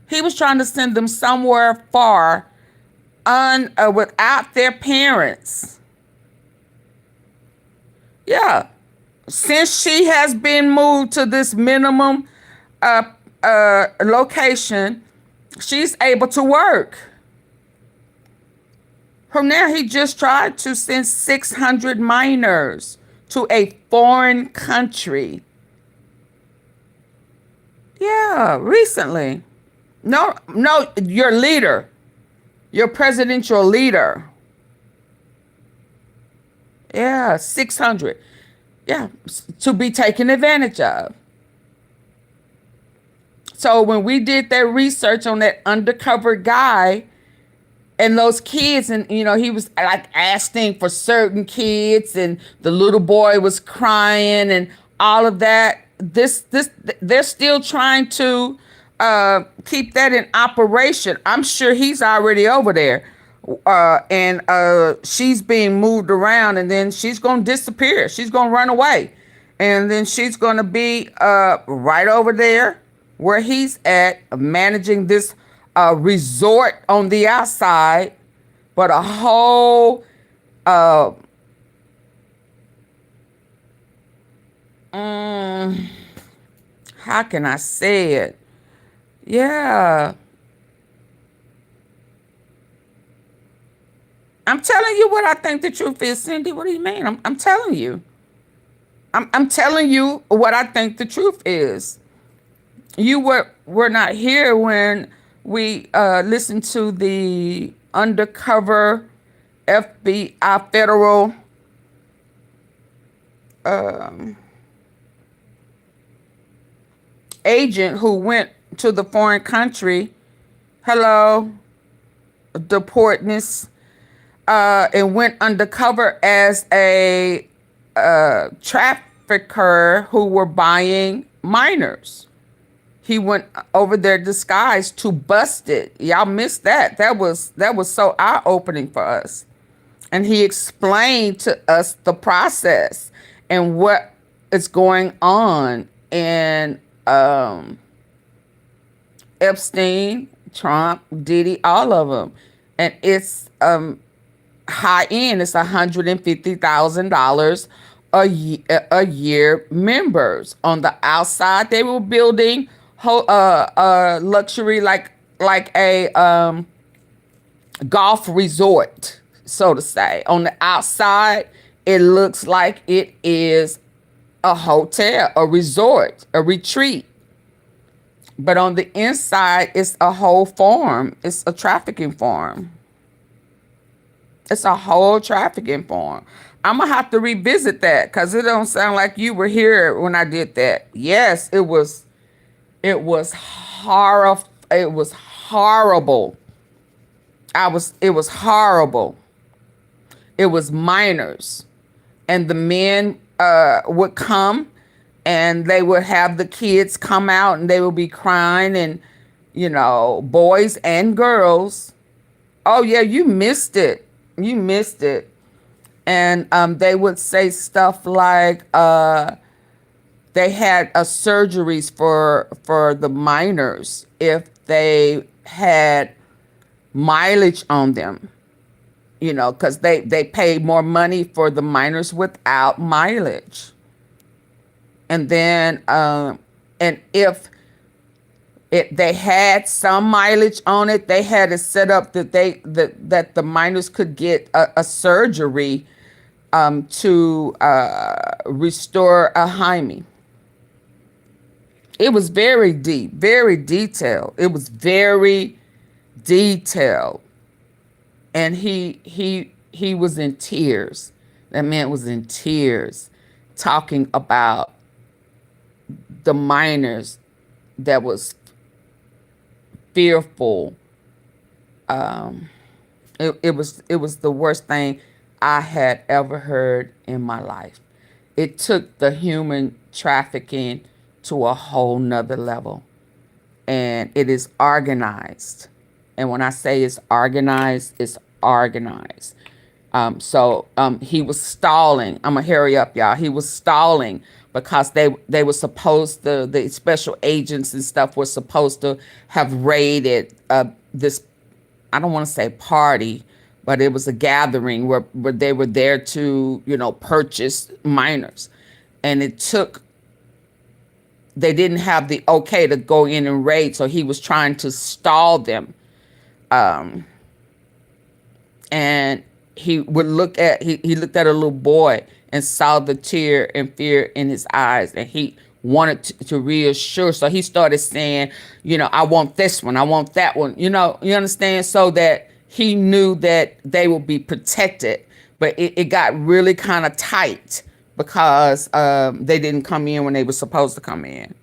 He was trying to send them somewhere far without their parents. Yeah. Since she has been moved to this minimum location, she's able to work. From there, he just tried to send 600 minors to a foreign country. Yeah, recently. No, your leader. your presidential leader. Yeah, 600. Yeah, to be taken advantage of. So when we did that research on that undercover guy and those kids, and he was like asking for certain kids, and the little boy was crying and all of that. They're still trying to keep that in operation. I'm sure he's already over there. And she's being moved around, and then she's going to disappear. She's going to run away. And then she's going to be right over there where he's at, managing this resort on the outside, but a whole how can I say it? Yeah. I'm telling you what I think the truth is, Cindy. What do you mean? I'm telling you. I'm telling you what I think the truth is. You were not here when we listened to the undercover FBI federal agent who went to the foreign country. Hello, deportness. And went undercover as a trafficker who were buying minors. He went over there disguised to bust it. Y'all missed that. That was so eye-opening for us. And he explained to us the process and what is going on. And Epstein, Trump, Diddy, all of them. And it's high end. It's $150,000 a year members. On the outside, they were building luxury like a golf resort, so to say. On the outside, it looks like it is a hotel, a resort, a retreat. But on the inside, it's a whole farm. It's a trafficking farm. It's a whole trafficking farm. I'm going to have to revisit that because it don't sound like you were here when I did that. Yes, it was horrible. It was horrible. It was horrible. It was minors. And the men would come and they would have the kids come out and they would be crying, and, boys and girls. Oh, yeah, you missed it. You missed it. And they would say stuff like they had surgeries for the minors if they had mileage on them, because they paid more money for the minors without mileage. And then, and if they had some mileage on it, they had it set up that that the minors could get a surgery to restore a hymen. It was very deep, very detailed. It was very detailed. And he was in tears. That man was in tears talking about the minors that was fearful. It was the worst thing I had ever heard in my life. It took the human trafficking to a whole nother level. And it is organized. And when I say it's organized, it's organized. So he was stalling. I'm going to hurry up, y'all. He was stalling because they were supposed to, the special agents and stuff were supposed to have raided this, I don't want to say party, but it was a gathering where they were there to, purchase minors. And they didn't have the okay to go in and raid, so he was trying to stall them. And he would look at, he looked at a little boy and saw the tear and fear in his eyes, and he wanted to reassure. So he started saying, I want this one, I want that one, you understand? So that he knew that they would be protected, but it got really kind of tight because they didn't come in when they were supposed to come in.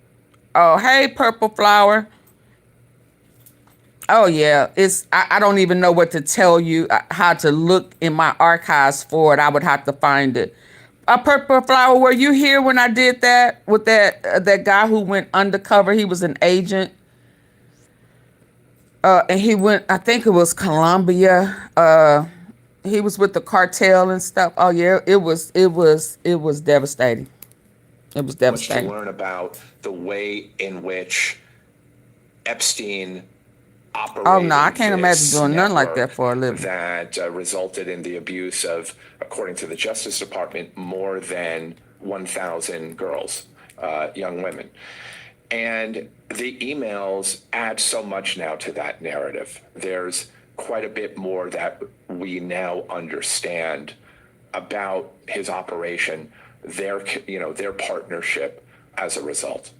Oh, hey, Purple Flower. Oh, yeah. I don't even know what to tell you, how to look in my archives for it. I would have to find it. Purple Flower, were you here when I did that with that guy who went undercover? He was an agent. And he went, I think it was Colombia. He was with the cartel and stuff. Oh, yeah. It was devastating. It was devastating. Much to learn about the way in which Epstein operated. Oh, no, I can't imagine doing nothing like that for a living. That resulted in the abuse of, according to the Justice Department, more than 1,000 girls, young women. And the emails add so much now to that narrative. There's quite a bit more that we now understand about his operation, their partnership as a result.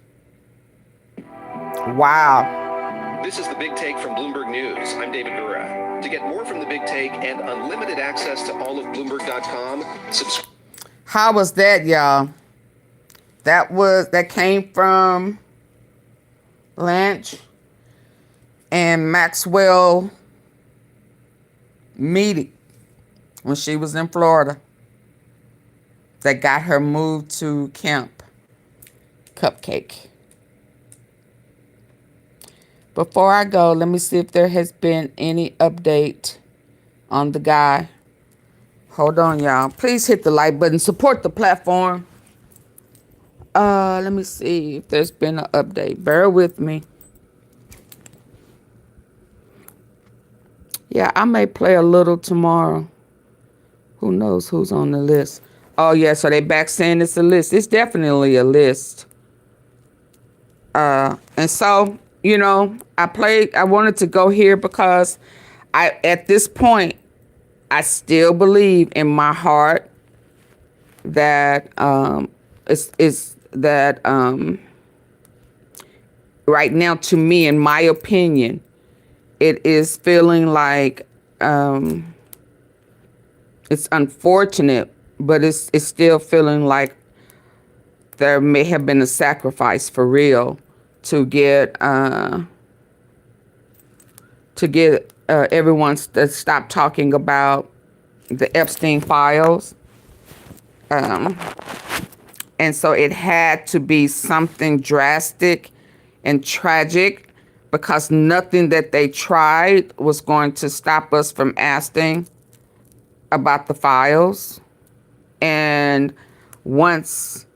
Wow. This is the Big Take from Bloomberg News. I'm David Gura. To get more from the Big Take and unlimited access to all of Bloomberg.com, subscribe. How was that, y'all? That came from Blanche and Maxwell Meetin when she was in Florida. That got her moved to Camp Cupcake. Before I go, let me see if there has been any update on the guy. Hold on, y'all. Please hit the like button. Support the platform. Let me see if there's been an update. Bear with me. Yeah, I may play a little tomorrow. Who knows who's on the list? Oh, yeah, so they back saying it's a list. It's definitely a list. And so, you know, I wanted to go here because at this point, I still believe in my heart that right now, to me, in my opinion, it is feeling like it's unfortunate, but it's still feeling like there may have been a sacrifice for real to get everyone to stop talking about the Epstein files. And so it had to be something drastic and tragic, because nothing that they tried was going to stop us from asking about the files. And once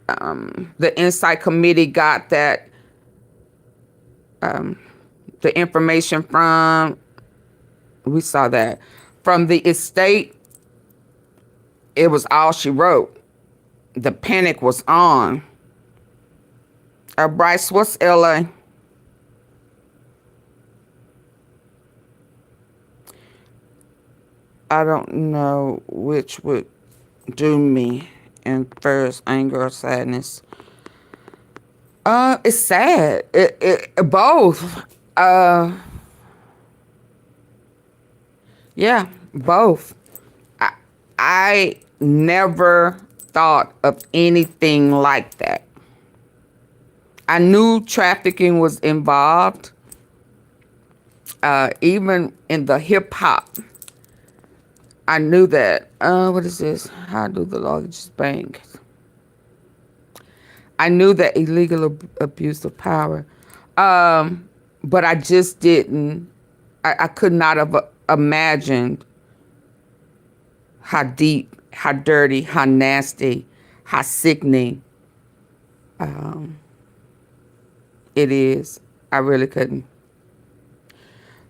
the Insight Committee got that, the information from, we saw that, from the estate, it was all she wrote. The panic was on. Bryce, what's LA? I don't know which would do me in first, anger or sadness. It's sad. Both. Yeah, both. I never thought of anything like that. I knew trafficking was involved, even in the hip hop. I knew that. What is this? How do the largest bank? I knew that illegal abuse of power, but I just didn't. I could not have imagined how deep, how dirty, how nasty, how sickening it is. I really couldn't.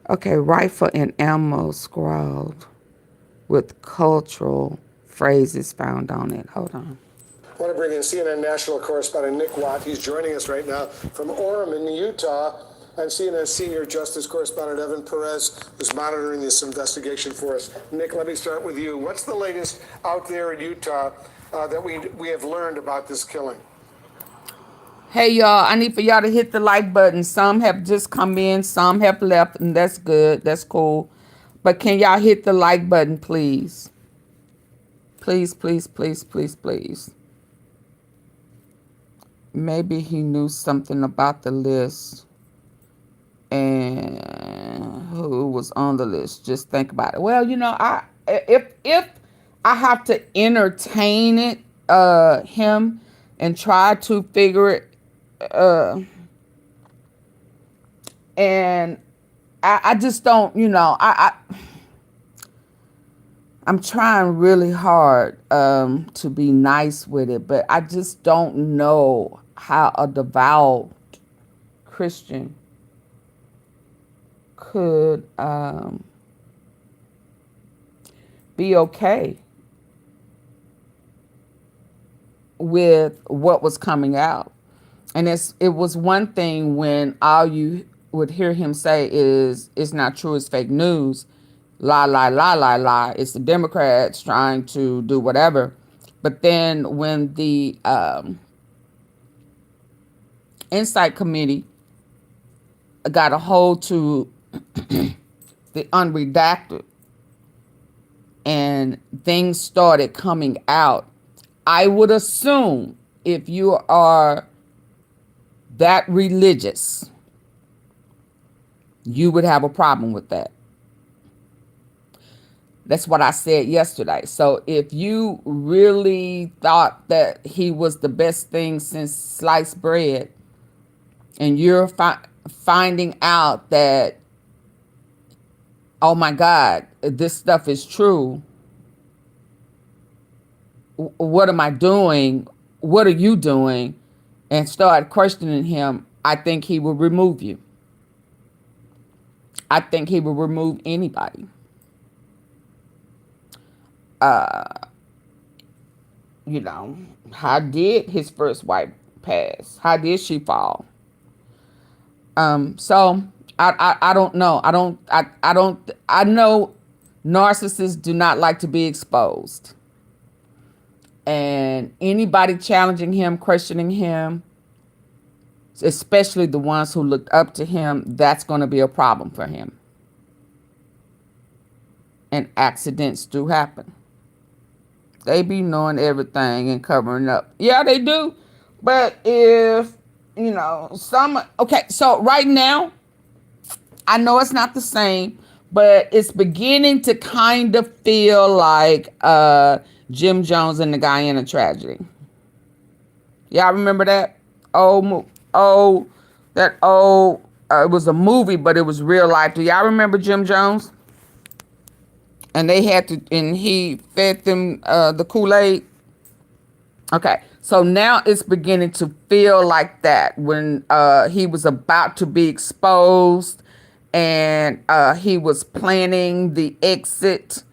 Okay, rifle and ammo scrawled with cultural phrases found on it. Hold on. I want to bring in CNN national correspondent Nick Watt. He's joining us right now from Orem in Utah. And CNN senior justice correspondent Evan Perez is monitoring this investigation for us. Nick, let me start with you. What's the latest out there in Utah that we have learned about this killing? Hey, y'all, I need for y'all to hit the like button. Some have just come in, some have left, and that's good. That's cool. But can y'all hit the like button, please? Please, please, please, please, please. Maybe he knew something about the list and who was on the list. Just think about it. Well, you know, if I have to entertain it, him, and try to figure it, and I just don't, you know, I'm trying really hard to be nice with it, but I just don't know how a devout Christian could be okay with what was coming out. And it was one thing when all you would hear him say is, it's not true, it's fake news. Lie, lie, lie, lie, lie. It's the Democrats trying to do whatever. But then when the Insight Committee got a hold to the unredacted and things started coming out, I would assume if you are that religious, you would have a problem with that. That's what I said yesterday. So if you really thought that he was the best thing since sliced bread, and you're finding out that, oh my God, this stuff is true, what am I doing? What are you doing? And start questioning him, I think he will remove you. I think he will remove anybody. You know, how did his first wife pass? How did she fall? So I don't know. I know narcissists do not like to be exposed. And anybody challenging him, questioning him, especially the ones who looked up to him, that's going to be a problem for him. And accidents do happen. They be knowing everything and covering up. Yeah, they do. But if, you know, okay, so right now, I know it's not the same, but it's beginning to kind of feel like Jim Jones and the Guyana tragedy. Y'all remember that? It was a movie, but it was real life. Do y'all remember Jim Jones? And he fed them the Kool-Aid. Okay, so now it's beginning to feel like that when he was about to be exposed and he was planning the exit.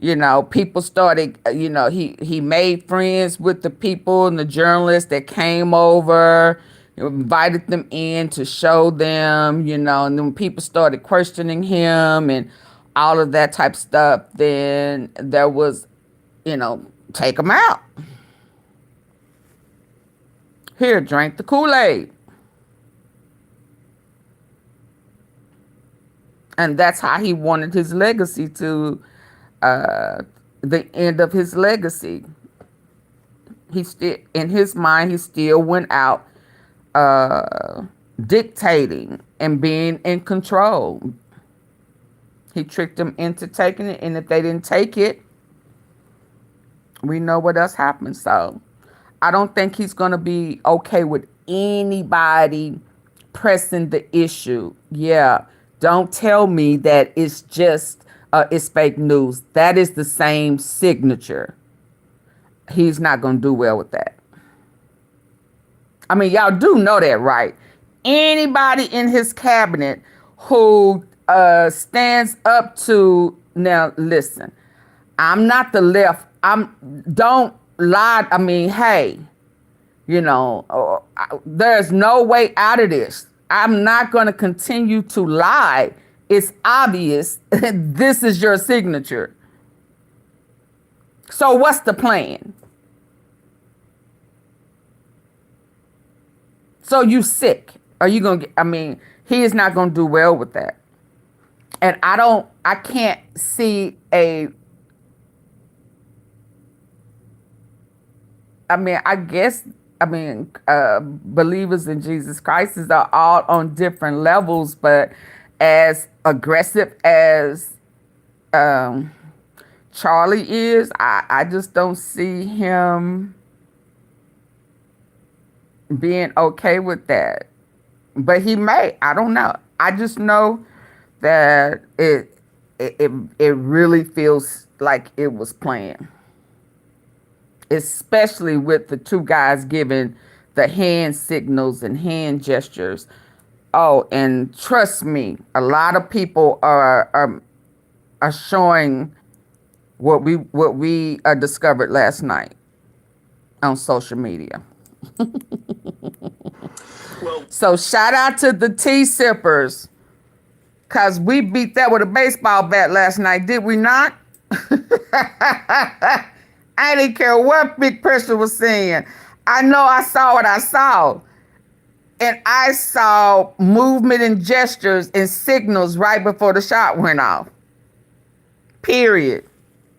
You know, people started, you know, he made friends with the people and the journalists that came over, invited them in to show them, you know, and then when people started questioning him and all of that type of stuff, then there was, you know, take him out. Here, drink the Kool-Aid. And that's how he wanted his legacy to, the end of his legacy. He still, in his mind, he still went out dictating and being in control. He tricked them into taking it, and if they didn't take it, we know what else happened. So I don't think he's going to be okay with anybody pressing the issue. Yeah, don't tell me that it's just it's fake news. That is the same signature. He's not going to do well with that. I mean, y'all do know that, right? Anybody in his cabinet who stands up to, now listen, I'm not the left. Don't lie. I mean, hey, you know, there's no way out of this. I'm not going to continue to lie. It's obvious. This is your signature. So what's the plan? So you sick. Are you going to get, I mean, he is not going to do well with that. And I can't see I mean, believers in Jesus Christ are all on different levels, but as aggressive as Charlie is, I just don't see him being okay with that. But he may, I don't know. I just know that it really feels like it was planned. Especially with the two guys giving the hand signals and hand gestures. Oh, and trust me, a lot of people are showing what we discovered last night on social media. So shout out to the tea sippers, cause we beat that with a baseball bat last night, did we not? I didn't care what Big Pressure was saying. I know I saw what I saw. And I saw movement and gestures and signals right before the shot went off. Period.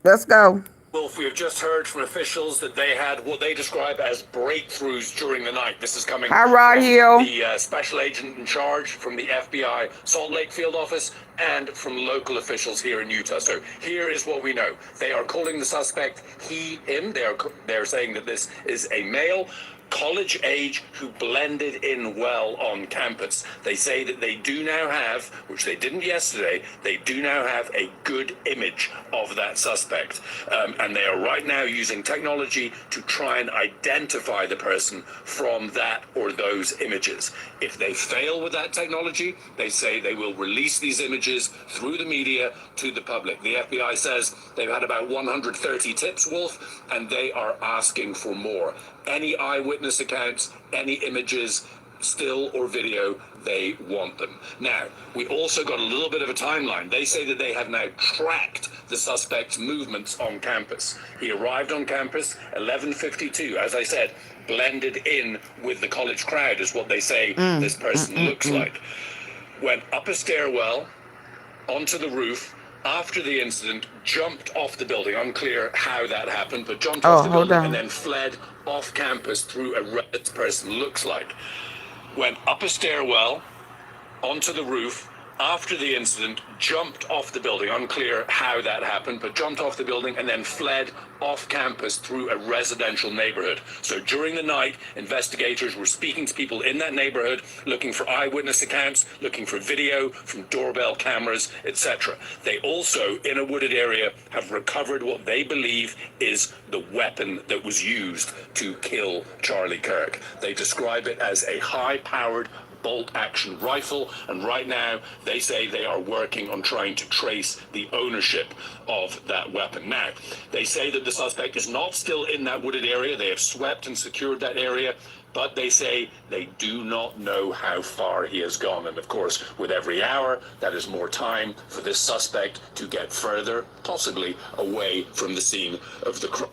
Let's go. Wolf, we have just heard from officials that they had what they describe as breakthroughs during the night. This is coming from the special agent in charge from the FBI Salt Lake field office and from local officials here in Utah. So here is what we know. They are calling the suspect him. They are saying that this is a male, college age, who blended in well on campus. They say that they do now have, which they didn't yesterday, they do now have a good image of that suspect. And they are right now using technology to try and identify the person from that or those images. If they fail with that technology, they say they will release these images through the media to the public. The FBI says they've had about 130 tips, Wolf, and they are asking for more. Any eyewitness accounts, any images, still or video, they want them. Now, we also got a little bit of a timeline. They say that they have now tracked the suspect's movements on campus. He arrived on campus 11:52, as I said, blended in with the college crowd is what they say this person looks like. Went up a stairwell, onto the roof, after the incident, jumped off the building. Unclear how that happened, but jumped off the building and then fled off campus through a red person looks like. Went up a stairwell, onto the roof, after the incident, jumped off the building. Unclear how that happened, but jumped off the building and then fled off campus through a residential neighborhood. So during the night, investigators were speaking to people in that neighborhood, looking for eyewitness accounts, looking for video from doorbell cameras, etc. They also, in a wooded area, have recovered what they believe is the weapon that was used to kill Charlie Kirk. They describe it as a high-powered bolt-action rifle, and right now they say they are working on trying to trace the ownership of that weapon. Now, they say that the suspect is not still in that wooded area. They have swept and secured that area, but they say they do not know how far he has gone. And of course, with every hour, that is more time for this suspect to get further, possibly away from the scene of the crime.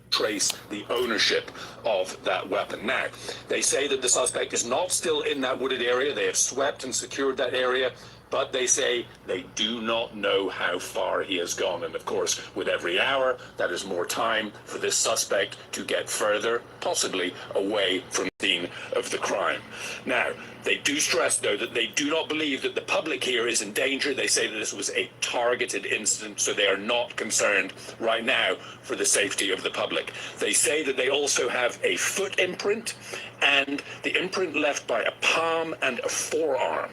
Trace the ownership of that weapon. Now, they say that the suspect is not still in that wooded area. They have swept and secured that area, but they say they do not know how far he has gone. And of course, with every hour, that is more time for this suspect to get further, possibly away from the scene of the crime. Now, they do stress, though, that they do not believe that the public here is in danger. They say that this was a targeted incident, so they are not concerned right now for the safety of the public. They say that they also have a foot imprint and the imprint left by a palm and a forearm.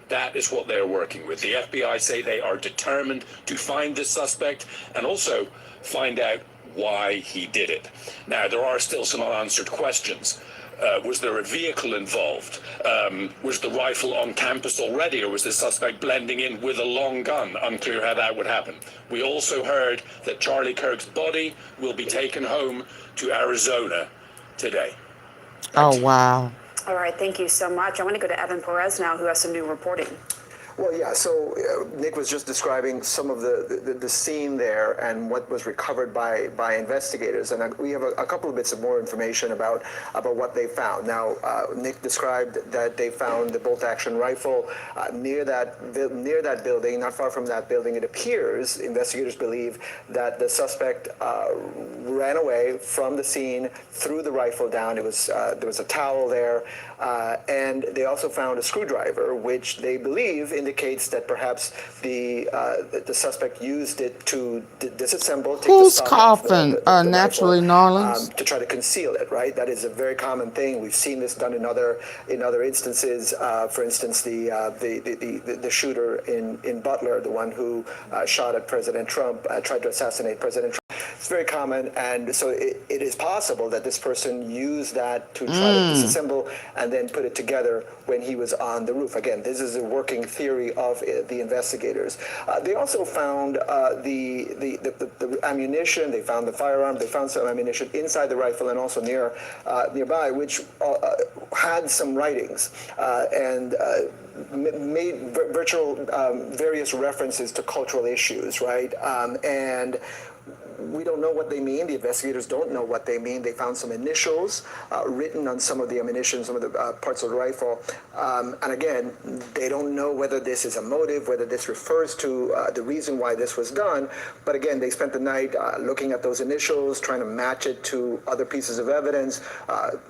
That is what they're working with. The FBI say they are determined to find this suspect and also find out why he did it. Now, there are still some unanswered questions. Was there a vehicle involved? Was the rifle on campus already, or was the suspect blending in with a long gun? Unclear how that would happen. We also heard that Charlie Kirk's body will be taken home to Arizona today. Oh, wow. All right, thank you so much. I want to go to Evan Perez now, who has some new reporting. Well, yeah, so Nick was just describing some of the scene there and what was recovered by investigators. And we have a couple of bits of more information about what they found. Now, Nick described that they found the bolt-action rifle near that building, not far from that building. It appears, investigators believe, that the suspect ran away from the scene, threw the rifle down. There was a towel there, and they also found a screwdriver, which they believe indicates that perhaps the suspect used it to disassemble. Who's coughing naturally, Narlins? To try to conceal it, right? That is a very common thing. We've seen this done in other instances. For instance, the shooter in Butler, the one who shot at President Trump, tried to assassinate President Trump. It's very common, and so it is possible that this person used that to try to disassemble and then put it together when he was on the roof. Again, this is a working theory of the investigators. They also found the ammunition. They found the firearm. They found some ammunition inside the rifle and also nearby, which had some writings and made various references to cultural issues, right? And we don't know what they mean. The investigators don't know what they mean. They found some initials written on some of the ammunition, some of the parts of the rifle. And again, they don't know whether this is a motive, whether this refers to the reason why this was done. But again, they spent the night looking at those initials, trying to match it to other pieces of evidence,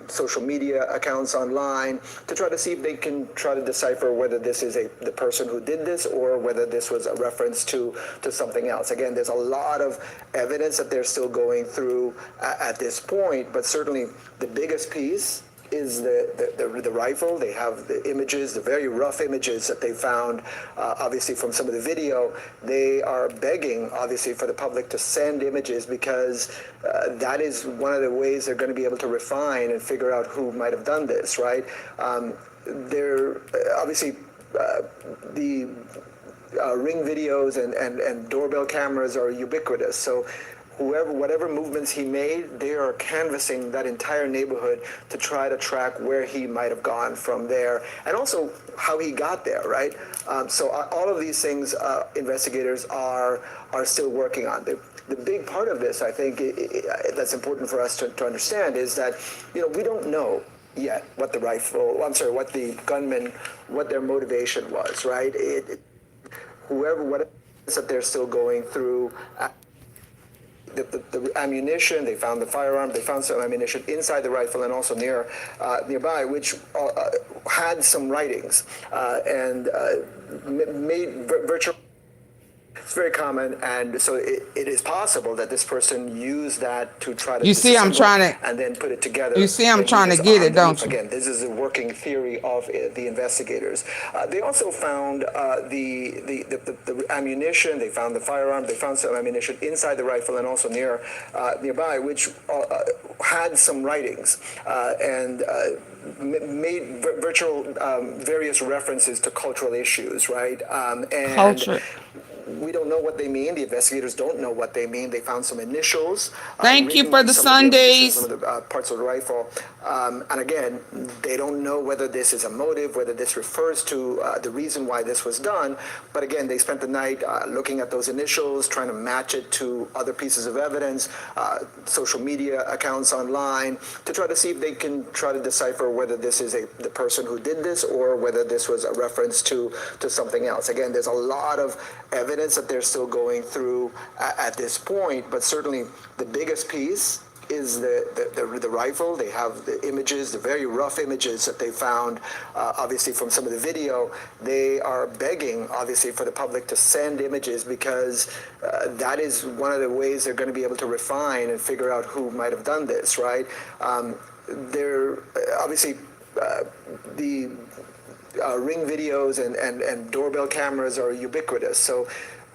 social media accounts online, to try to see if they can try to decipher whether this is the person who did this or whether this was a reference to something else. Again, there's a lot of evidence that they're still going through at this point, but certainly the biggest piece is the rifle. They have the images, the very rough images that they found, obviously from some of the video. They are begging, obviously, for the public to send images because that is one of the ways they're going to be able to refine and figure out who might have done this, right? They're obviously the Ring videos and doorbell cameras are ubiquitous. So whatever movements he made, they are canvassing that entire neighborhood to try to track where he might have gone from there, and also how he got there, right? So all of these things investigators are still working on. The big part of this, I think, that's important for us to understand is that, we don't know yet what the gunman, what their motivation was, right? Whatever that they're still going through. The ammunition, they found the firearm, they found some ammunition inside the rifle and also nearby, which had some writings and made virtual. It's very common, and so it is possible that this person used that to try to and then put it together. You see, I'm trying to get it, don't you? Again, this is a working theory of the investigators. They also found the ammunition. They found the firearm. They found some ammunition inside the rifle and also nearby, which had some writings and made various references to cultural issues, right? And culture. We don't know what they mean. The investigators don't know what they mean. They found some initials. Thank you for the Sundays. Some of the parts of the rifle. And again, they don't know whether this is a motive, whether this refers to the reason why this was done. But again, they spent the night looking at those initials, trying to match it to other pieces of evidence, social media accounts online, to try to see if they can try to decipher whether this is the person who did this or whether this was a reference to something else. Again, there's a lot of evidence that they're still going through at this point, but certainly the biggest piece is the rifle. They have the images, the very rough images that they found, obviously from some of the video. They are begging, obviously, for the public to send images because that is one of the ways they're going to be able to refine and figure out who might have done this, right? They're obviously the Ring videos and doorbell cameras are ubiquitous. So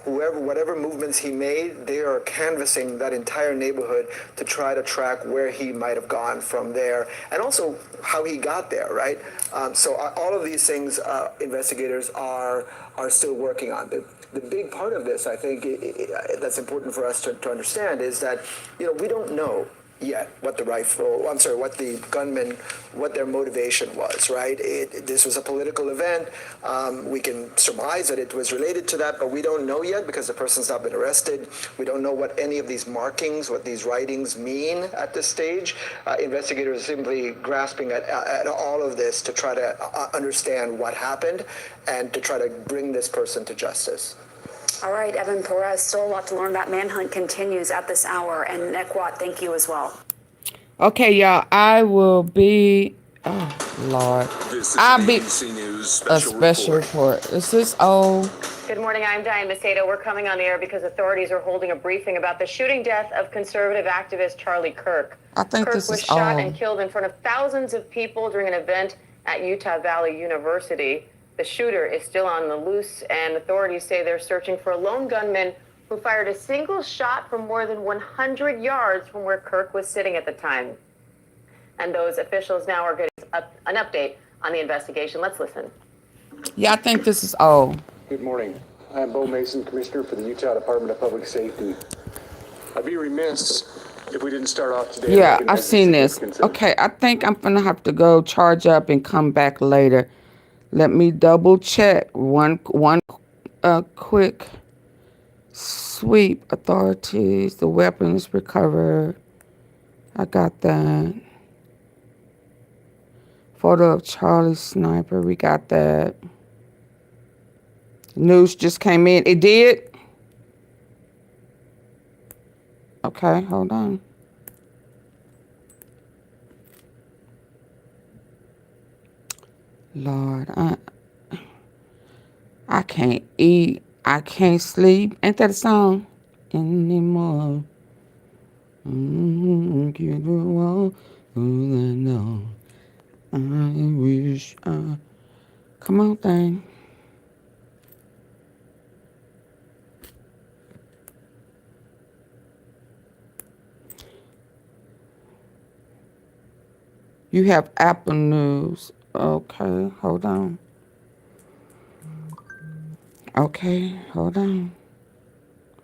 whatever movements he made, they are canvassing that entire neighborhood to try to track where he might have gone from there, and also how he got there, right? So all of these things investigators are still working on. The big part of this, I think, that's important for us to understand is that, we don't know yet what the gunman, what their motivation was, right? This was a political event. We can surmise that it was related to that, but we don't know yet because the person's not been arrested. We don't know what any of these markings, what these writings mean at this stage. Investigators are simply grasping at all of this to try to understand what happened and to try to bring this person to justice. All right, Evan Perez, still a lot to learn. That manhunt continues at this hour. And Nekwat, thank you as well. Okay, y'all, I will be, oh, Lord. I'll be a special report. Is this old? Good morning, I'm Diane Macedo. We're coming on the air because authorities are holding a briefing about the shooting death of conservative activist Charlie I think Kirk this was is shot old. and killed in front of thousands of people during an event at Utah Valley University. The shooter is still on the loose, and authorities say they're searching for a lone gunman who fired a single shot from more than 100 yards from where Kirk was sitting at the time. And those officials now are getting an update on the investigation. Let's listen. Yeah, I think this is old. Good morning. I'm Bo Mason, Commissioner for the Utah Department of Public Safety. I'd be remiss if we didn't start off today. Yeah, I've seen this. Okay, I think I'm going to have to go charge up and come back later. Let me double check one quick sweep. Authorities, the weapons recovered. I got that. Photo of Charlie sniper. We got that. News just came in. It did? Okay, hold on. Lord, I can't eat. I can't sleep. Ain't that a song? Anymore. Get along no. I wish come on, thing. You have Apple News. Okay, hold on. Okay, hold on.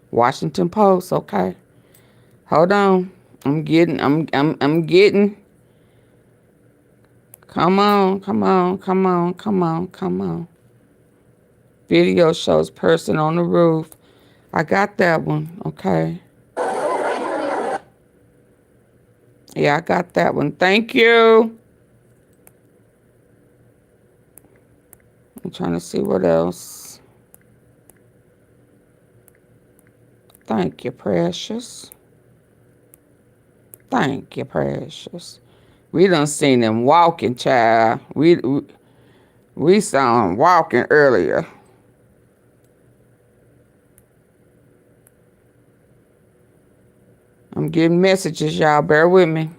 Washington Post, okay. Hold on. I'm getting. Come on. Video shows person on the roof. I got that one, okay. Yeah, I got that one. Thank you. I'm trying to see what else. Thank you, precious. Thank you, precious. We done seen them walking, child. We saw them walking earlier. I'm getting messages, y'all. Bear with me.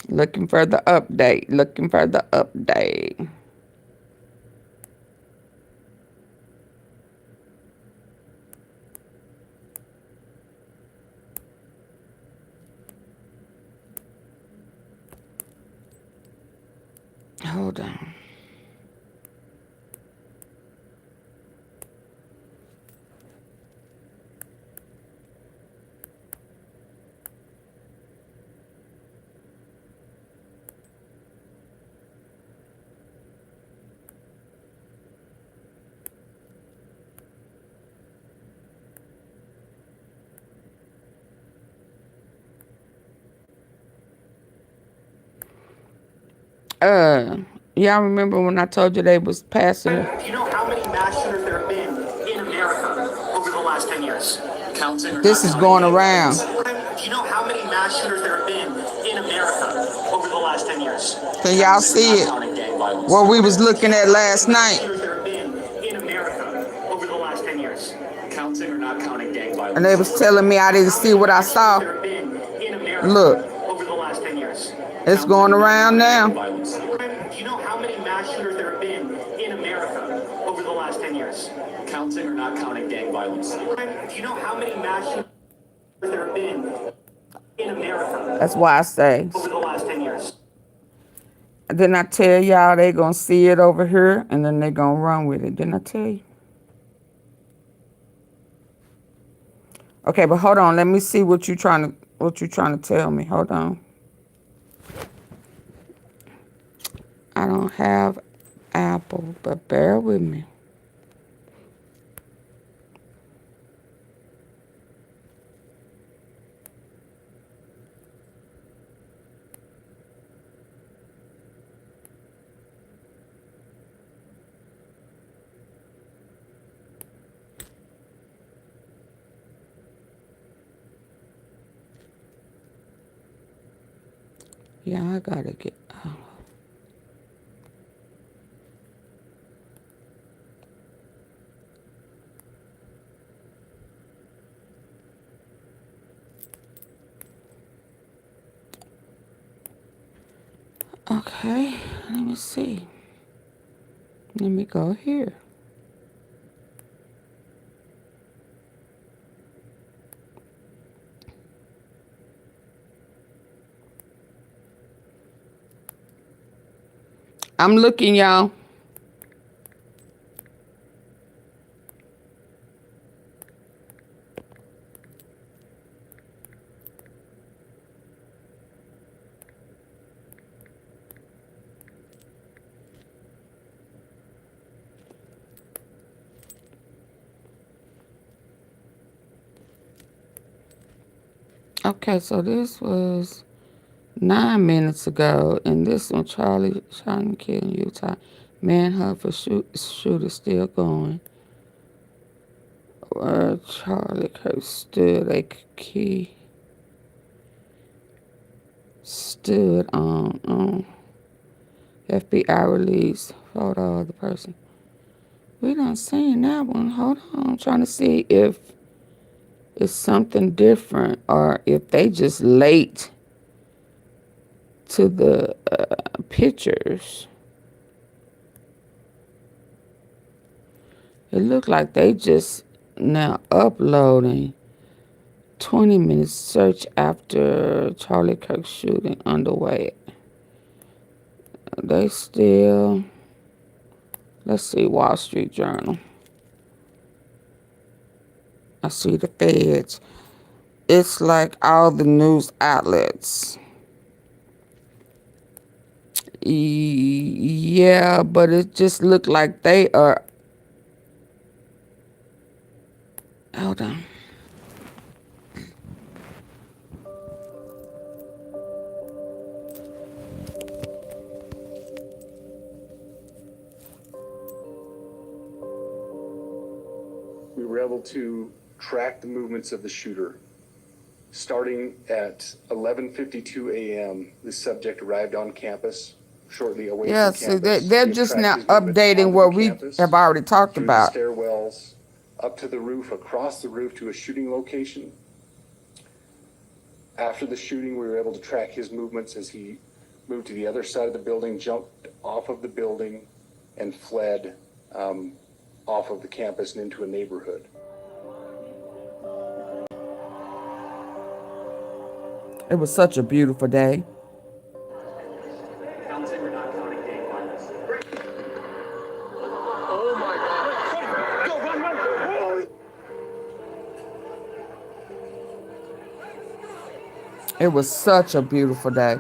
Looking for the update. Hold on. Y'all remember when I told you they was passing it? Do you know how many mass shooters there have been in America over the last 10 years? Counting. This is going around. Do you know how many mass shooters there have been in America over the last 10 years? Can y'all see it? What we was looking at last night. In America over the last 10 years. Counting or not counting gang violence? And they was telling me I didn't see what I saw. Look. Over the last 10 years. It's going around now. Do you know how many mass shooters there have been in America over the last 10 years? Counting or not counting gang violence? Do you know how many mass shooters there have been in America? That's why I say. Over the last 10 years. Didn't I tell y'all they gonna see it over here and then they gonna run with it? Didn't I tell you? Okay, but hold on. Let me see what you're trying to tell me. Hold on. I don't have Apple, but bear with me. Yeah, I gotta get. Okay, let me see. Let me go here. I'm looking, y'all. Okay, so this was 9 minutes ago, and this one, Charlie shot and killed in Utah. Manhunt for shooter still going. Where CHARLIEKIRK stood on FBI release photo of the person. We done seen that one. Hold on, I'm trying to see if it's something different or if they just late to the pictures. It looked like they just now uploading. 20 minutes search after CHARLIEKIRK shooting underway. They still, let's see, Wall Street Journal. I see the feds. It's like all the news outlets. Yeah, but it just looked like they are. Hold on. We were able to track the movements of the shooter. Starting at 11:52 a.m., the subject arrived on campus shortly away Yeah, from see, campus. they're just now updating what we have already talked about. Through the stairwells, up to the roof, across the roof to a shooting location. After the shooting, we were able to track his movements as he moved to the other side of the building, jumped off of the building, and fled off of the campus and into a neighborhood. It was such a beautiful day. Counting or not counting gang violence? Oh my God. Go, run, run. It was such a beautiful day.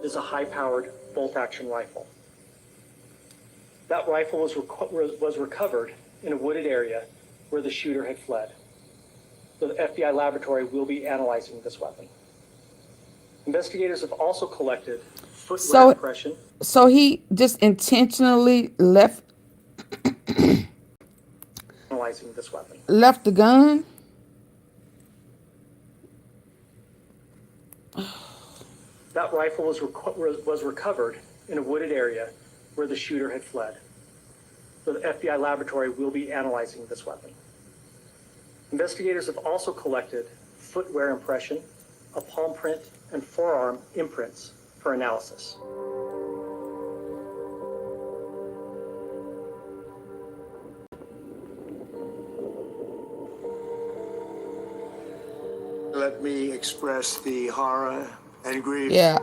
Is a high-powered bolt-action rifle. That rifle was recovered in a wooded area where the shooter had fled. The FBI laboratory will be analyzing this weapon. Investigators have also collected footwear impression. So he just intentionally left Analyzing this weapon. Left the gun? That rifle was recovered in a wooded area where the shooter had fled. So the FBI laboratory will be analyzing this weapon. Investigators have also collected footwear impression, a palm print, and forearm imprints for analysis. Let me express the horror and grief. Yeah,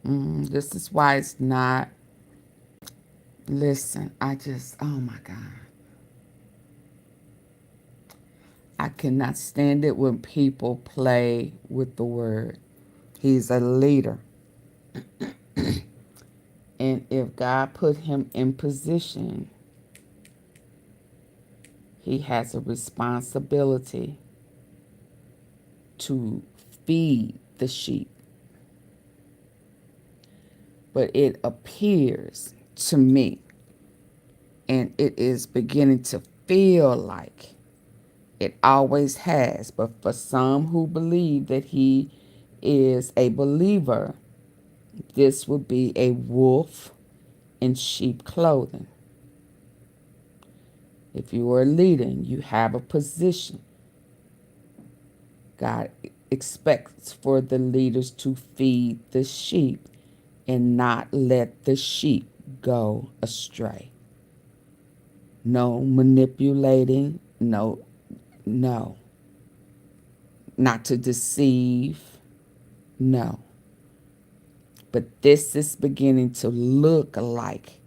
This is why it's not. Listen, oh my God. I cannot stand it when people play with the word. He's a leader. And if God put him in position, he has a responsibility to feed the sheep. But it appears to me, and it is beginning to feel like it always has, but for some who believe that he is a believer, this would be a wolf in sheep clothing. If you are a leader and you have a position, God expects for the leaders to feed the sheep and not let the sheep go astray. No manipulating, no. Not to deceive, no. But this is beginning to look like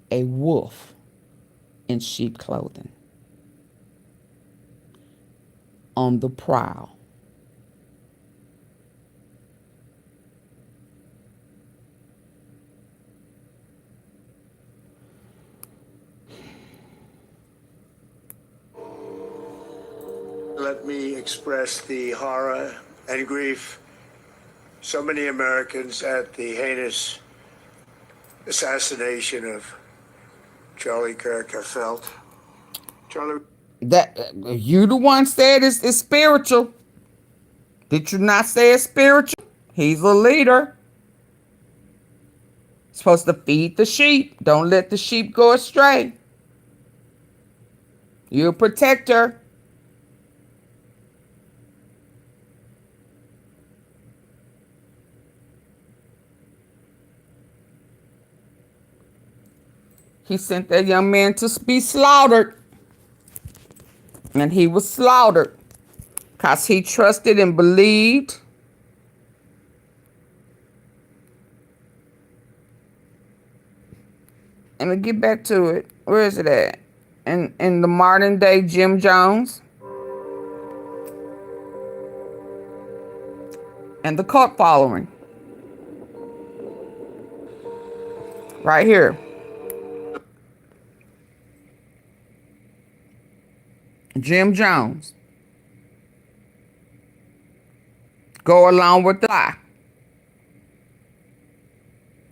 a wolf in sheep clothing on the prowl. Let me express the horror and grief so many Americans at the heinous assassination of Charlie Kirk have felt. Charlie, that you the one said it's spiritual. Did you not say it's spiritual? He's a leader. Supposed to feed the sheep. Don't let the sheep go astray. You're a protector. He sent that young man to be slaughtered. And he was slaughtered because he trusted and believed. And to get back to it, where is it at? In the modern day Jim Jones. And the cult following. Right here. Jim Jones. Go along with the lie.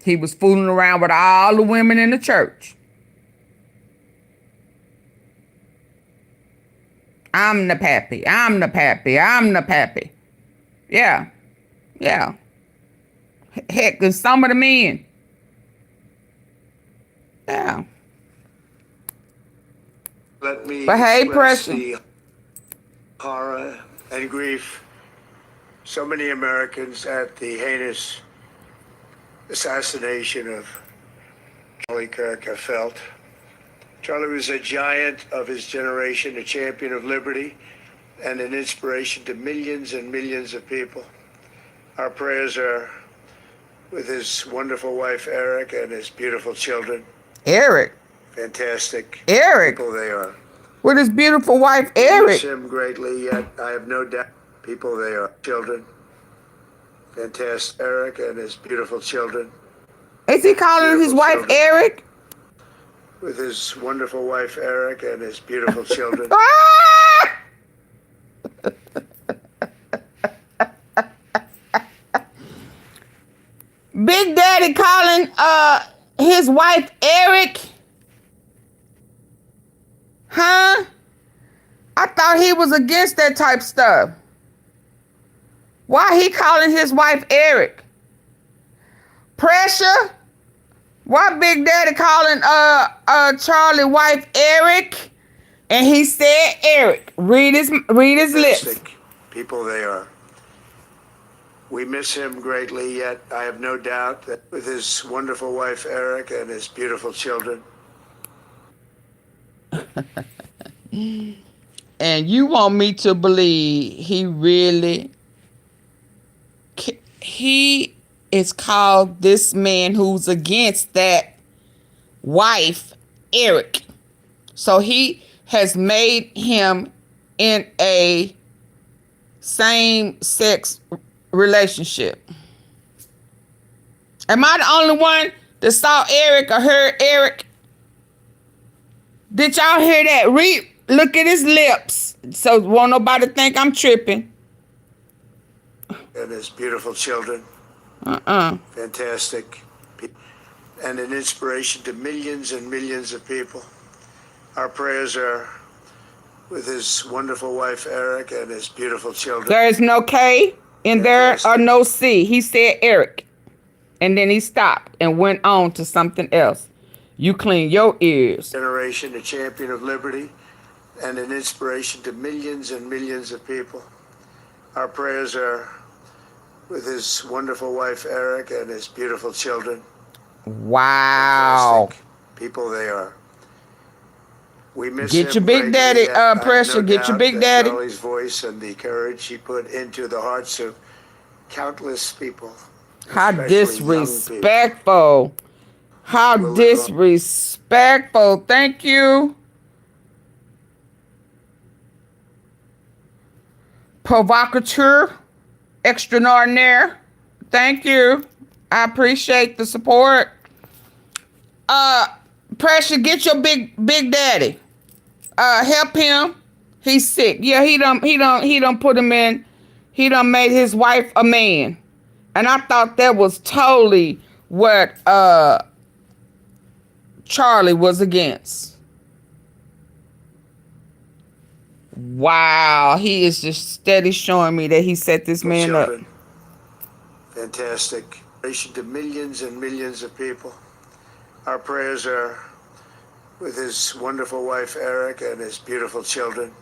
He was fooling around with all the women in the church. I'm the pappy. I'm the pappy. I'm the pappy. Yeah. Yeah. Heck, and some of the men. Yeah. let me But hey, express Preston. the horror and grief so many Americans at the heinous assassination of Charlie Kirk have felt. Charlie was a giant of his generation, a champion of liberty, and an inspiration to millions and millions of people. Our prayers are with his wonderful wife, Eric, and his beautiful children. Eric. Fantastic Eric. people they are. With his beautiful wife, We Eric. miss him greatly, yet I have no doubt people they are. Children. Fantastic. Eric and his beautiful children. Is he calling his wife Eric? With his wonderful wife, Eric, and his beautiful children. Big Daddy calling his wife Eric? Huh? I thought he was against that type stuff. Why he calling his wife Eric? Pressure? Why Big Daddy calling Charlie wife Eric? And he said Eric. Read his lips. People they are. We miss him greatly, yet I have no doubt that with his wonderful wife, Eric, and his beautiful children. And you want me to believe he really, he is called this man who's against that wife, Eric. So he has made him in a same-sex relationship. Am I the only one that saw Eric or heard Eric? Did y'all hear that? Look at his lips. So won't nobody think I'm tripping. And his beautiful children. Fantastic. And an inspiration to millions and millions of people. Our prayers are with his wonderful wife, Eric, and his beautiful children. There is no K in there or no C. He said Eric. And then he stopped and went on to something else. You clean your ears. Generation, a champion of liberty, and an inspiration to millions and millions of people. Our prayers are with his wonderful wife, Eric, and his beautiful children. Wow. Fantastic people they are. We miss Get him your big greatly, daddy, Pressure. Get your big daddy. Charlie's voice and the courage he put into the hearts of countless people. How disrespectful. How disrespectful. Thank you. Provocateur extraordinaire. Thank you. I appreciate the support. Pressure, get your big daddy. Help him. He's sick. Yeah, he done put him in. He done made his wife a man. And I thought that was totally what Charlie was against. Wow, he is just steady showing me that he set this man up. Fantastic. To millions and millions of people. Our prayers are with his wonderful wife, Eric, and his beautiful children.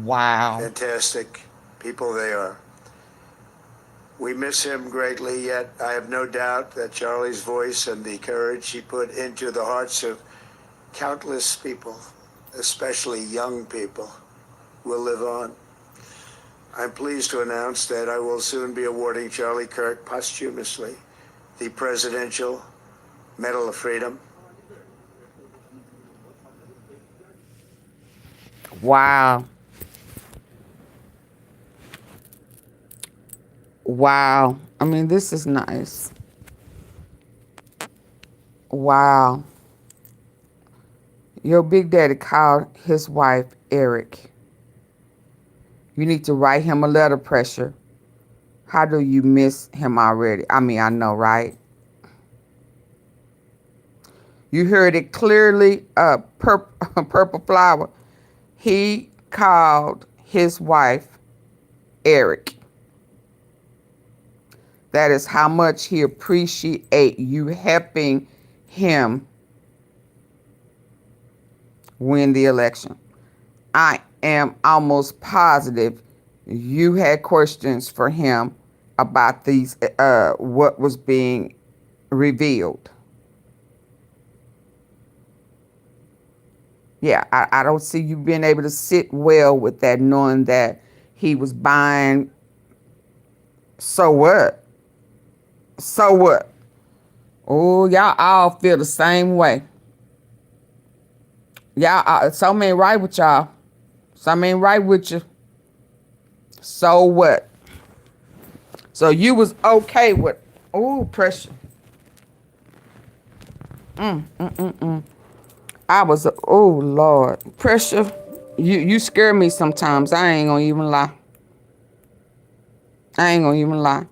Wow. Fantastic people they are. We miss him greatly, yet I have no doubt that Charlie's voice and the courage he put into the hearts of countless people, especially young people, will live on. I'm pleased to announce that I will soon be awarding Charlie Kirk posthumously the Presidential Medal of Freedom. Wow. Wow. I mean, this is nice. Wow. Your big daddy called his wife Eric. You need to write him a letter, Pressure. How do you miss him already? I mean, I know, right? You heard it clearly, Purple Flower. He called his wife Eric. That is how much he appreciates you helping him win the election. I am almost positive you had questions for him about these, what was being revealed. Yeah, I don't see you being able to sit well with that, knowing that he was buying. So what? So what? Oh, y'all all feel the same way. Y'all, something ain't right with y'all. Something ain't right with you. So what? So you was okay with, oh, Pressure. I was, oh, Lord. Pressure, you scare me sometimes. I ain't gonna even lie. I ain't gonna even lie.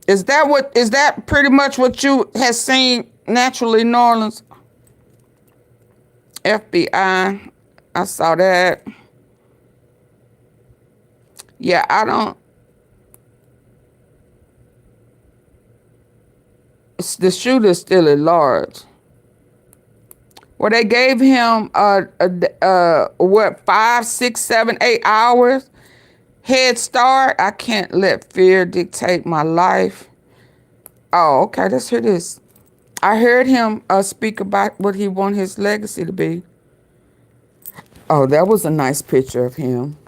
Is that pretty much what you have seen naturally in New Orleans? FBI, I saw that. Yeah, I don't. The shooter's still at large. Well, they gave him what, 5, 6, 7, 8 hours head start. I can't let fear dictate my life. Oh, okay, let's hear this. I heard him speak about what he want his legacy to be. Oh, that was a nice picture of him.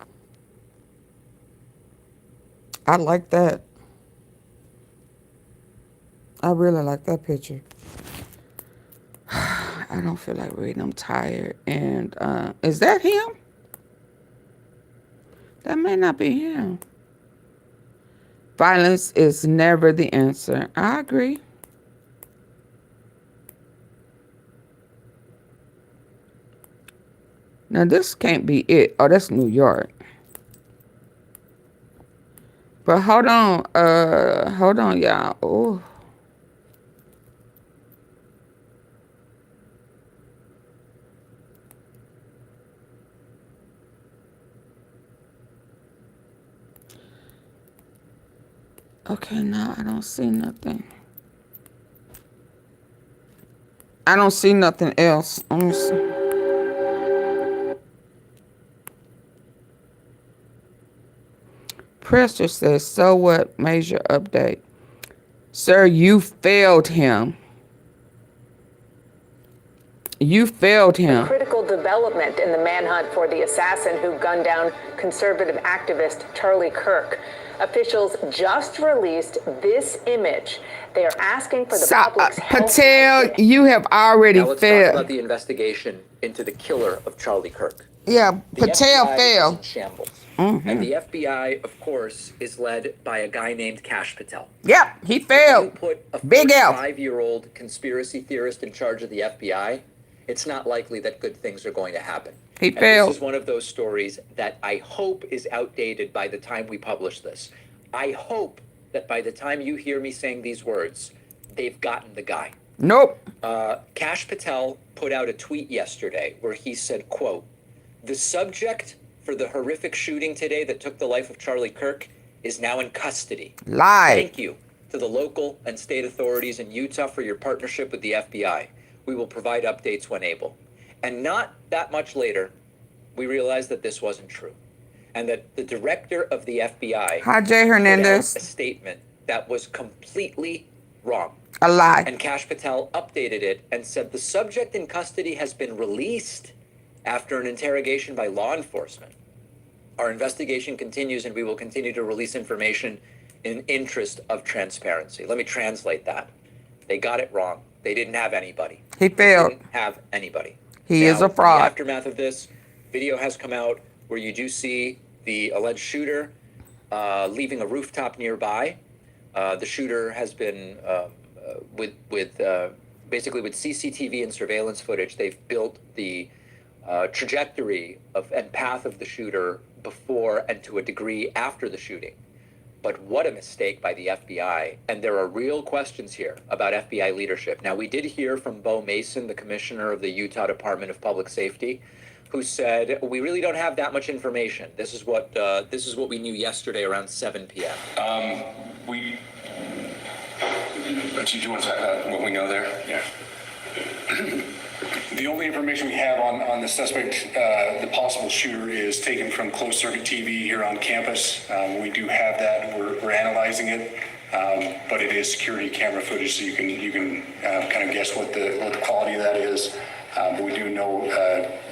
I like that. I really like that picture. I don't feel like reading. I'm tired. And is that him? That may not be him. Violence is never the answer. I agree. Now this can't be it. Oh, that's New York. But hold on, y'all. Oh. Okay, now I don't see nothing. I don't see nothing else. Let me see. Prester says, so what? Major update. Sir, you failed him. You failed him. A critical development in the manhunt for the assassin who gunned down conservative activist Charlie Kirk. Officials just released this image. They are asking for the public's help. Patel, you have already now let's failed. talk about the investigation into the killer of Charlie Kirk. Yeah, Patel failed. Is in shambles. And the FBI, of course, is led by a guy named KASH Patel. Yep, he failed. You put a Big L. 5-year-old conspiracy theorist in charge of the FBI, it's not likely that good things are going to happen. He and failed. This is one of those stories that I hope is outdated by the time we publish this. I hope that by the time you hear me saying these words, they've gotten the guy. Nope. KASH Patel put out a tweet yesterday where he said, quote, "The subject for the horrific shooting today that took the life of Charlie Kirk is now in custody. Lie. Thank you to the local and state authorities in Utah for your partnership with the FBI. We will provide updates when able." And not that much later, we realized that this wasn't true. And that the director of the FBI Hi, Jay Hernandez. put out a statement that was completely wrong. A lie. And KASH Patel updated it and said the subject in custody has been released after an interrogation by law enforcement. Our investigation continues and we will continue to release information in interest of transparency. Let me translate that. They got it wrong. They didn't have anybody. He failed. They didn't have anybody. He Now, is a fraud. In the aftermath of this, video has come out where you do see the alleged shooter leaving a rooftop nearby. The shooter has been basically with CCTV and surveillance footage. They've built the trajectory of and path of the shooter before and to a degree after the shooting. But what a mistake by the FBI. And there are real questions here about FBI leadership. Now, we did hear from Bo Mason, the commissioner of the Utah Department of Public Safety, who said, we really don't have that much information. This is what we knew yesterday around 7 p.m. Do you want to talk about what we know there? Yeah. The only information we have on the suspect, the possible shooter, is taken from closed circuit TV here on campus. We do have that. We're analyzing it, but it is security camera footage, so you can kind of guess what the quality of that is. But we do know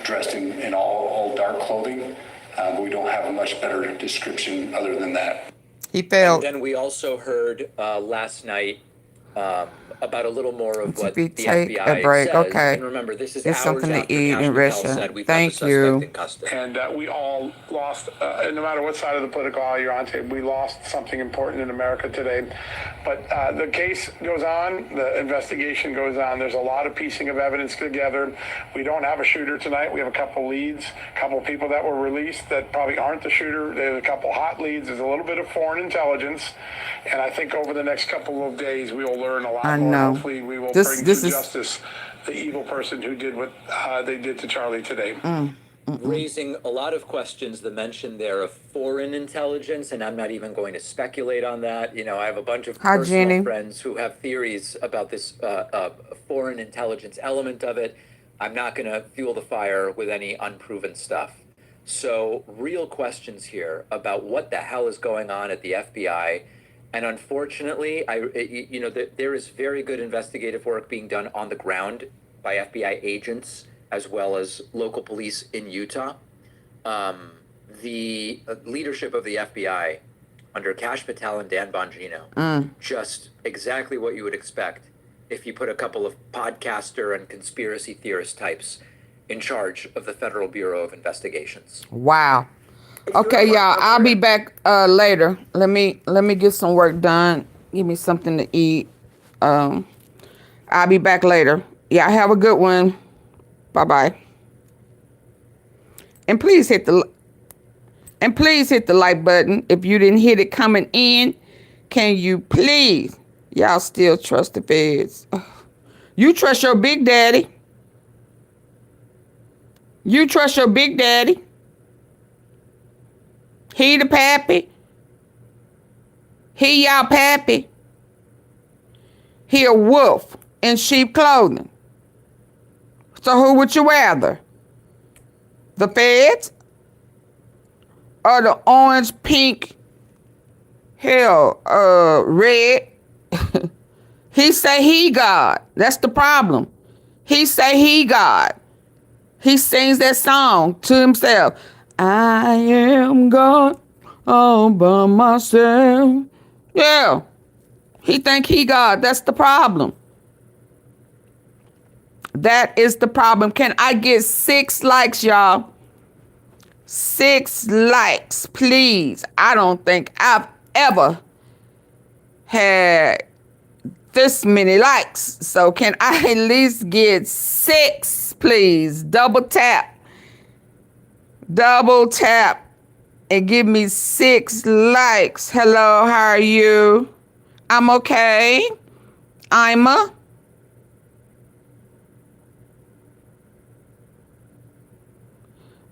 dressed in all dark clothing, but we don't have a much better description other than that. He failed. And then we also heard last night about a little more of what the take FBI a break. says. Okay. And remember, this is It's hours something to after eat KASH and Patel rest. said we've Thank got the you. suspect in custody. And we all lost, no matter what side of the political aisle you're on, we lost something important in America today. But the case goes on, the investigation goes on. There's a lot of piecing of evidence together. We don't have a shooter tonight. We have a couple leads, a couple people that were released that probably aren't the shooter. There's a couple hot leads. There's a little bit of foreign intelligence. And I think over the next couple of days, we will learn a lot I more. know. Hopefully, we will This bring to is- justice the evil person who did what they did to Charlie today. Raising a lot of questions, the mention there of foreign intelligence, and I'm not even going to speculate on that. You know, I have a bunch of Hi, personal Jenny. friends who have theories about this foreign intelligence element of it. I'm not going to fuel the fire with any unproven stuff. So real questions here about what the hell is going on at the FBI. And unfortunately, there is very good investigative work being done on the ground by FBI agents as well as local police in Utah. The leadership of the FBI under Kash Patel and Dan Bongino. Just exactly what you would expect if you put a couple of podcaster and conspiracy theorist types in charge of the Federal Bureau of Investigations. Wow. Okay, y'all, I'll be back later. Let me get some work done. Give me something to eat. I'll be back later. Yeah, have a good one. Bye-bye. And please hit the like button if you didn't hit it coming in. Can you please? Y'all still trust the feds. You trust your big daddy. You trust your big daddy. He the pappy. He y'all pappy. He a wolf in sheep clothing. So who would you rather? The feds? Or the orange, pink, hell, red? He say he God. That's the problem. He say he God. He sings that song to himself. I am God all by myself. Yeah. He think he God. That's the problem. That is the problem. Can I get 6 likes, y'all? 6 likes, please. I don't think I've ever had this many likes. So can I at least get 6, please? Double tap. Double tap and give me 6 likes. Hello, how are you? I'm okay.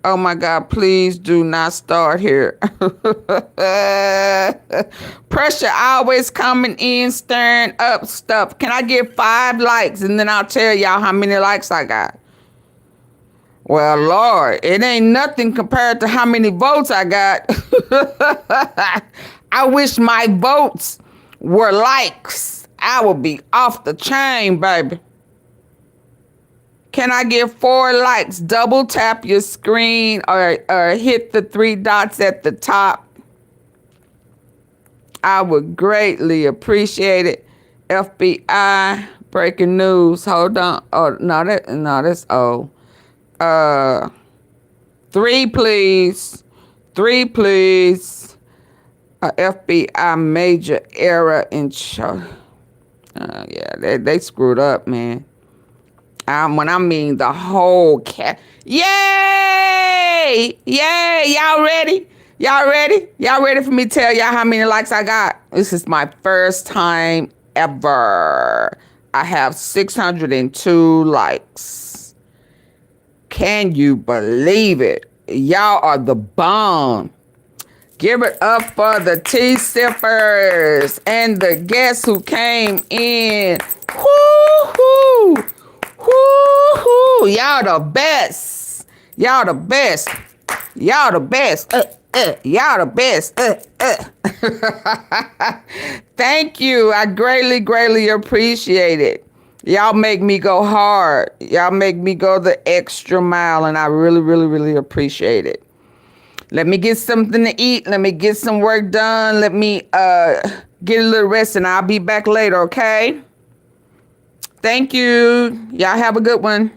Oh my God, please do not start here. Pressure always coming in, stirring up stuff. Can I get 5 likes and then I'll tell y'all how many likes I got? Well, Lord, it ain't nothing compared to how many votes I got. I wish my votes were likes. I would be off the chain, baby. Can I get 4 likes? Double tap your screen or hit the 3 dots at the top. I would greatly appreciate it. FBI breaking news. Hold on. Oh, no, that's old. 3, please. 3, please. FBI major error in charge. Yeah, they screwed up, man. When I mean the whole cat. Yay! Yay! Y'all ready? Y'all ready? Y'all ready for me to tell y'all how many likes I got? This is my first time ever. I have 602 likes. Can you believe it? Y'all are the bomb. Give it up for the tea sippers and the guests who came in. Woo-hoo! Woo-hoo! Y'all the best. Y'all the best. Y'all the best. Y'all the best. Thank you. I greatly, greatly appreciate it. Y'all make me go hard. Y'all make me go the extra mile, and I really, really, really appreciate it. Let me get something to eat. Let me get some work done. Let me get a little rest, and I'll be back later, okay? Thank you. Y'all have a good one.